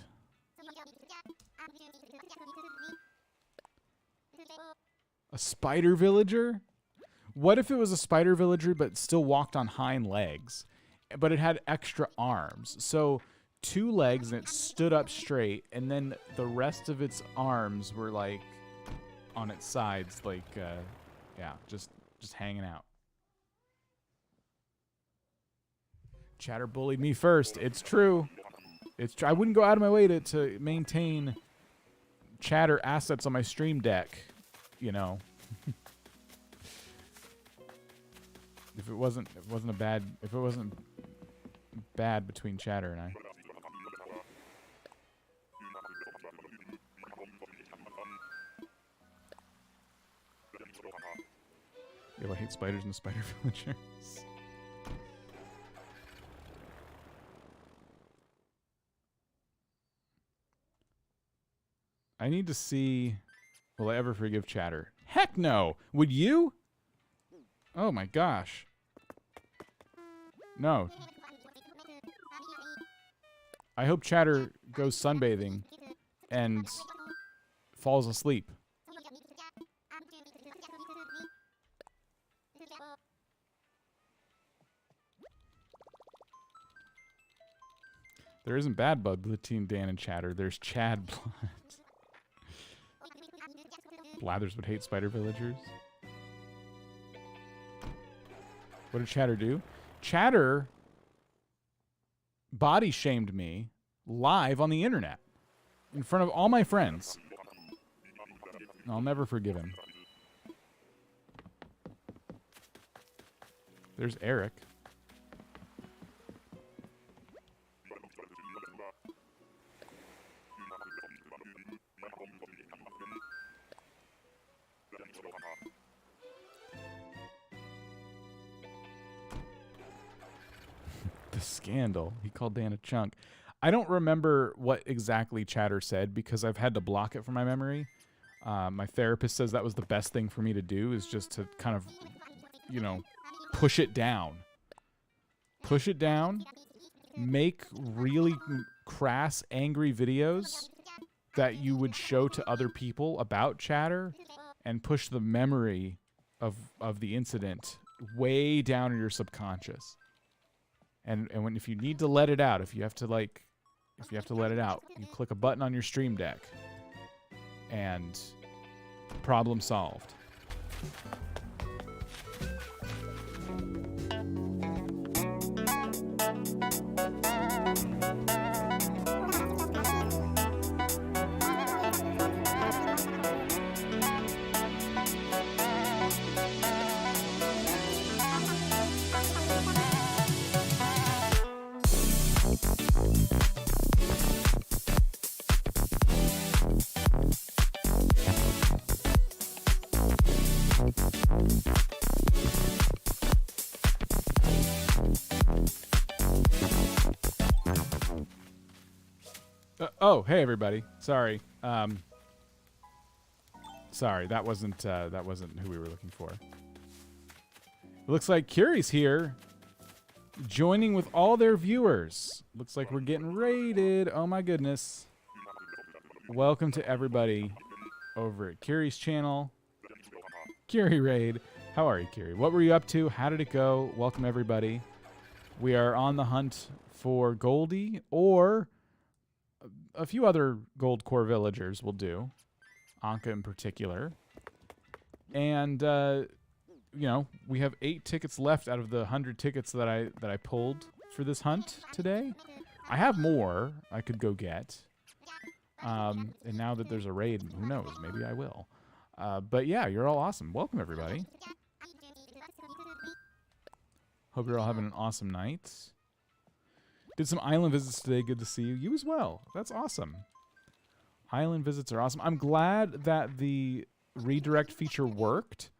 A spider villager? What if it was a spider villager but still walked on hind legs, but it had extra arms? So 2 legs and it stood up straight, and then the rest of its arms were like on its sides, like yeah, just hanging out. Chatter bullied me first. It's true. I wouldn't go out of my way to maintain Chatter assets on my stream deck, you know. If it wasn't bad between Chatter and I. Yo, I hate spiders and the spider villagers. I need to see, will I ever forgive Chatter? Heck no! Would you? Oh my gosh. No. I hope Chatter goes sunbathing and falls asleep. There isn't bad blood between Dan and Chatter. There's Chad blood. Blathers would hate spider villagers. What did Chatter do? Chatter body shamed me live on the internet in front of all my friends. I'll never forgive him. There's Eric. The scandal. He called Dan a chunk. I don't remember what exactly Chatter said because I've had to block it from my memory. My therapist says that was the best thing for me to do, is just to kind of, you know, push it down. Push it down. Make really crass, angry videos that you would show to other people about Chatter, and push the memory of the incident way down in your subconscious. And if you need to let it out, if you have to let it out, you click a button on your stream deck, and problem solved. Oh, hey everybody. Sorry. Sorry, that wasn't who we were looking for. It looks like Curie's here, joining with all their viewers. Looks like we're getting raided. Oh my goodness. Welcome to everybody over at Curie's channel. Curie Raid. How are you, Curie? What were you up to? How did it go? Welcome everybody. We are on the hunt for Goldie, or a few other Goldcore villagers will do. Anka in particular. And you know, we have 8 tickets left out of the 100 tickets that I pulled for this hunt today. I have more I could go get. And now that there's a raid, who knows? Maybe I will. But yeah, you're all awesome. Welcome everybody. Hope you're all having an awesome night. Did some island visits today. Good to see you. You as well. That's awesome. Island visits are awesome. I'm glad that the redirect feature worked.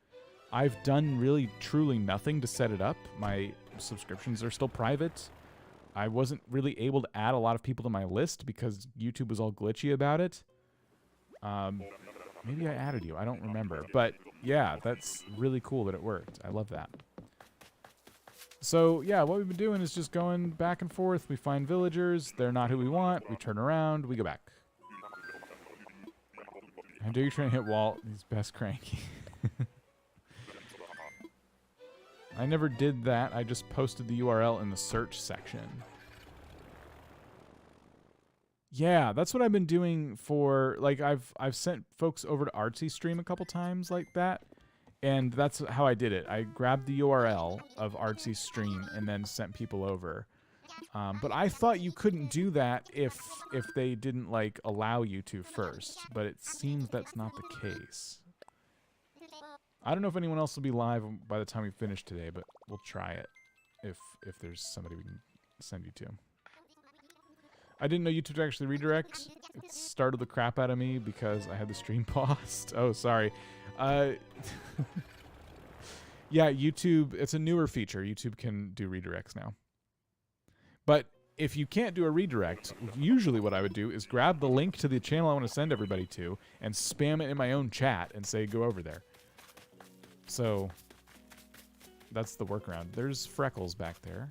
I've done really, truly nothing to set it up. My subscriptions are still private. I wasn't really able to add a lot of people to my list because YouTube was all glitchy about it. Maybe I added you. I don't remember. But yeah, that's really cool that it worked. I love that. So, yeah, what we've been doing is just going back and forth. We find villagers. They're not who we want. We turn around. We go back. I do try to hit Walt. He's best cranky. I never did that. I just posted the URL in the search section. Yeah, that's what I've been doing for, like, I've sent folks over to Artsy Stream a couple times like that, and that's how I did it. I grabbed the URL of Artsy Stream and then sent people over. But I thought you couldn't do that if they didn't, like, allow you to first, but it seems that's not the case. I don't know if anyone else will be live by the time we finish today, but we'll try it if there's somebody we can send you to. I didn't know YouTube would actually redirect. It startled the crap out of me because I had the stream paused. Oh, sorry. Yeah, YouTube, it's a newer feature. YouTube can do redirects now. But if you can't do a redirect, usually what I would do is grab the link to the channel I want to send everybody to and spam it in my own chat and say, go over there. So that's the workaround. There's Freckles back there.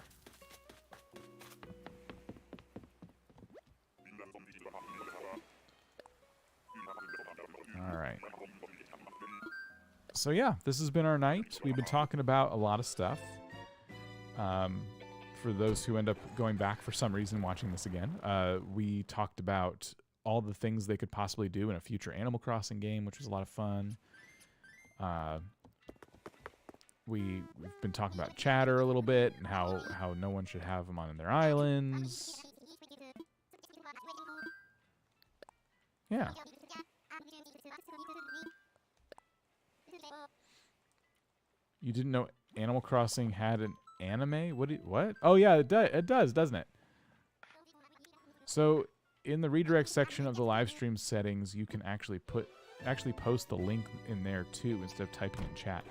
All right. So yeah, this has been our night. We've been talking about a lot of stuff. For those who end up going back for some reason watching this again, we talked about all the things they could possibly do in a future Animal Crossing game, which was a lot of fun. We've been talking about chatter a little bit and how no one should have them on their islands. Yeah. You didn't know Animal Crossing had an anime? What? Oh yeah, it does, doesn't it? So in the redirect section of the live stream settings, you can actually post the link in there too instead of typing in chat.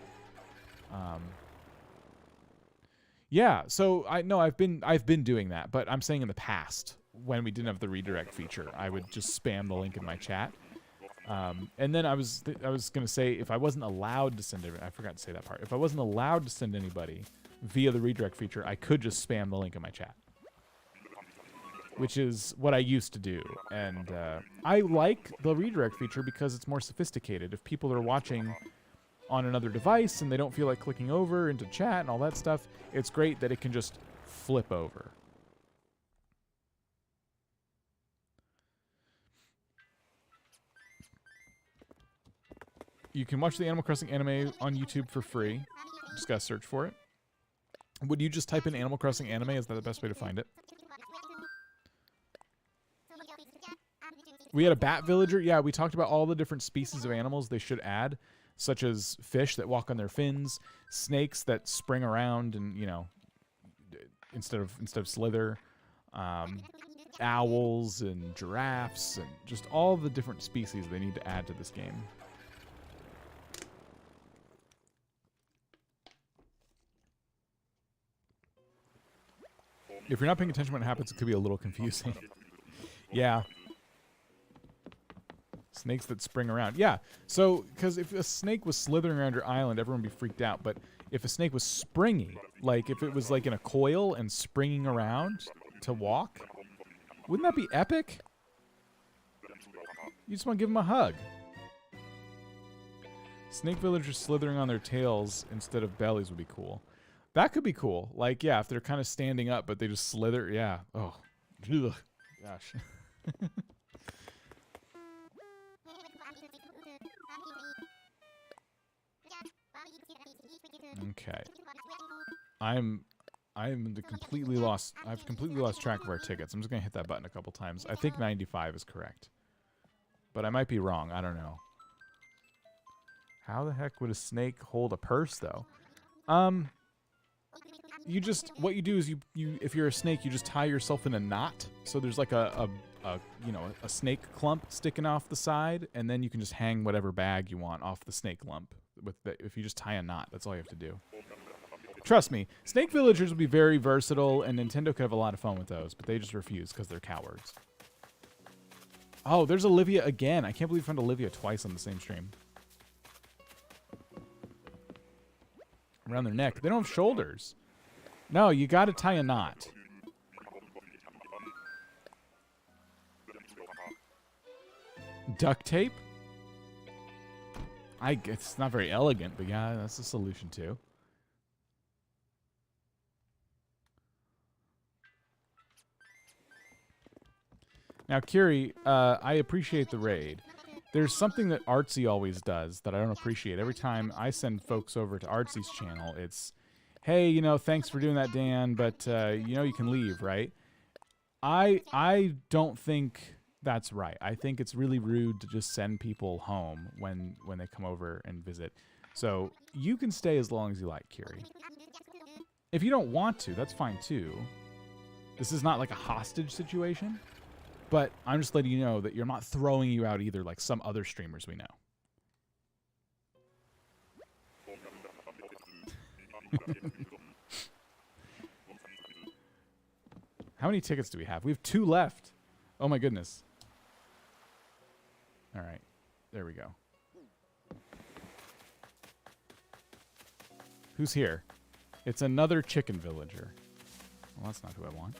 Yeah, so I've been doing that, but I'm saying in the past when we didn't have the redirect feature, I would just spam the link in my chat. And then I was gonna say, if I wasn't allowed to send it, I forgot to say that part. If I wasn't allowed to send anybody via the redirect feature, I could just spam the link in my chat, which is what I used to do. And I like the redirect feature because it's more sophisticated. If people are watching on another device and they don't feel like clicking over into chat and all that stuff, it's great that it can just flip over. You can watch the Animal Crossing anime on YouTube for free. Just gotta search for it. Would you just type in Animal Crossing anime? Is that the best way to find it? We had a bat villager. Yeah, we talked about all the different species of animals they should add, such as fish that walk on their fins, snakes that spring around and, you know, instead of slither, owls and giraffes, and just all the different species they need to add to this game. If you're not paying attention when it happens, it could be a little confusing. Yeah. Snakes that spring around. Yeah. So, because if a snake was slithering around your island, everyone would be freaked out. But if a snake was springy, like if it was like in a coil and springing around to walk, wouldn't that be epic? You just want to give them a hug. Snake villagers slithering on their tails instead of bellies would be cool. That could be cool. Like, yeah, if they're kind of standing up, but they just slither. Yeah. Oh. Ugh. Gosh. Okay. I've completely lost track of our tickets. I'm just going to hit that button a couple times. I think 95 is correct. But I might be wrong. I don't know. How the heck would a snake hold a purse, though? What you do is you if you're a snake, you just tie yourself in a knot. So there's like a snake clump sticking off the side, and then you can just hang whatever bag you want off the snake lump. If you just tie a knot, that's all you have to do. Trust me, snake villagers would be very versatile, and Nintendo could have a lot of fun with those, but they just refuse because they're cowards. Oh, there's Olivia again. I can't believe I found Olivia twice on the same stream. Around their neck. They don't have shoulders. No, you gotta tie a knot. Duct tape? It's not very elegant, but yeah, that's a solution too. Now, Kiri, I appreciate the raid. There's something that Artsy always does that I don't appreciate. Every time I send folks over to Artsy's channel, it's, hey, you know, thanks for doing that, Dan, but, you know, you can leave, right? I don't think that's right. I think it's really rude to just send people home when they come over and visit. So you can stay as long as you like, Kiri. If you don't want to, that's fine too. This is not like a hostage situation, but I'm just letting you know that you're not throwing you out either like some other streamers we know. How many tickets do we have? We have 2 left. Oh my goodness. All right. There we go. Who's here? It's another chicken villager. Well, that's not who I want.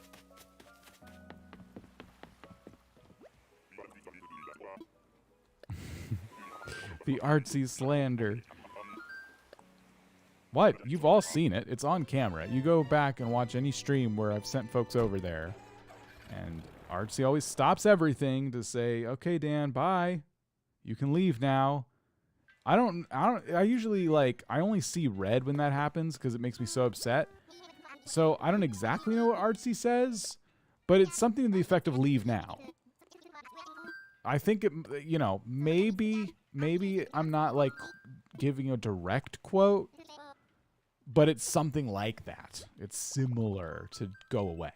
The artsy slander. What? You've all seen it. It's on camera. You go back and watch any stream where I've sent folks over there. And Artsy always stops everything to say, okay, Dan, bye. You can leave now. I usually, like, I only see red when that happens because it makes me so upset. So I don't exactly know what Artsy says, but it's something to the effect of leave now. I think, it, you know, maybe I'm not, like, giving a direct quote, but it's something like that. It's similar to go away.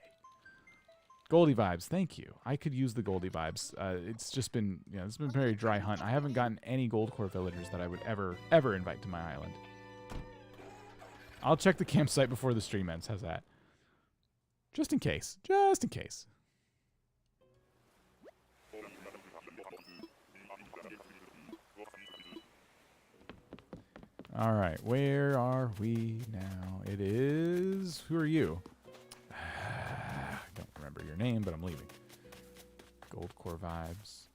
Goldie vibes, thank you. I could use the Goldie vibes. It's just been, you know, it's been a very dry hunt. I haven't gotten any Goldcore villagers that I would ever invite to my island. I'll check the campsite before the stream ends. How's that? Just in case. Just in case. All right, where are we now? It is... Who are you? I don't remember your name, but I'm leaving. Goldcore vibes.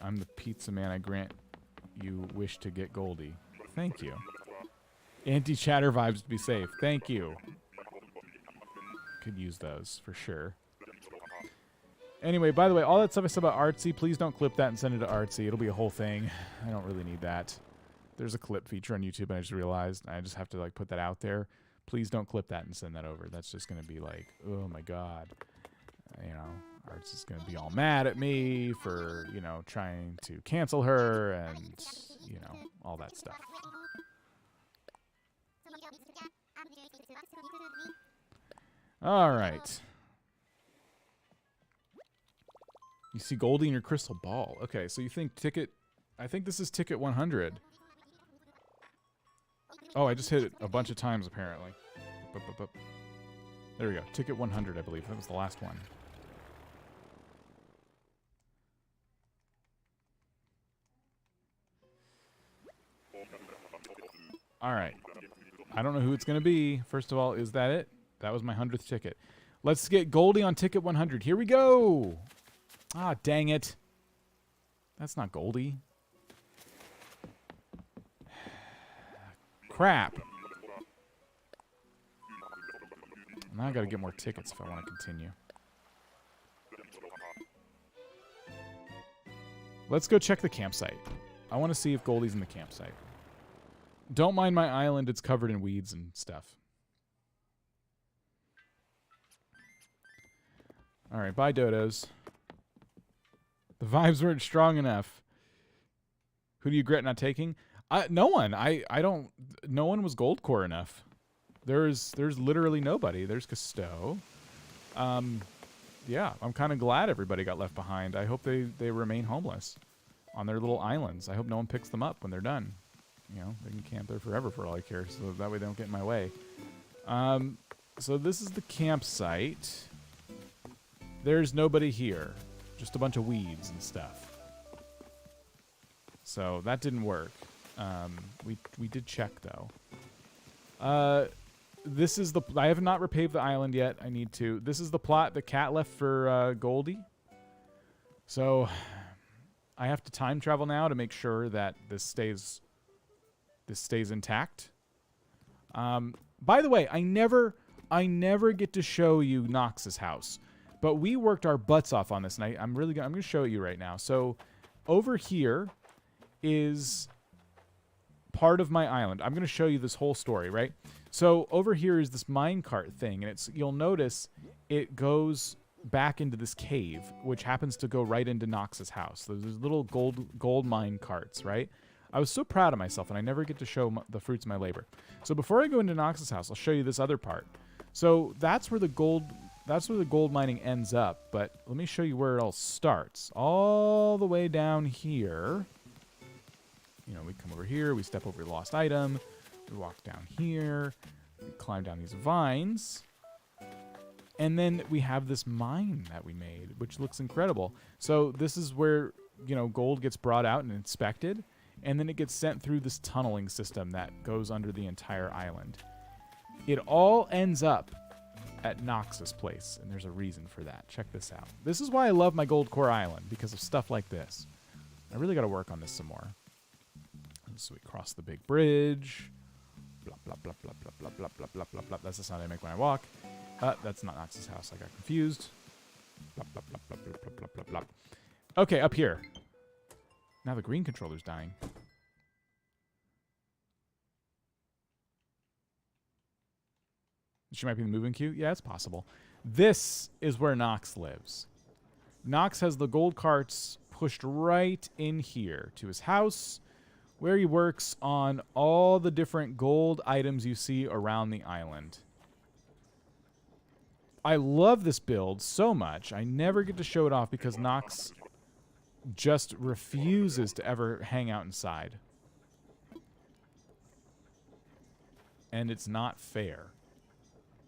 I'm the pizza man. I grant you wish to get Goldie. Thank you. Anti-chatter vibes to be safe. Thank you. Could use those for sure. Anyway, by the way, all that stuff I said about Artsy, please don't clip that and send it to Artsy. It'll be a whole thing. I don't really need that. There's a clip feature on YouTube, and I just realized I just have to like put that out there. Please don't clip that and send that over. That's just going to be like, oh my God. You know, Artsy's going to be all mad at me for, you know, trying to cancel her and, you know, all that stuff. All right. You see Goldie in your crystal ball. Okay, so you think ticket... I think this is ticket 100. Oh, I just hit it a bunch of times, apparently. There we go. Ticket 100, I believe. That was the last one. All right. I don't know who it's going to be. First of all, is that it? That was my 100th ticket. Let's get Goldie on ticket 100. Here we go! Ah, dang it. That's not Goldie. Crap. Now I gotta get more tickets if I want to continue. Let's go check the campsite. I want to see if Goldie's in the campsite. Don't mind my island. It's covered in weeds and stuff. Alright, bye dodos. The vibes weren't strong enough. Who do you regret not taking? No one. I don't... No one was Goldcore enough. There's literally nobody. There's Cousteau. Yeah, I'm kind of glad everybody got left behind. I hope they remain homeless on their little islands. I hope no one picks them up when they're done. You know, they can camp there forever for all I care, so that way they don't get in my way. So this is the campsite. There's nobody here. Just a bunch of weeds and stuff. So that didn't work. We did check though. This is the... I have not repaved the island yet. I need to. This is the plot the cat left for Goldie. So I have to time travel now to make sure that this stays intact. By the way, I never get to show you Nox's house. But we worked our butts off on this, and I'm going to show you right now. So over here is part of my island. I'm going to show you this whole story, right? So over here is this minecart thing, and you'll notice it goes back into this cave, which happens to go right into Nox's house. There's little gold mine carts, right? I was so proud of myself, and I never get to show the fruits of my labor. So before I go into Nox's house, I'll show you this other part. So that's where the gold mining ends up, but let me show you where it all starts. All the way down here. You know, we come over here, we step over a lost item, we walk down here, we climb down these vines, and then we have this mine that we made, which looks incredible. So this is where, you know, gold gets brought out and inspected, and then it gets sent through this tunneling system that goes under the entire island. It all ends up at Nox's place, and there's a reason for that. Check this out. This is why I love my Goldcore island, because of stuff like this. I really got to work on this some more. So we cross the big bridge. Blah, blah, blah, blah, blah, blah, blah, blah, blah, blah, blah. That's the sound I make when I walk. That's not Nox's house. I got confused. Blah, blah, blah, blah, blah, blah, blah, blah, blah. Okay, up here. Now the green controller's dying. She might be in the moving queue? Yeah, it's possible. This is where Nox lives. Nox has the gold carts pushed right in here to his house, where he works on all the different gold items you see around the island. I love this build so much. I never get to show it off because Nox just refuses to ever hang out inside. And it's not fair.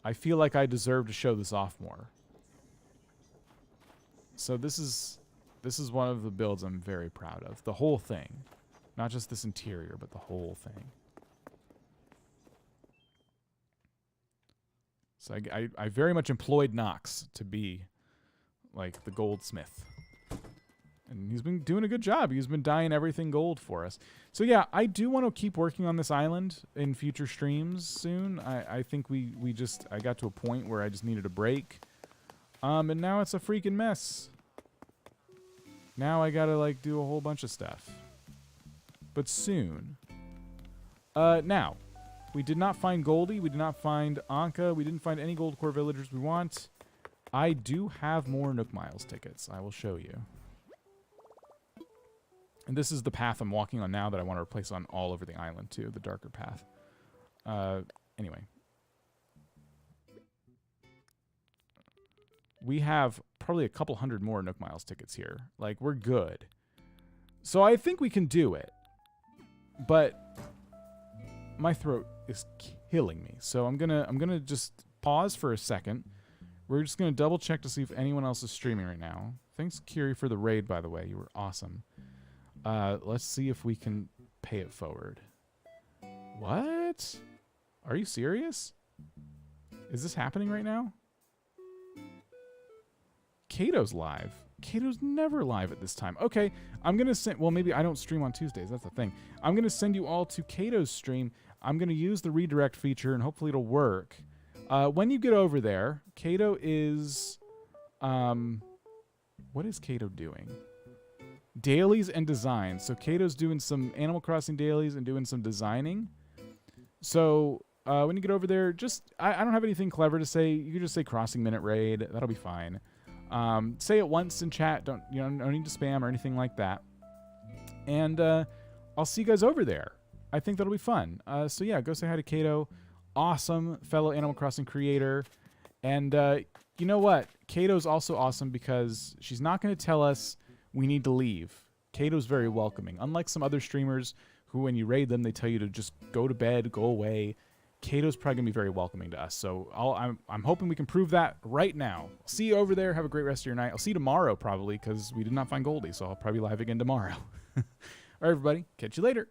I feel like I deserve to show this off more. So this is one of the builds I'm very proud of. The whole thing. Not just this interior, but the whole thing. So I very much employed Nox to be like the goldsmith. And he's been doing a good job. He's been dyeing everything gold for us. So yeah, I do want to keep working on this island in future streams soon. I think I got to a point where I just needed a break. And now it's a freaking mess. Now I gotta like do a whole bunch of stuff. But soon. Now, we did not find Goldie. We did not find Anka. We didn't find any Goldcore villagers we want. I do have more Nook Miles tickets. I will show you. And this is the path I'm walking on now that I want to replace on all over the island too, the darker path. Anyway. We have probably a couple hundred more Nook Miles tickets here. Like, we're good. So I think we can do it. But my throat is killing me. So I'm gonna just pause for a second. We're just gonna double check to see if anyone else is streaming right now. Thanks, Kiri, for the raid, by the way. You were awesome. Let's see if we can pay it forward. What? Are you serious? Is this happening right now? Kato's live. Kato's never live at this time. Okay, I'm going to send... Well, maybe I don't stream on Tuesdays. That's the thing. I'm going to send you all to Kato's stream. I'm going to use the redirect feature, and hopefully it'll work. When you get over there, Kato is... what is Kato doing? Dailies and designs. So Kato's doing some Animal Crossing dailies and doing some designing. So when you get over there, just... I don't have anything clever to say. You can just say Crossing Minute Raid. That'll be fine. Say it once in chat. Don't need to spam or anything like that. And I'll see you guys over there. I think that'll be fun. So yeah, go say hi to Kato. Awesome fellow Animal Crossing creator. And you know what? Kato's also awesome because she's not going to tell us we need to leave. Kato's very welcoming. Unlike some other streamers who, when you raid them, they tell you to just go to bed, go away. Kato's probably going to be very welcoming to us. So I'm hoping we can prove that right now. See you over there. Have a great rest of your night. I'll see you tomorrow probably because we did not find Goldie. So I'll probably be live again tomorrow. All right, everybody. Catch you later.